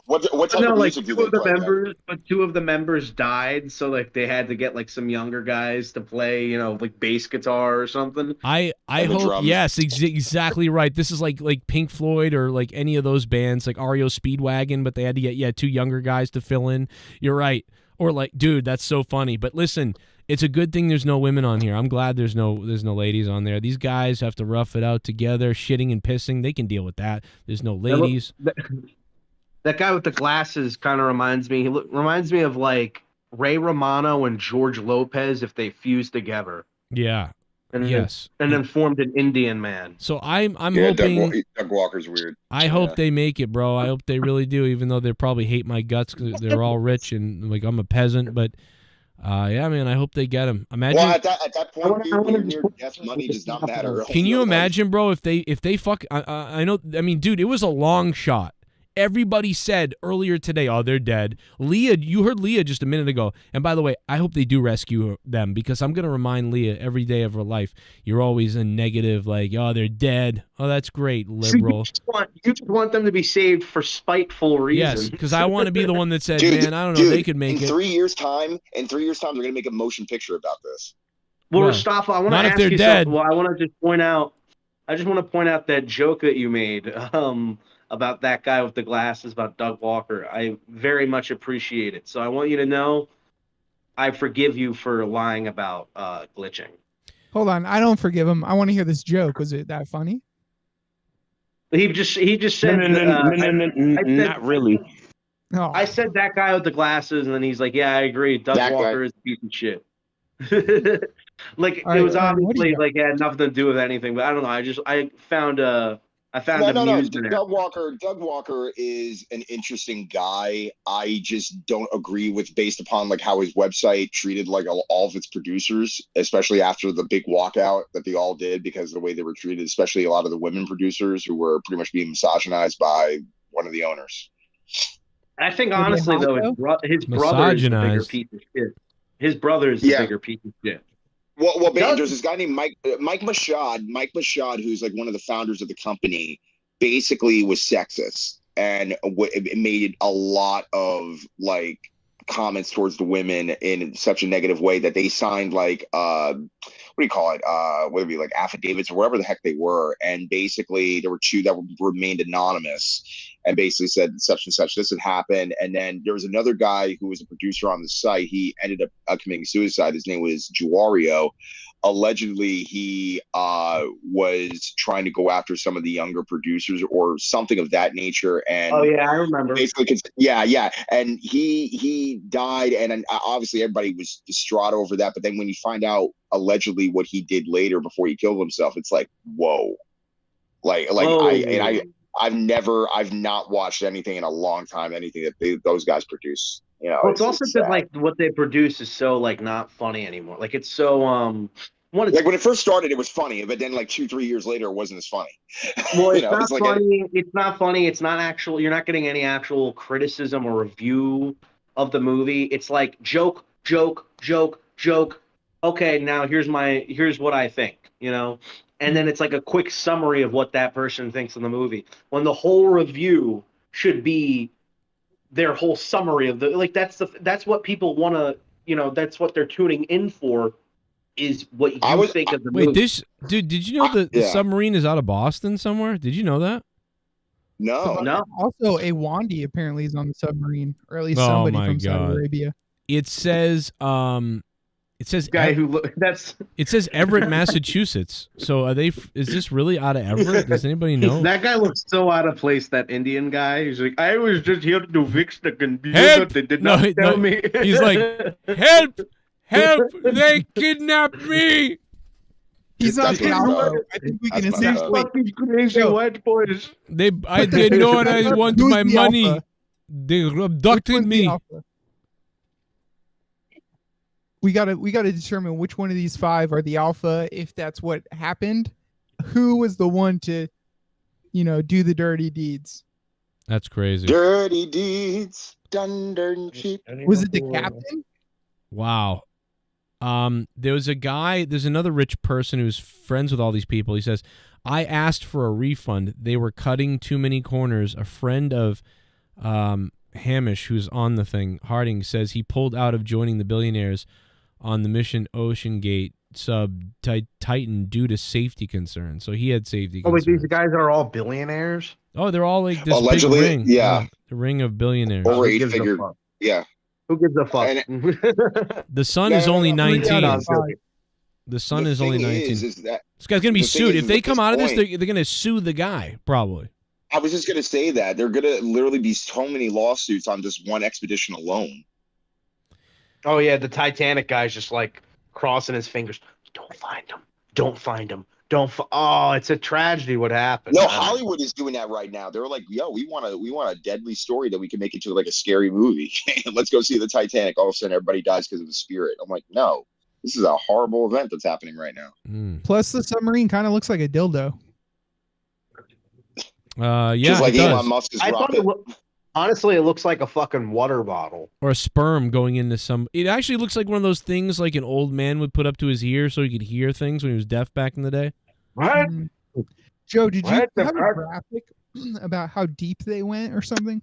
what type of music do they play? But two of the members died, so like they had to get like some younger guys to play, like bass guitar or something. I hope drums. yes, exactly right. This is like Pink Floyd or like any of those bands like REO Speedwagon, but they had to get two younger guys to fill in. You're right. Or like, dude, that's so funny. But listen, it's a good thing there's no women on here. I'm glad there's no ladies on there. These guys have to rough it out together, shitting and pissing. They can deal with that. There's no ladies. That guy with the glasses kind of reminds me. He reminds me of like Ray Romano and George Lopez if they fused together. Yeah. And yes. Then formed an Indian man. So I'm hoping Doug Walker's weird. I hope they make it, bro. I hope they really do, even though they probably hate my guts because they're all rich and like I'm a peasant. But yeah, man, I hope they get him. Imagine. Well, at that point, dude, when you're near death, money does not matter. Can you imagine, bro? If they fuck, I know. I mean, dude, it was a long shot. Everybody said earlier today, oh, they're dead. Leah, you heard Leah just a minute ago. And by the way, I hope they do rescue them because I'm going to remind Leah every day of her life. You're always in negative, like, oh, they're dead. Oh, that's great, liberal. You just want them to be saved for spiteful reasons. Yes, because I want to be the one that said, Dude, man, I don't know, they could make in it. 3 years' time, they're going to make a motion picture about this. Well, Well, Mustafa, I want to not if ask they're you dead. something. Well, I want to just point out. I just want to point out that joke that you made about that guy with the glasses, about Doug Walker. I very much appreciate it. So I want you to know, I forgive you for lying about glitching. Hold on, I don't forgive him. I want to hear this joke. Was it that funny? He just said not really. Oh. I said that guy with the glasses, and then he's like, "Yeah, I agree. Doug That Walker guy. is a piece of shit." Like All right, it was what do obviously you got? like it had nothing to do with anything, but I don't know. I found amusement. Doug Walker is an interesting guy. I just don't agree with based upon like how his website treated like all of its producers, especially after the big walkout that they all did because of the way they were treated, especially a lot of the women producers who were pretty much being misogynized by one of the owners. I think honestly though, his brother is the bigger Misogynized. piece of shit. His brother is the bigger piece of shit. Well, man, there's this guy named Mike Mashad. Mike Mashad, who's like one of the founders of the company, basically was sexist and it made a lot of like comments towards the women in such a negative way that they signed like what do you call it? Whether it be like affidavits or whatever the heck they were, and basically there were two that remained anonymous. And basically said such and such, this had happened. And then there was another guy who was a producer on the site. He ended up committing suicide. His name was Juario. Allegedly, he was trying to go after some of the younger producers or something of that nature. And Oh yeah, I remember. basically, yeah. And he died. And obviously everybody was distraught over that. But then when you find out allegedly what he did later before he killed himself, it's like, whoa. I've not watched anything in a long time, anything that those guys produce. You know, Well, it's also sad. that like what they produce is so like not funny anymore. Like it's so Like when it first started, it was funny, but then like 2-3 years later, it wasn't as funny. Well, it's You know, not it's like funny. It's not funny. It's not actual. You're not getting any actual criticism or review of the movie. It's like joke. Okay, now here's what I think. And then it's like a quick summary of what that person thinks of the movie. When the whole review should be their whole summary of the like. That's what people want to. That's what they're tuning in for. Is what you think of the movie. Wait, dude, did you know that the submarine is out of Boston somewhere? Did you know that? No. Also, a Wandi apparently is on the submarine, or at least Oh somebody my from Saudi God. Arabia. It says guy who that's it says Everett, Massachusetts. So are they? Is this really out of Everett? Does anybody know? That guy looks so out of place. That Indian guy. He's like, I was just here to fix the computer. Help! They did not tell me. He's like, help! They kidnapped me. He's on Calvo. I think we can establish. Fucking crazy white boys. They know what I want Who's my the money. alpha? They abducted me. We gotta determine which one of these 5 are the alpha. If that's what happened, who was the one to, do the dirty deeds? That's crazy. Dirty deeds done done cheap. Was it the captain? Wow. There's another rich person who's friends with all these people. He says, I asked for a refund. They were cutting too many corners. A friend of Hamish, who's on the thing, Harding, says he pulled out of joining the billionaires on the mission Ocean Gate sub Titan due to safety concerns. So he had safety Oh, wait, concerns. these guys are all billionaires? Oh, they're all like this Allegedly, big ring. yeah. The ring of billionaires. Over Who gives a 8-figure. fuck? Yeah. Who gives a fuck? The son No, is no, only no, 19. no, no. The son The is only thing 19. is that This guy's going to be the thing sued. is If they at come this out of this, point- they're going to sue the guy, probably. I was just gonna say that they're gonna literally be so many lawsuits on just one expedition alone. Oh, yeah, the Titanic guy's just like crossing his fingers. Don't find him. Don't find him. Oh, it's a tragedy what happened. No, man. Hollywood is doing that right now. They're like, yo, we want a deadly story that we can make into like a scary movie. Let's go see the Titanic. All of a sudden, everybody dies because of the spirit. I'm like, no, this is a horrible event that's happening right now. Plus, the submarine kind of looks like a dildo. Yeah, Just like it does. Elon Musk's I thought rocket. honestly, it looks like a fucking water bottle. Or a sperm going into some. It actually looks like one of those things like an old man would put up to his ear so he could hear things when he was deaf back in the day. What? Joe, did you What the have a fuck? graphic about how deep they went or something?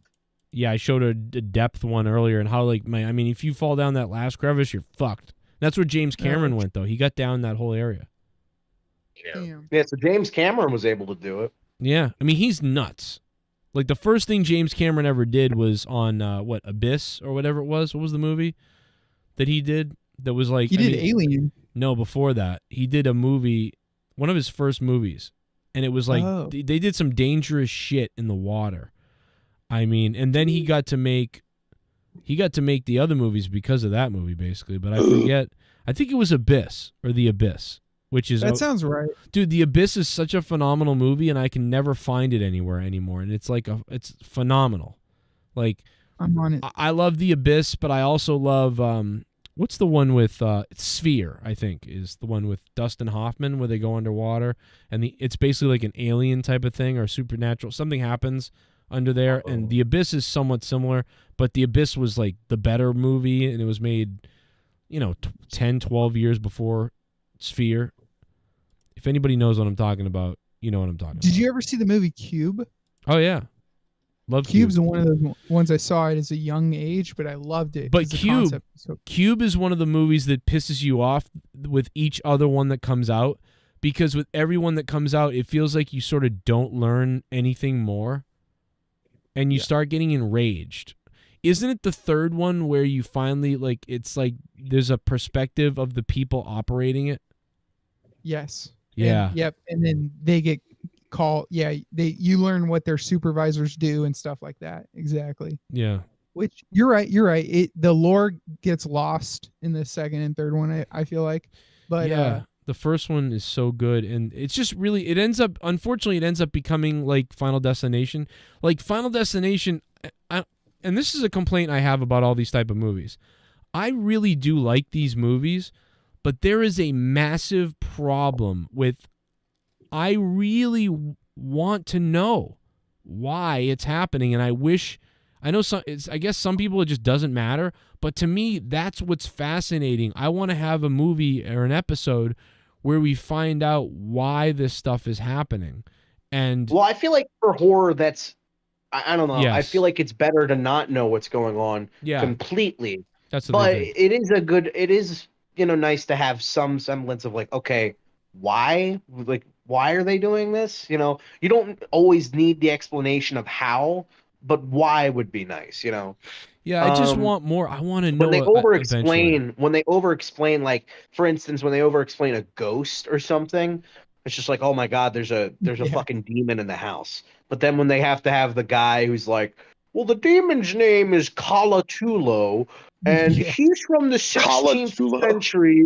Yeah, I showed a depth one earlier and how if you fall down that last crevice, you're fucked. That's where James Cameron went though. He got down that whole area. Damn. Yeah, so James Cameron was able to do it. Yeah, I mean he's nuts. Like the first thing James Cameron ever did was on Abyss or whatever it was. What was the movie that he did? That was like He did Alien. No, before that he did a movie, one of his first movies, and it was like Oh. they did some dangerous shit in the water. I mean, and then he got to make the other movies because of that movie, basically. But I forget. I think it was Abyss or The Abyss, which is That sounds right. Dude, The Abyss is such a phenomenal movie, and I can never find it anywhere anymore. And it's like it's phenomenal. Like I'm on it. I love The Abyss, but I also love what's the one with Sphere? I think is the one with Dustin Hoffman where they go underwater, and it's basically like an alien type of thing or supernatural. Something happens under there, and The Abyss is somewhat similar, but The Abyss was like the better movie, and it was made 10, 12 years before Sphere. If anybody knows what I'm talking about, you know what I'm talking about. Did you ever see the movie Cube? Oh yeah, love Cube's Cube. one of those ones I saw it as a young age, but I loved it. But 'cause the Cube, concept was so- Cube is one of the movies that pisses you off with each other one that comes out, because with every one that comes out, it feels like you sort of don't learn anything more, and you start getting enraged. Isn't it the third one where you finally it's like there's a perspective of the people operating it? Yes. Yeah. And, yep. And then they get called. Yeah. You learn what their supervisors do and stuff like that. Exactly. Yeah. Which you're right. You're right. The lore gets lost in the second and third one. I feel like, but yeah, the first one is so good, and it's just really unfortunately it ends up becoming like Final Destination. Like Final Destination, and this is a complaint I have about all these type of movies. I really do like these movies, but there is a massive problem with I really want to know why it's happening, and I guess some people it just doesn't matter, but to me that's what's fascinating. I want to have a movie or an episode where we find out why this stuff is happening. And well, I feel like for horror that's I don't know. Yes. I feel like it's better to not know what's going on Yeah. completely. That's the but thing. it is nice to have some semblance of like, okay, why are they doing this? You don't always need the explanation of how, but why would be nice, Yeah, I just want more. I want to know when they eventually. over-explain, like for instance, when they over-explain a ghost or something, it's just like, oh my god, there's a fucking demon in the house. But then when they have to have the guy who's like, well, the demon's name is Kalatulo, and he's from the 16th century.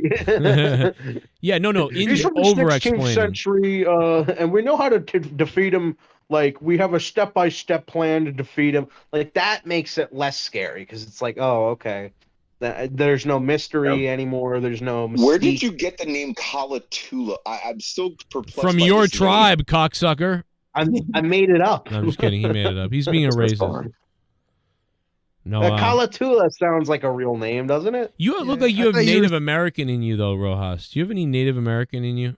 Yeah, no, He's from the 16th century, and we know how to defeat him Like, we have a step-by-step plan to defeat him. Like, that makes it less scary because it's like, oh, okay. There's no mystery anymore. There's no mystique. Where did you get the name Kalatula? I'm still perplexed. From by your this name. tribe, cocksucker. I made it up. No, I'm just kidding. He made it up. He's being a racist. No, Kalatula sounds like a real name, doesn't it? You look like you have Native American in you, though, Rojas. Do you have any Native American in you?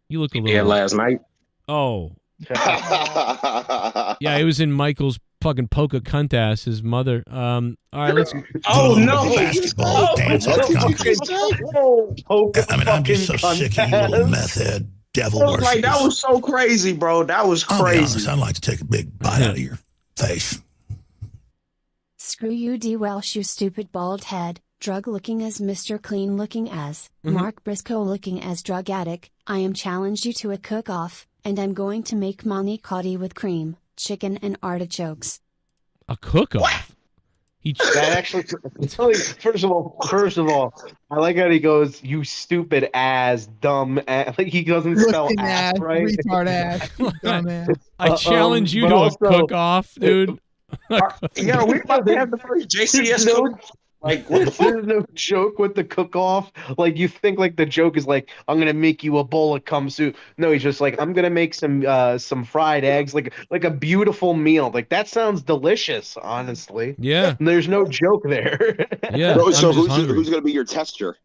You look a little. Yeah, last night. Oh. Yeah, it was in Michael's fucking poker cunt ass, his mother. All right, let's. Oh no! Basketball dance off the concrete. I mean, I'm just so sick of you little meth head devil worshippers. Like, that was so crazy, bro. That was I'll be crazy. honest, I'd like to take a big bite out of your face. Screw you, DWELSH, you stupid bald head. Drug looking as Mr. Clean looking as Mark Briscoe looking as drug addict. I am challenged you to a cook-off, and I'm going to make manicotti with cream, chicken, and artichokes. A cook-off? That actually, first of all, I like how he goes, "You stupid ass, dumb ass." Like, he doesn't spell Looking ass ass, right. retard ass, dumb ass. I challenge you but to also- a cook-off, dude. Yeah, we about to have the first JCS cook. Like, there's no joke with the cook-off. Like, you think like the joke is like, I'm gonna make you a bowl of cum soup. No, he's just like, I'm gonna make some fried eggs, like a beautiful meal. Like, that sounds delicious, honestly. Yeah. And there's no joke there. Yeah. So who's going to be your tester?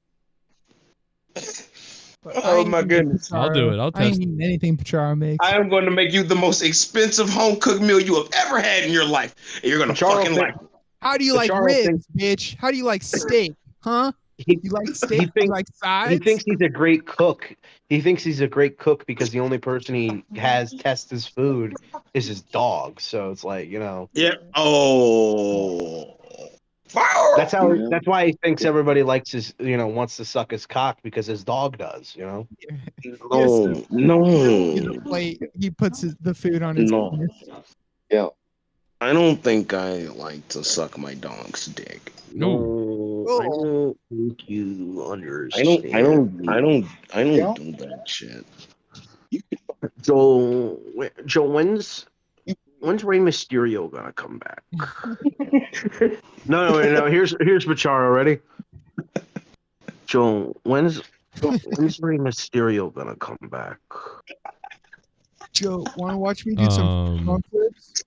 Oh my goodness. I'll do it. I'll I ain't test. eating anything Pacharo makes. I am going to make you the most expensive home cooked meal you have ever had in your life, and you're going to Charles fucking like it. How do you like Pacharo ribs, bitch? How do you like steak? Huh? You like steak? You like sides? He thinks he's a great cook. He thinks he's a great cook because the only person he has test his food is his dog. So it's like, you know. Yeah. Oh. That's how. That's why he thinks everybody likes his, wants to suck his cock because his dog does, No. Plate. He puts the food on his. No. penis. Yeah. I don't think I like to suck my dog's dick. No, I don't think you understand. I don't do that shit. Joe, when's Rey Mysterio gonna come back? No. Here's Pacharo. Ready? Joe, when's Rey Mysterio gonna come back? Joe, want to watch me do some front flips?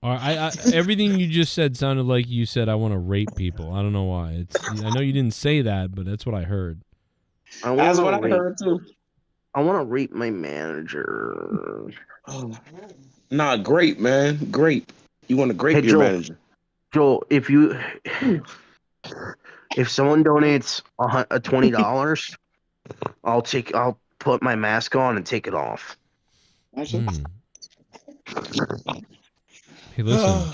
Everything you just said sounded like you said I want to rape people. I don't know why. I know you didn't say that, but that's what I heard. That's what I heard too. I want to rape my manager. Nah, great, man. Great. You want to grape your manager. Joel, if someone donates $20, I'll put my mask on and take it off. Hey, listen.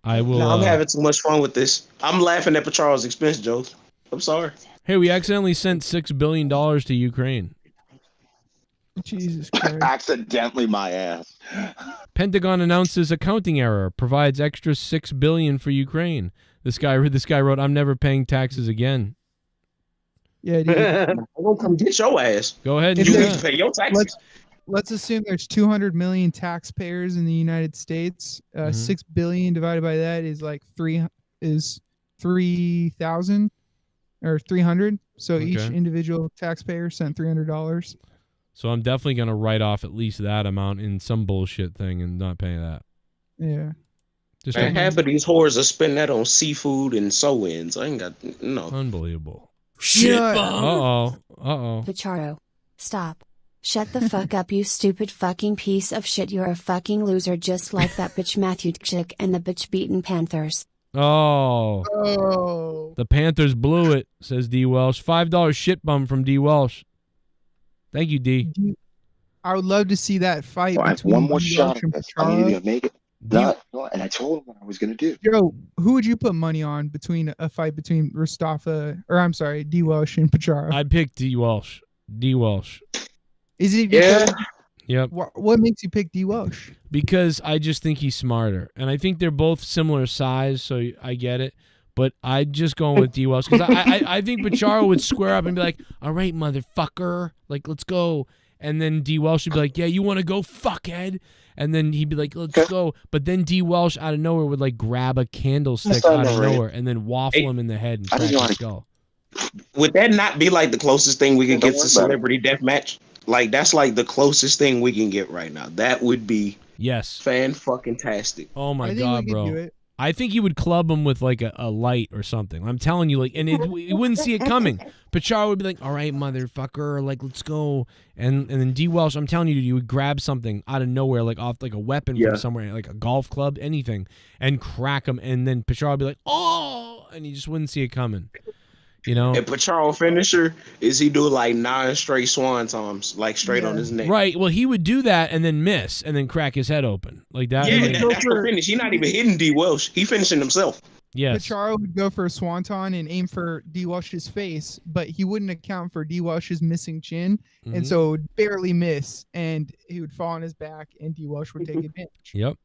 I will. No, I'm having too much fun with this. I'm laughing at Pacharo's expense, Joe. I'm sorry. Hey, we accidentally sent $6 billion to Ukraine. Jesus Christ. Accidentally, my ass. Pentagon announces accounting error, provides extra $6 billion for Ukraine. This guy wrote, "I'm never paying taxes again." Yeah, dude. I'm gonna come get your ass. Go ahead and If do there's- that. Pay your taxes. Let's assume there's 200 million taxpayers in the United States. 6 billion divided by that is like 3,000 or 300. So each Okay. individual taxpayer sent $300. So I'm definitely going to write off at least that amount in some bullshit thing and not pay that. Yeah. Just Man, half of these whores are spending that on seafood and sew-ins. I ain't got no. Unbelievable. Shit. Uh-oh. Pacharo. Stop. Shut the fuck up, you stupid fucking piece of shit. You're a fucking loser just like that bitch Matthew Chick and the bitch beaten Panthers. Oh. The Panthers blew it, says D. Welsh. $5 shit bum from D. Welsh. Thank you, D. I would love to see that fight. I have between one more D. shot Welsh at and this. I need Pacharo. to make it. And I told him what I was going to do. Joe, who would you put money on between a fight between D. Welsh and Pacharo? I'd pick D. Welsh. D. Welsh. Is it? Yeah. Yep. What makes you pick D. Welsh? Because I just think he's smarter. And I think they're both similar size, so I get it. But I'd just go with D. Welsh. Because I think Pacharo would square up and be like, all right, motherfucker. Like, let's go. And then D. Welsh would be like, yeah, you want to go, fuckhead? And then he'd be like, let's go. But then D. Welsh out of nowhere would like grab a candlestick out of nowhere and then waffle him in the head and crack his skull. Would that not be like the closest thing we could get to celebrity deathmatch? Like that's like the closest thing we can get right now. That would be fan-fucking-tastic. Oh my god, bro. I think he would club him with like a light or something. I'm telling you, like, and you wouldn't see it coming. Pacharo would be like, all right, motherfucker, like, let's go. And then D. Welsh, I'm telling you, you would grab something out of nowhere, like off like a weapon from somewhere, like a golf club, anything, and crack him. And then Pacharo would be like, oh, and you just wouldn't see it coming. You know? And Pacharo finisher is he do like 9 straight swan toms, like straight on his neck. Right. Well, he would do that and then miss and then crack his head open like that. Yeah, that's the finish. He's not even hitting D. Welsh. He finishing himself. Yes. Pacharo would go for a swanton and aim for D. Welsh's face, but he wouldn't account for D. Welsh's missing chin, and so it would barely miss, and he would fall on his back, and D. Welsh would take advantage. Yep.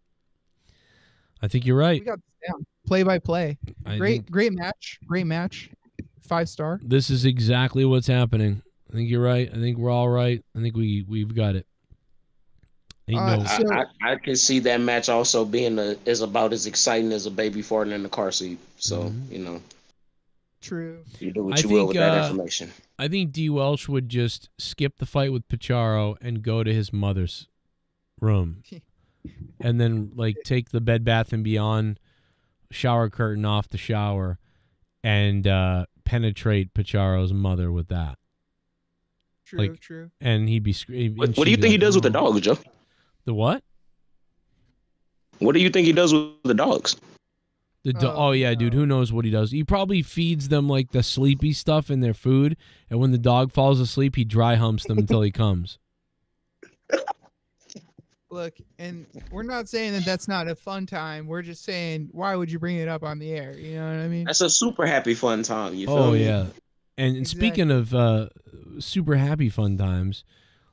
I think you're right. We got this down. Play by play. Great match. Great match. 5-star. This is exactly what's happening. I think you're right. I think we're all right. I think we've got it. I can see that match also being is about as exciting as a baby farting in the car seat. So you know, true. You do what you will with that information. I think D. Welsh would just skip the fight with Pacharo and go to his mother's room, and then like take the Bed Bath and Beyond shower curtain off the shower, and penetrate Pacharo's mother with that. True. And he'd be screaming. What do you think he does with the dogs, Joe? The what? What do you think he does with the dogs? Oh yeah, dude. Who knows what he does? He probably feeds them like the sleepy stuff in their food, and when the dog falls asleep, he dry humps them until he comes. Look, and we're not saying that that's not a fun time. We're just saying, why would you bring it up on the air? You know what I mean? That's a super happy fun time. You feel me? Yeah. And speaking of super happy fun times,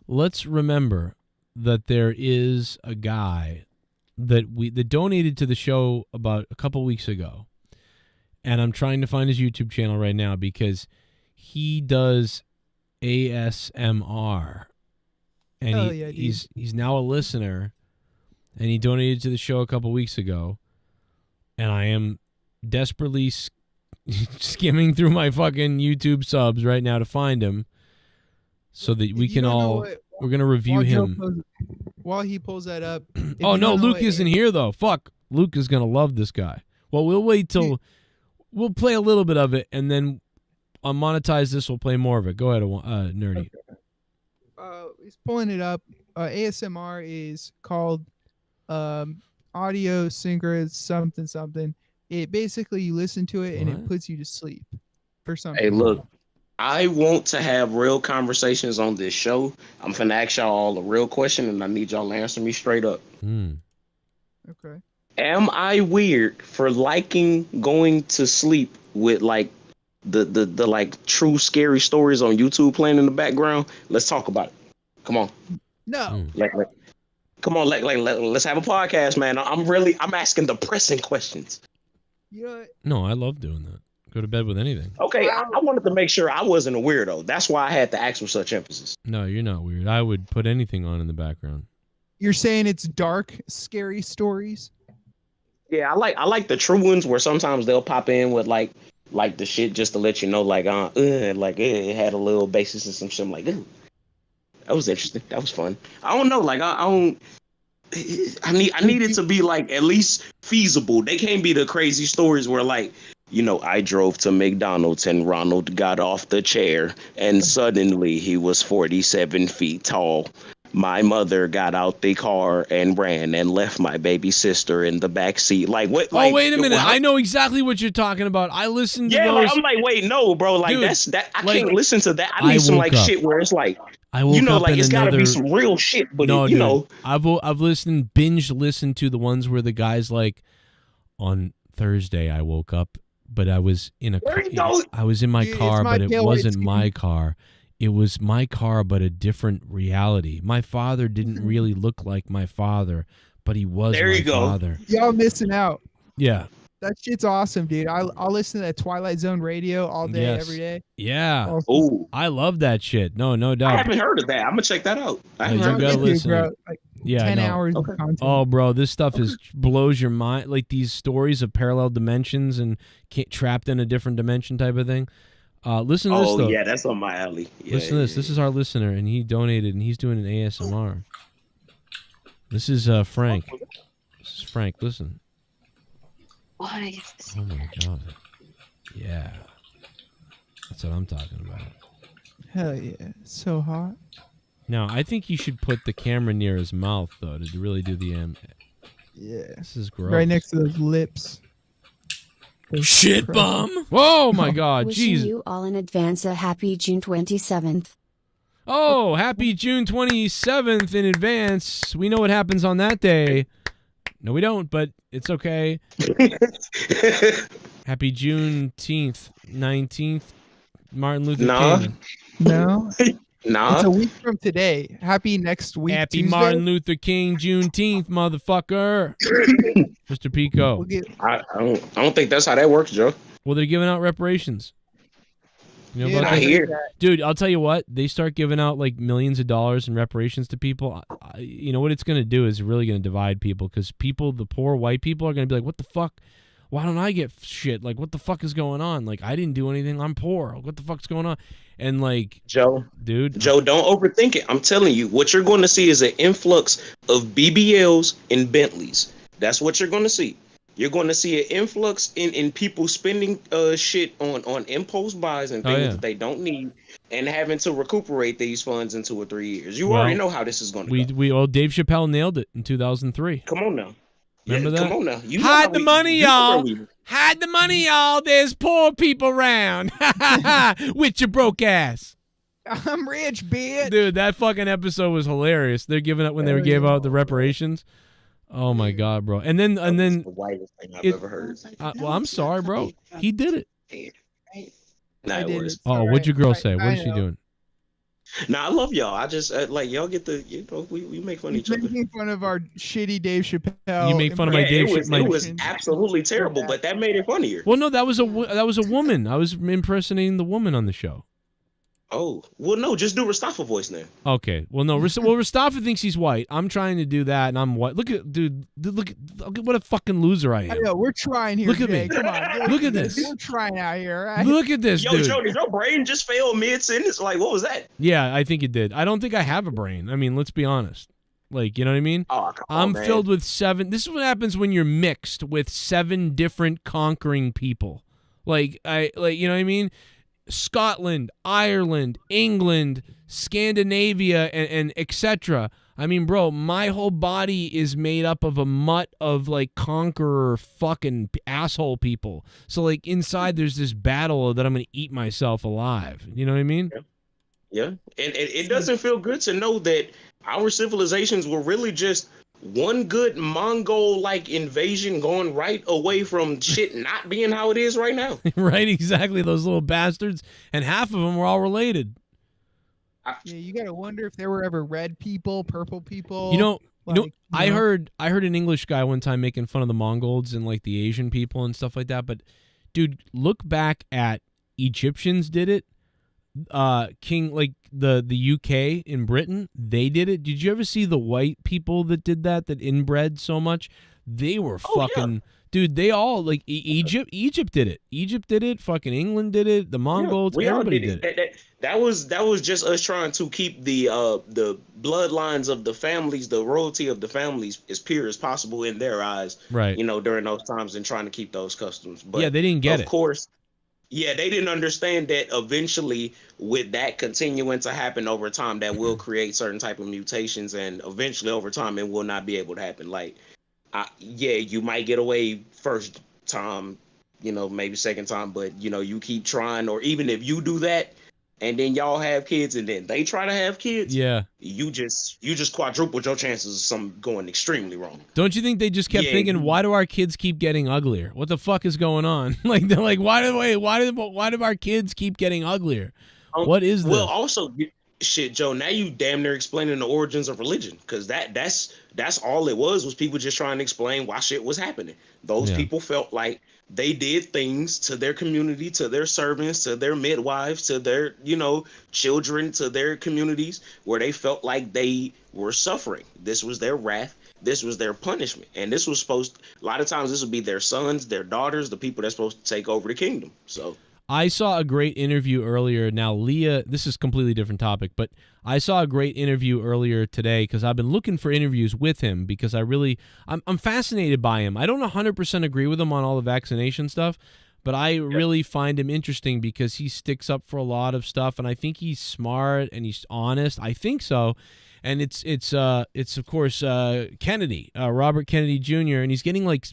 let's remember that there is a guy that donated to the show about a couple weeks ago, and I'm trying to find his YouTube channel right now because he does ASMR. And he's now a listener, and he donated to the show a couple weeks ago, and I am desperately skimming through my fucking YouTube subs right now to find him, so that we can we're gonna review him. While he pulls that up. Oh no, Luke isn't here though. Fuck, Luke is gonna love this guy. Well, we'll wait till we'll play a little bit of it, and then on Monetize This, we'll play more of it. Go ahead, Nerdy. He's pulling it up. ASMR is called audio synchronous something. It basically, you listen to it and it puts you to sleep for something. Hey, look, I want to have real conversations on this show. I'm finna ask y'all all a real question, and I need y'all to answer me straight up. Okay. Am I weird for liking going to sleep with like the like true scary stories on YouTube playing in the background? Let's talk about it. Come on. No. Come on, let's have a podcast, man. I'm asking the pressing questions. You know what? No, I love doing that. Go to bed with anything. Okay, I wanted to make sure I wasn't a weirdo. That's why I had to ask with such emphasis. No, you're not weird. I would put anything on in the background. You're saying it's dark, scary stories? Yeah, I like the true ones where sometimes they'll pop in with like the shit just to let you know, it had a little basis and some shit. I'm like, that was interesting. That was fun. I don't know, like I need it to be like at least feasible. They can't be the crazy stories where like, you know, I drove to McDonald's and Ronald got off the chair and suddenly he was 47 feet tall. My mother got out the car and ran and left my baby sister in the back seat. Like what? Oh, wait a minute! I know exactly what you're talking about. I listened to those. I'm like, wait, no, bro. Like dude, that's that. I can't listen to that. I need some like shit where it's like, you know, like it's gotta be some real shit. But no, you know, I've listened to the ones where the guy's like, on Thursday I woke up, but I was in a I was in my car, but it wasn't my car. It was my car, but a different reality. My father didn't really look like my father, but he was my father. Y'all missing out. Yeah. That shit's awesome, dude. I'll listen to that Twilight Zone radio all day, Yes. every day. Yeah. Awesome. Oh, I love that shit. No I doubt. haven't heard of that. I'm gonna check that out. I haven't You heard gotta of that. listen. Bro, like Yeah, 10 no. hours of content. Oh, bro, this stuff is blows your mind. Like these stories of parallel dimensions and trapped in a different dimension type of thing. Listen to this, Oh though. yeah, that's on my alley. Yeah, Listen to this. This is our listener, and he donated, and he's doing an ASMR. This is Frank. This is Frank. Listen. What is this? Oh my god. Yeah. That's what I'm talking about. Hell yeah. So hot. Now, I think you should put the camera near his mouth, though, to really do the Yeah. This is gross. Right next to those lips. Shit bum. Whoa, my God. Wishing Jeez. you all in advance a happy June 27th. Oh, happy June 27th in advance. We know what happens on that day. No, we don't, but it's okay. Happy Juneteenth, 19th, Martin Luther King. No. Nah. It's a week from today. Happy next week. Happy Tuesday. Martin Luther King Juneteenth, motherfucker. Mr. Pico. I don't think that's how that works, Joe. Well, they're giving out reparations. You know Dude, about I that? hear. Dude, I'll tell you what. They start giving out like millions of dollars in reparations to people. You know what it's going to do is really going to divide people because people, the poor white people, are going to be like, what the fuck? Why don't I get shit? Like, what the fuck is going on? Like, I didn't do anything. I'm poor. What the fuck's going on? And like, Joe, dude, Joe, don't overthink it. I'm telling you, what you're going to see is an influx of BBLs and Bentleys. That's what you're going to see. You're going to see an influx in people spending shit on impulse buys and things that they don't need and having to recuperate these funds in 2 or 3 years. You already know how this is going to go. Dave Chappelle nailed it in 2003. Come on now. Remember Yeah, that? come on now. You know Hide how the we- money, you know where y'all. we- Hide the money, y'all. There's poor people around. With your broke ass. I'm rich, bitch. Dude, that fucking episode was hilarious. They're giving up when they gave out the reparations. Oh my god, bro! And then the whitest thing I've ever heard. Well, I'm sorry, bro. He did it. Nah, it was. Oh, what'd your girl say? What is she doing? Nah, I love y'all. I just like y'all get the we make fun of each other. Making fun of our shitty Dave Chappelle. You make fun of my Dave It was absolutely terrible, but that made it funnier. Well, no, that was a woman. I was impersonating the woman on the show. Oh, well, no, just do Rastaffa voice now. Okay. Well, no. Rastaffa thinks he's white. I'm trying to do that, and I'm white. Look at, dude. Look at what a fucking loser I am. I know, we're trying here. Look at Jay. me. Come on. Look at this. We're trying out here. Right? Look at this, Yo, dude. Joe, did your brain just fail mid-sentence? Like, what was that? Yeah, I think it did. I don't think I have a brain. I mean, let's be honest. Like, you know what I mean? Oh, come on, I'm man. filled with 7. This is what happens when you're mixed with 7 different conquering people. You know what I mean? Scotland, Ireland, England, Scandinavia, and etc. I mean, bro, my whole body is made up of a mutt of like conqueror fucking asshole people. So like inside there's this battle that I'm gonna eat myself alive. You know what I mean? Yeah, and it doesn't feel good to know that our civilizations were really just one good Mongol-like invasion going right away from shit not being how it is right now. Right, exactly. Those little bastards, and half of them were all related. Yeah, you gotta wonder if there were ever red people, purple people. You know, like, I heard an English guy one time making fun of the Mongols and like the Asian people and stuff like that. But dude, look back at Egyptians did it. King like the UK in Britain, they did it. Did you ever see the white people that did that inbred so much? They were fucking dude. They all like Egypt did it. Egypt did it. Fucking England did it. The Mongols, we all everybody did it. That was just us trying to keep the bloodlines of the families, the royalty of the families as pure as possible in their eyes. Right. You know, during those times and trying to keep those customs. But yeah, they didn't get it. Of course. Yeah, they didn't understand that eventually with that continuing to happen over time, that will create certain type of mutations, and eventually over time it will not be able to happen. Like, yeah, you might get away first time, you know, maybe second time, but you know, you keep trying, or even if you do that and then y'all have kids and then they try to have kids, yeah, you just quadrupled your chances of something going extremely wrong. Don't you think they just kept thinking, why do our kids keep getting uglier? What the fuck is going on? Like they're like, why do our kids keep getting uglier? What is this? Well, also shit, Joe, now you damn near explaining the origins of religion, because that's all it was people just trying to explain why shit was happening. Those people felt like they did things to their community, to their servants, to their midwives, to their, children, to their communities, where they felt like they were suffering. This was their wrath. This was their punishment. And this was a lot of times this would be their sons, their daughters, the people that's supposed to take over the kingdom. So I saw a great interview earlier. Now, Leah, this is a completely different topic, but I saw a great interview earlier today because I've been looking for interviews with him because I'm fascinated by him. I don't 100% agree with him on all the vaccination stuff, but I really find him interesting because he sticks up for a lot of stuff, and I think he's smart and he's honest. I think so. And it's of course Kennedy, Robert Kennedy Jr. And he's getting like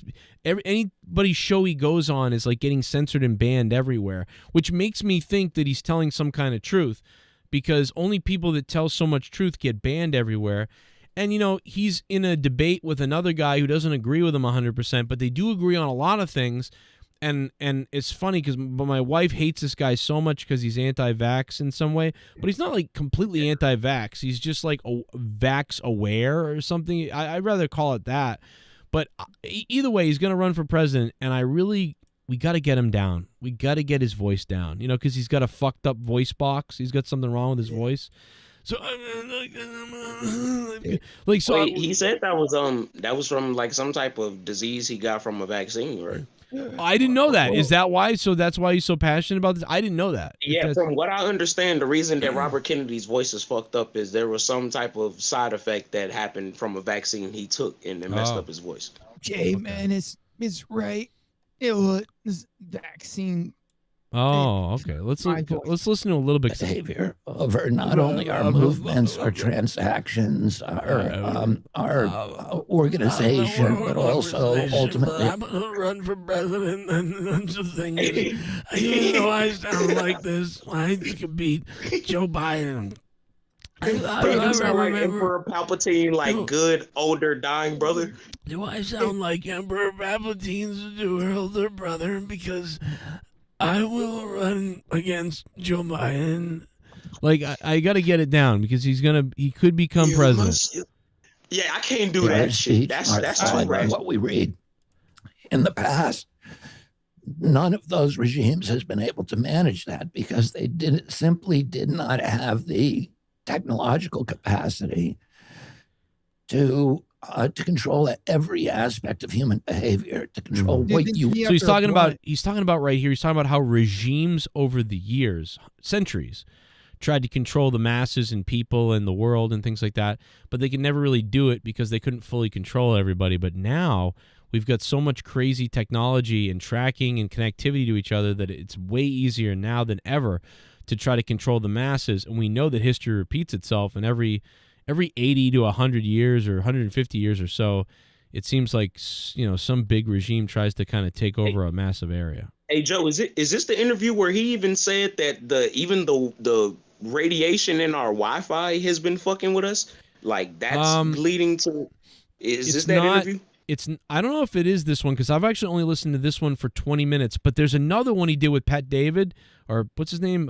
anybody's show he goes on is like getting censored and banned everywhere, which makes me think that he's telling some kind of truth, because only people that tell so much truth get banned everywhere. And he's in a debate with another guy who doesn't agree with him 100%, but they do agree on a lot of things. And it's funny because my wife hates this guy so much because he's anti-vax in some way, but he's not like completely anti-vax. He's just like vax aware or something. I'd rather call it that. But either way, he's going to run for president, and we got to get him down. We got to get his voice down, because he's got a fucked up voice box. He's got something wrong with his voice. So, Wait, he said that was from like some type of disease he got from a vaccine, right? I didn't know that. Is that why? So that's why he's so passionate about this? I didn't know that. Yeah, from what I understand, the reason that Robert Kennedy's voice is fucked up is there was some type of side effect that happened from a vaccine he took, and it messed up his voice. Jay, man, it's right. It was vaccine. Oh, okay. Let's listen to a little bit. Behavior over not only our movements, our transactions, our organization, but also ultimately. I'm gonna run for president, and that's the thing. Even though I sound like this, I could beat Joe Biden. You sound like Emperor Palpatine, like good, older, dying brother. Do I sound like Emperor Palpatine's older brother? Because I will run against Joe Biden. Like, I got to get it down because he could become president. Yeah, I can't do that shit. That's too right. What we read in the past, none of those regimes has been able to manage that because they simply did not have the technological capacity to control every aspect of human behavior, to control what you. So he's talking about right here. He's talking about how regimes over the years, centuries, tried to control the masses and people and the world and things like that, but they could never really do it because they couldn't fully control everybody. But now we've got so much crazy technology and tracking and connectivity to each other that it's way easier now than ever to try to control the masses. And we know that history repeats itself, and every 80 to 100 years or 150 years or so, it seems like some big regime tries to kind of take over a massive area. Hey Joe, is this the interview where he even said that the radiation in our Wi-Fi has been fucking with us? Like that's leading to. Is this that interview? I don't know if it is this one because I've actually only listened to this one for 20 minutes. But there's another one he did with Pat David, or what's his name?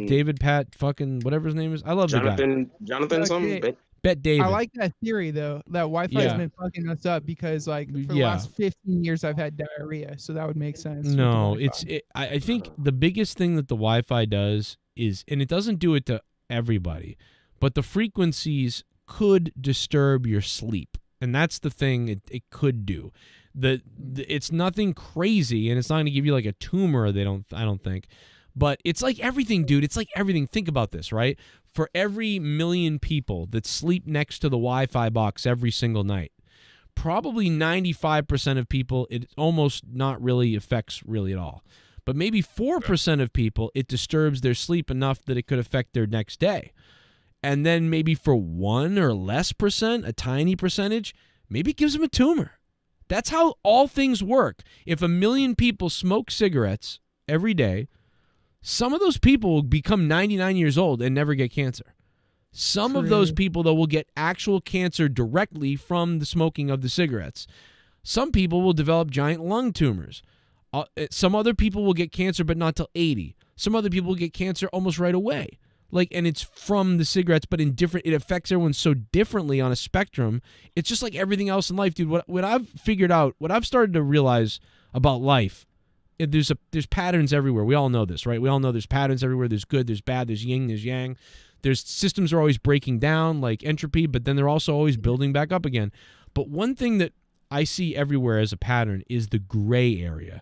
David Pat fucking whatever his name is. I love the guy. Jonathan something. Bet David. I like that theory though. That Wi-Fi has been fucking us up because like for the last 15 years I've had diarrhea, so that would make sense. No, I think the biggest thing that the Wi-Fi does is, and it doesn't do it to everybody, but the frequencies could disturb your sleep. And that's the thing it could do. It's nothing crazy, and it's not going to give you like a tumor. I don't think, but it's like everything, dude. It's like everything. Think about this, right? For every million people that sleep next to the Wi-Fi box every single night, probably 95% of people it almost not really affects really at all. But maybe 4% of people it disturbs their sleep enough that it could affect their next day. And then maybe for 1% or less, a tiny percentage, maybe it gives them a tumor. That's how all things work. If 1 million people smoke cigarettes every day, some of those people will become 99 years old and never get cancer. Some of those people, though, will get actual cancer directly from the smoking of the cigarettes. Some people will develop giant lung tumors. Some other people will get cancer, but not till 80. Some other people will get cancer almost right away. like, and it's from the cigarettes, but it affects everyone so differently on a spectrum. It's just like everything else in life, dude. What I've figured out, what I've started to realize about life, there's patterns everywhere. We all know this, right? We all know there's patterns everywhere. There's good, there's bad, there's yin, there's yang. There's systems are always breaking down, like entropy, but then they're also always building back up again. But one thing that I see everywhere as a pattern is the gray area.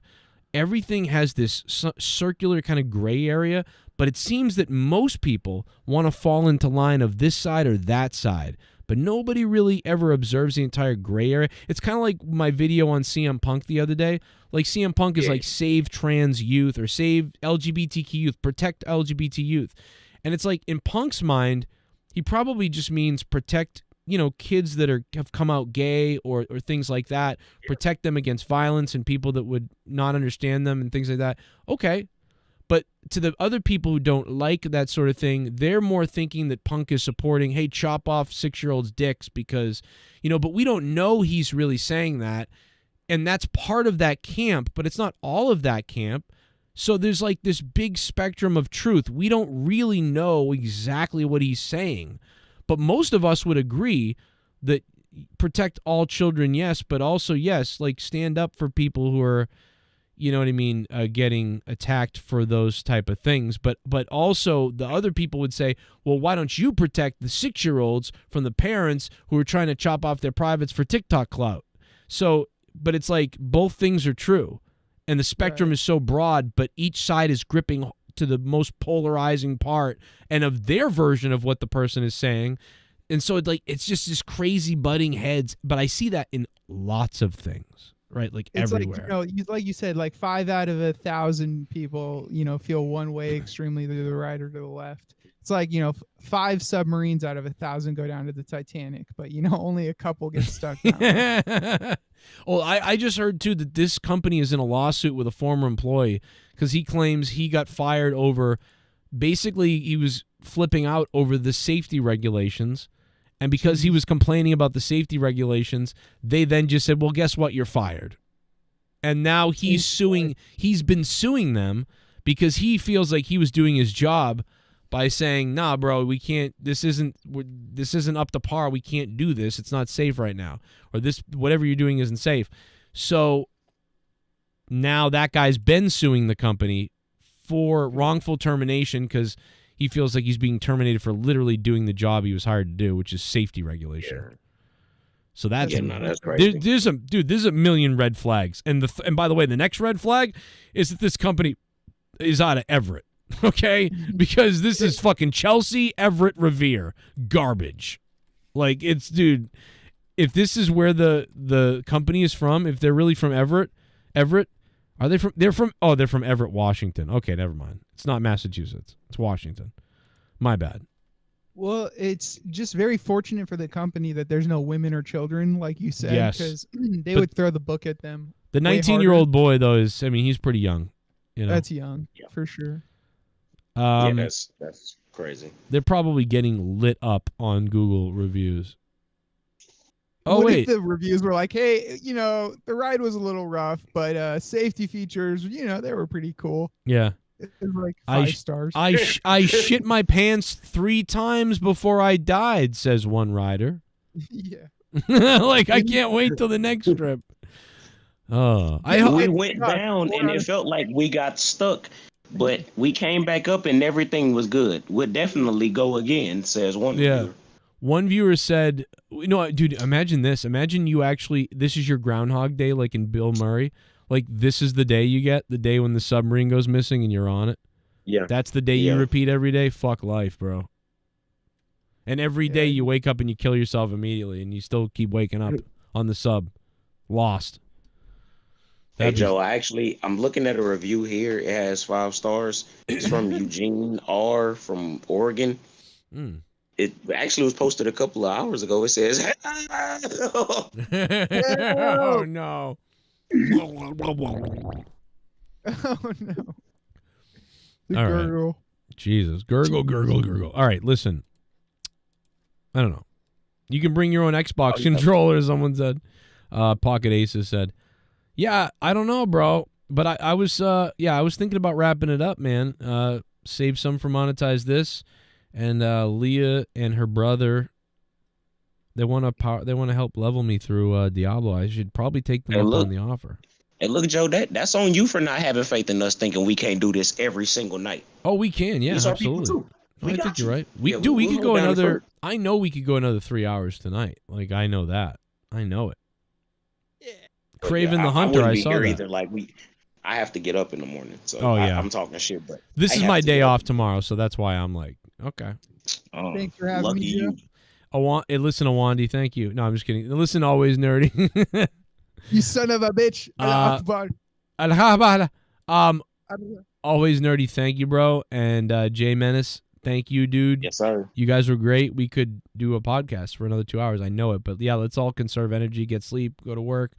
Everything has this circular kind of gray area, but it seems that most people want to fall into line of this side or that side, but nobody really ever observes the entire gray area. It's kind of like my video on CM Punk the other day. Like CM Punk is like save trans youth or save LGBTQ youth, protect LGBT youth. And it's like in Punk's mind, he probably just means protect, kids that have come out gay or things like that, protect them against violence and people that would not understand them and things like that. Okay. But to the other people who don't like that sort of thing, they're more thinking that Punk is supporting, hey, chop off 6-year-olds' dicks because, but we don't know he's really saying that. And that's part of that camp, but it's not all of that camp. So there's like this big spectrum of truth. We don't really know exactly what he's saying. But most of us would agree that protect all children, yes, but also, yes, like stand up for people who are, getting attacked for those type of things. But also the other people would say, well, why don't you protect the 6-year-olds from the parents who are trying to chop off their privates for TikTok clout? So, but it's like both things are true. And the spectrum is so broad, but each side is gripping to the most polarizing part and of their version of what the person is saying. And so it's just this crazy butting heads. But I see that in lots of things, right? Like it's everywhere. Like you said, like 5 out of 1,000 people, feel one way extremely to the right or to the left. It's like, 5 submarines out of 1,000 go down to the Titanic, but only a couple get stuck down. Well, I just heard too that this company is in a lawsuit with a former employee because he claims he got fired over, basically he was flipping out over the safety regulations. And because he was complaining about the safety regulations, they then just said, well, guess what? You're fired. And now he's been suing them because he feels like he was doing his job by saying, nah, bro, we can't, this isn't up to par. We can't do this. It's not safe right now. Or this, whatever you're doing isn't safe. So now that guy's been suing the company for wrongful termination because he feels like he's being terminated for literally doing the job he was hired to do, which is safety regulation. Yeah. So that's crazy. There's a million red flags. And by the way, the next red flag is that this company is out of Everett. Okay, because this is fucking Chelsea, Everett, Revere garbage. Like dude, if this is where the company is from, if they're really from Everett, are they from? They're from Everett, Washington. Okay, never mind. It's not Massachusetts. It's Washington. My bad. Well, it's just very fortunate for the company that there's no women or children, like you said, because they would throw the book at them. The 19-year-old boy, though, he's pretty young. That's young, for sure. That's crazy. They're probably getting lit up on Google reviews. What if the reviews were like, hey, the ride was a little rough, but safety features, they were pretty cool. Yeah. It was like 5 stars. I shit my pants 3 times before I died, says one rider. Yeah. Like, I can't wait till the next trip. We went down and it felt like we got stuck. But we came back up and everything was good. We'll definitely go again, says one viewer. One viewer said, dude, imagine this. Imagine this is your Groundhog Day, like in Bill Murray. Like, this is the day you get, the day when the submarine goes missing and you're on it. Yeah. That's the day you repeat every day. Fuck life, bro. And every day you wake up and you kill yourself immediately and you still keep waking up on the sub. Lost. Hey, Joe, I'm looking at a review here. It has 5 stars. It's from Eugene R. from Oregon. It actually was posted a couple of hours ago. It says, oh, no. Oh, no. All right. Jesus. Gurgle. All right, listen. I don't know. You can bring your own Xbox controller, someone said. Pocket Aces said. Yeah, I don't know, bro. But I was thinking about wrapping it up, man. Save some for monetize this, And Leah and her brother, they want to help level me through Diablo. I should probably take them Hey, up look. on the offer. Hey, look, Joe, that's on you for not having faith in us, thinking we can't do this every single night. Oh, we can, yeah, These are people absolutely. too. No, We I got think you. you're right. Yeah, We we'll could go go down the another. third. I know we could go another 3 hours tonight. Like I know that. I know it. But Craven yeah, the Hunter. wouldn't I be saw here that. either. Like I have to get up in the morning, so Oh, yeah. I'm talking shit. But This I is have my to day get up. off tomorrow, so that's why I'm like, okay. Oh, Thanks for having lucky me, you. Joe. Listen, Awandi, thank you. No, I'm just kidding. Listen, always nerdy. You son of a bitch. Always nerdy. Thank you, bro. And Jay Menace, thank you, dude. Yes, sir. You guys were great. We could do a podcast for another 2 hours. I know it, but yeah, let's all conserve energy, get sleep, go to work.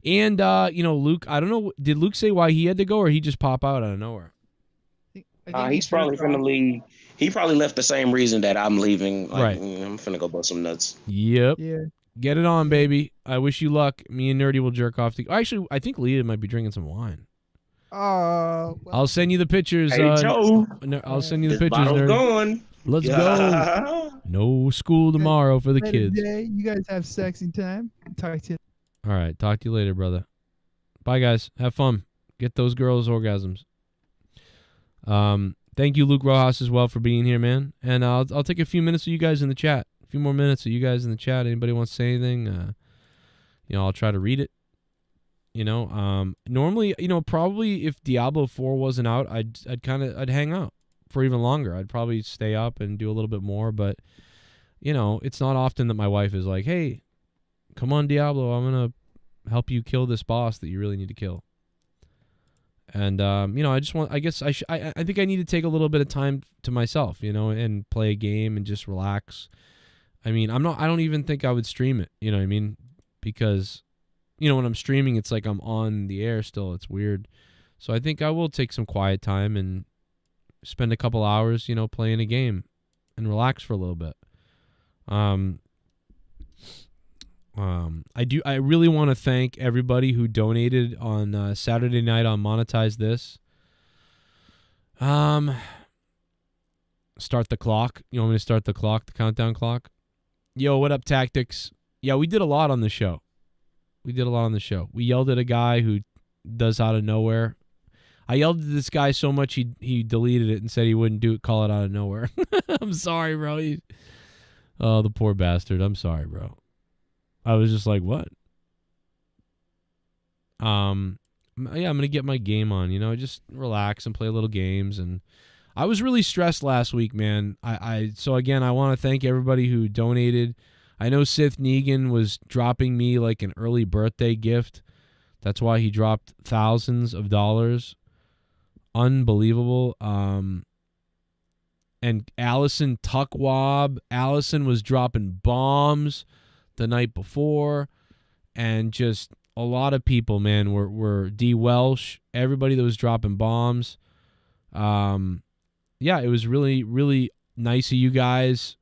And Luke, I don't know. Did Luke say why he had to go, or he just pop out out of nowhere? He's probably finna leave. He probably left the same reason that I'm leaving. Like, Right. I'm finna go bust some nuts. Yep. Yeah. Get it on, baby. I wish you luck. Me and Nerdy will jerk off. Actually, I think Leah might be drinking some wine. I'll send you the pictures. Hey, Joe. I'll send you the This pictures. bottle's Nerdy. gone. Let's Yeah. go. No school tomorrow for the Later, kids. Jay. You guys have sexy time. Talk to you. All right. Talk to you later, brother. Bye, guys. Have fun. Get those girls orgasms. Thank you, Luke Rojas, as well for being here, man. And I'll take a few minutes of you guys in the chat. A few more minutes of you guys in the chat. Anybody wants to say anything? I'll try to read it. Normally, probably if Diablo 4 wasn't out, I'd hang out for even longer. I'd probably stay up and do a little bit more, but it's not often that my wife is like, "Hey, come on, Diablo, I'm going to help you kill this boss that you really need to kill." And I just want. I guess I think I need to take a little bit of time to myself, and play a game and just relax. I mean, I don't even think I would stream it. You know what I mean? Because, when I'm streaming, it's like I'm on the air still. It's weird. So I think I will take some quiet time and spend a couple hours, playing a game and relax for a little bit. I really want to thank everybody who donated on Saturday night on Monetize This. Start the clock. You want me to start the clock, the countdown clock? Yo, what up, Tactics? Yeah, we did a lot on the show. We yelled at a guy who does Out of Nowhere. I yelled at this guy so much he deleted it and said he wouldn't call it Out of Nowhere. I'm sorry, bro. Oh, the poor bastard. I'm sorry, bro. I was just like, what? Yeah, I'm going to get my game on, just relax and play little games. And I was really stressed last week, man. So again, I want to thank everybody who donated. I know SITH NEGAN was dropping me like an early birthday gift. That's why he dropped thousands of dollars. Unbelievable. And Allison Tuckwab. Allison was dropping bombs the night before. And just a lot of people, man, were DWELSH. Everybody that was dropping bombs. Yeah, it was really, really nice of you guys.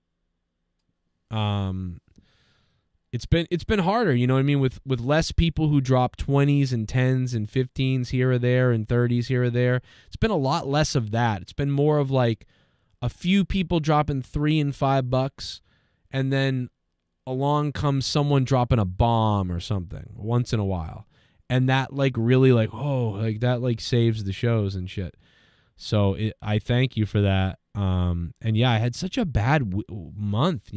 It's been harder, you know what I mean, with less people who drop 20s and 10s and 15s here or there and 30s here or there. It's been a lot less of that. It's been more of like a few people dropping $3 and $5, and then along comes someone dropping a bomb or something once in a while, and that like really like that like saves the shows and shit. So I thank you for that. And yeah, I had such a bad month,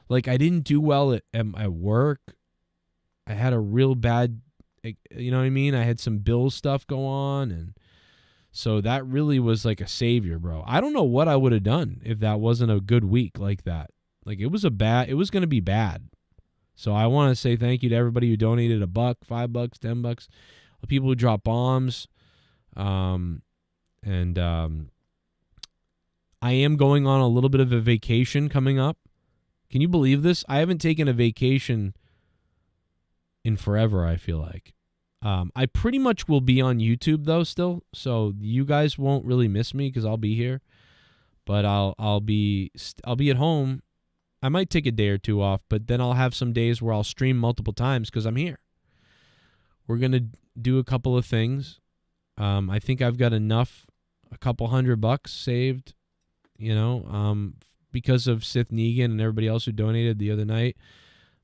Like, I didn't do well at work. I had a real bad, you know what I mean? I had some bill stuff go on. And so that really was like a savior, bro. I don't know what I would have done if that wasn't a good week like that. Like, it was going to be bad. So I want to say thank you to everybody who donated $1, $5, $10, the people who dropped bombs. I am going on a little bit of a vacation coming up. Can you believe this? I haven't taken a vacation in forever, I feel like. I pretty much will be on YouTube though still, so you guys won't really miss me because I'll be here. But I'll be at home. I might take a day or two off, but then I'll have some days where I'll stream multiple times because I'm here. We're gonna do a couple of things. I think I've got enough, a couple $100 saved, because of SITH, NEGAN, and everybody else who donated the other night.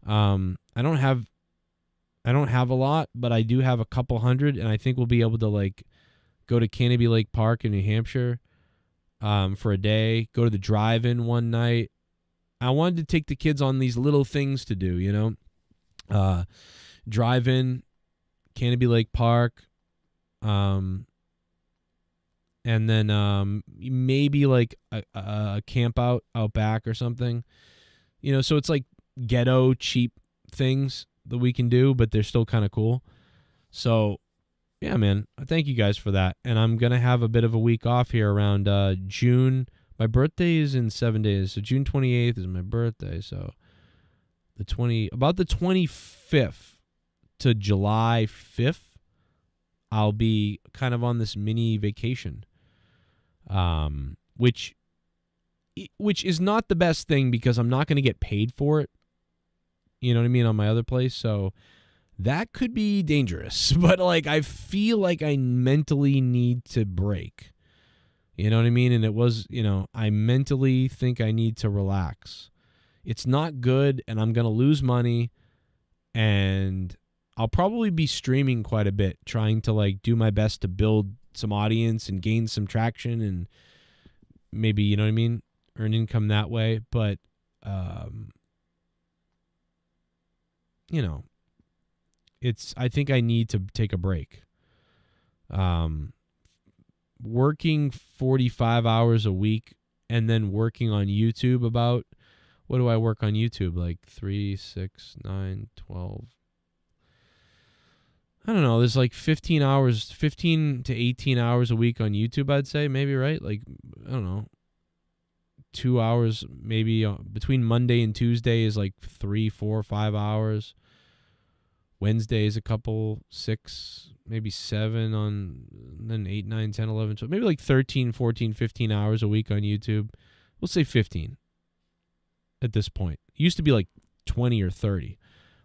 I don't have a lot, but I do have a couple hundred, and I think we'll be able to like go to Canopy Lake Park in New Hampshire for a day, go to the drive-in one night. I wanted to take the kids on these little things to do, drive-in, Canopy Lake Park, and then maybe like a camp out back or something, so it's like ghetto cheap things that we can do, but they're still kind of cool. So yeah, man, I thank you guys for that. And I'm going to have a bit of a week off here around June. My birthday is in 7 days. So June 28th is my birthday. So about the 25th to July 5th, I'll be kind of on this mini vacation, which is not the best thing because I'm not going to get paid for it. You know what I mean? On my other place. So that could be dangerous. But like, I feel like I mentally need to break. You know what I mean? And it was, I mentally think I need to relax. It's not good, and I'm going to lose money, and I'll probably be streaming quite a bit, trying to like do my best to build some audience and gain some traction and maybe, you know what I mean, earn income that way. But, I think I need to take a break. Working 45 hours a week and then working on YouTube what do I work on YouTube? Like 3, 6, 9, 12. I don't know. There's like 15 to 18 hours a week on YouTube, I'd say, maybe, right? Like, I don't know. 2 hours, maybe between Monday and Tuesday is like 3, 4, 5 hours. Wednesday is a couple, 6, maybe 7 then 8, 9, 10, 11, 12, maybe like 13, 14, 15 hours a week on YouTube. We'll say 15 at this point. It used to be like 20 or 30.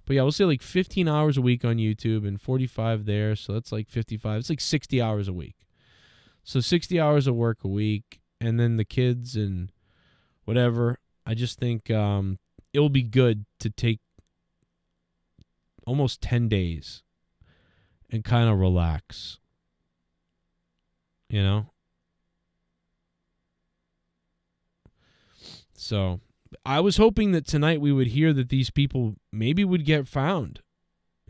But yeah, we'll say like 15 hours a week on YouTube and 45 there. So that's like 55. It's like 60 hours a week. So 60 hours of work a week. And then the kids and whatever. I just think it will be good to take almost 10 days and kind of relax. So I was hoping that tonight we would hear that these people maybe would get found,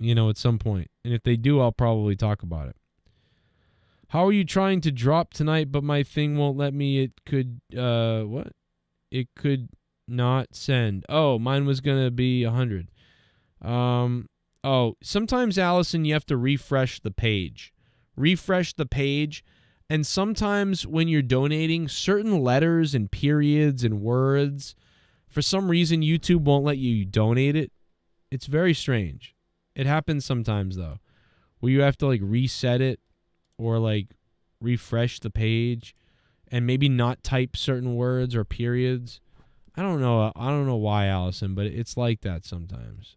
at some point. And if they do, I'll probably talk about it. How are you trying to drop tonight, but my thing won't let me? It could, what? It could not send. Oh, mine was going to be 100. Sometimes, Allison, you have to refresh the page. And sometimes when you're donating, certain letters and periods and words, for some reason, YouTube won't let you donate it. It's very strange. It happens sometimes, though, where you have to, like, reset it or, like, refresh the page and maybe not type certain words or periods. I don't know why, Allison, but it's like that sometimes.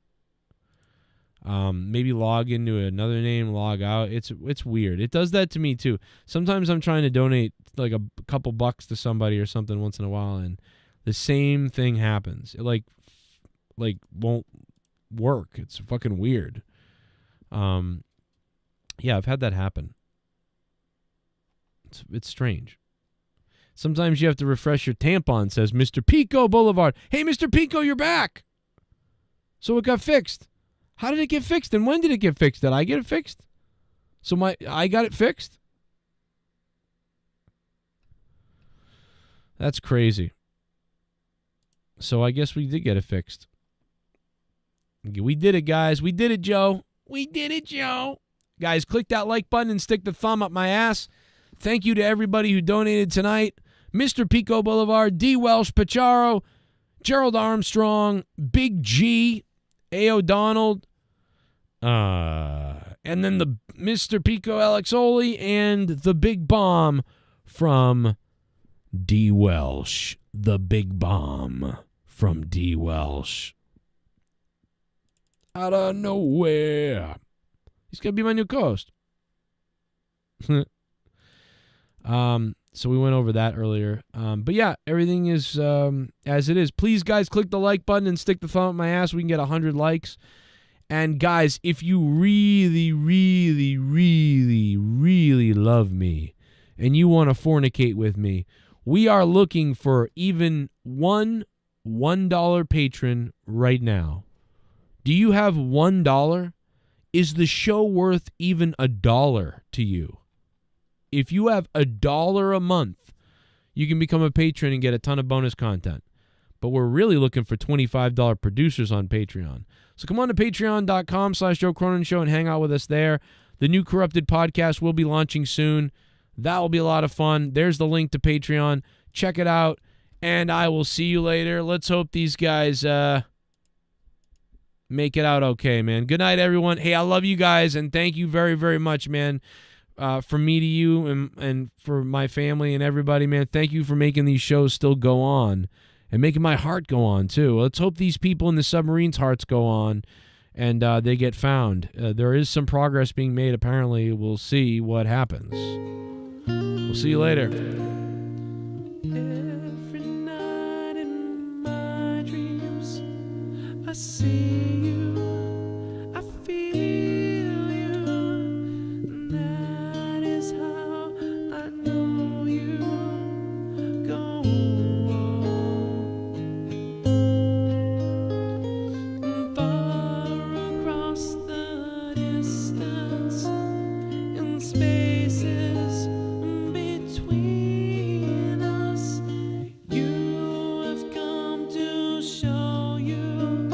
Maybe log into another name, log out. It's weird. It does that to me too. Sometimes I'm trying to donate like a couple bucks to somebody or something once in a while, and the same thing happens. It like won't work. It's fucking weird. Yeah, I've had that happen. It's strange. Sometimes you have to refresh your tampon, says Mr. Pico Boulevard. Hey, Mr. Pico, you're back. So it got fixed. How did it get fixed, and when did it get fixed? Did I get it fixed? So I got it fixed? That's crazy. So I guess we did get it fixed. We did it, guys. We did it, Joe. We did it, Joe. Guys, click that like button and stick the thumb up my ass. Thank you to everybody who donated tonight. Mr. Pico Boulevard, DWELSH, Pacharo, Gerald Armstrong, Big G, A. O'Donnell, and then the Mr. Pico Alexoli and the Big Bomb from DWELSH. The Big Bomb from DWELSH. Out of nowhere. He's going to be my new co-host. So we went over that earlier. But yeah, everything is as it is. Please, guys, click the like button and stick the thumb up my ass. We can get 100 likes. And guys, if you really, really, really, really love me and you want to fornicate with me, we are looking for even $1 patron right now. Do you have $1? Is the show worth even $1 to you? If you have $1 a month, you can become a patron and get a ton of bonus content. But we're really looking for $25 producers on Patreon. So come on to patreon.com/Joe Cronin Show and hang out with us there. The new Corrupted podcast will be launching soon. That will be a lot of fun. There's the link to Patreon. Check it out. And I will see you later. Let's hope these guys make it out okay, man. Good night, everyone. Hey, I love you guys, and thank you very, very much, man. From me to you and for my family and everybody, man. Thank you for making these shows still go on and making my heart go on, too. Let's hope these people in the submarine's hearts go on and they get found. There is some progress being made, apparently. We'll see what happens. We'll see you later. Every night in my dreams, I see you, I feel you, and that is how I know you go on. Far across the distance, in spaces between us, you have come to show you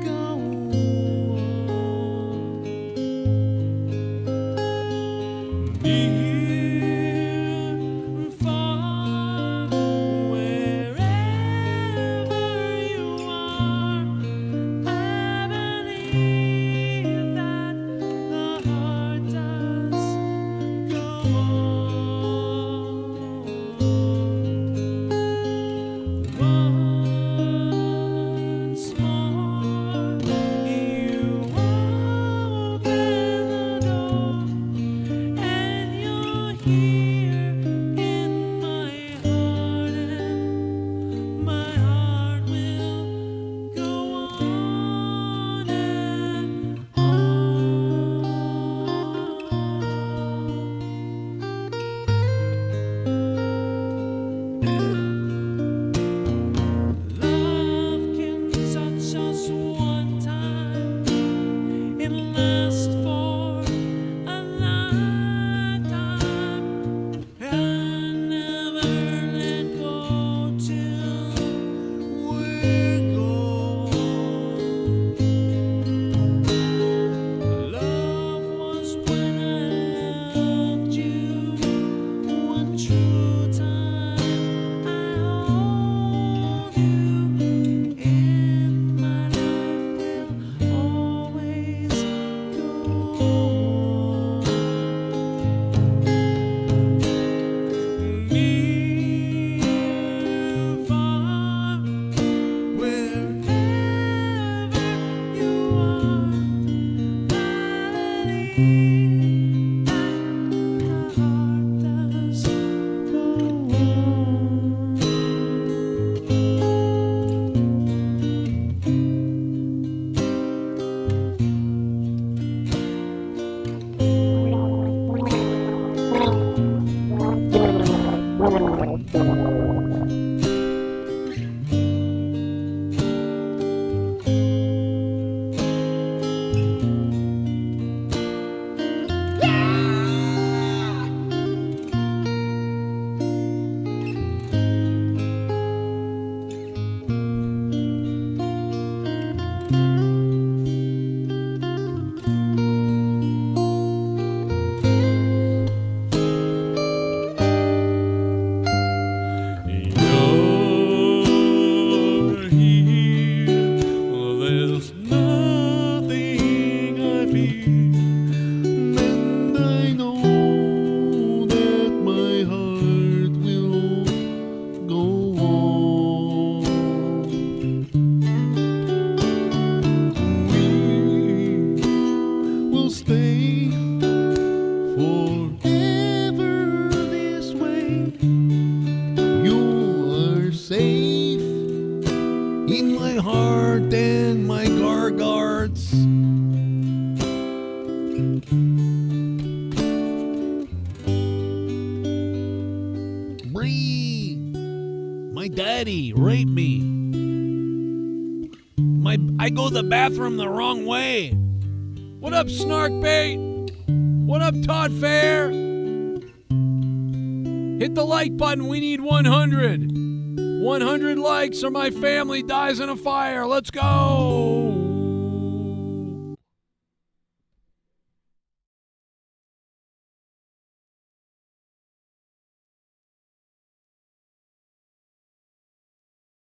go Bree, my daddy raped me. I go to the bathroom the wrong way. What up, Snarkbait? What up, Todd Fair? Hit the like button. We need 100. 100 likes or my family dies in a fire. Let's go.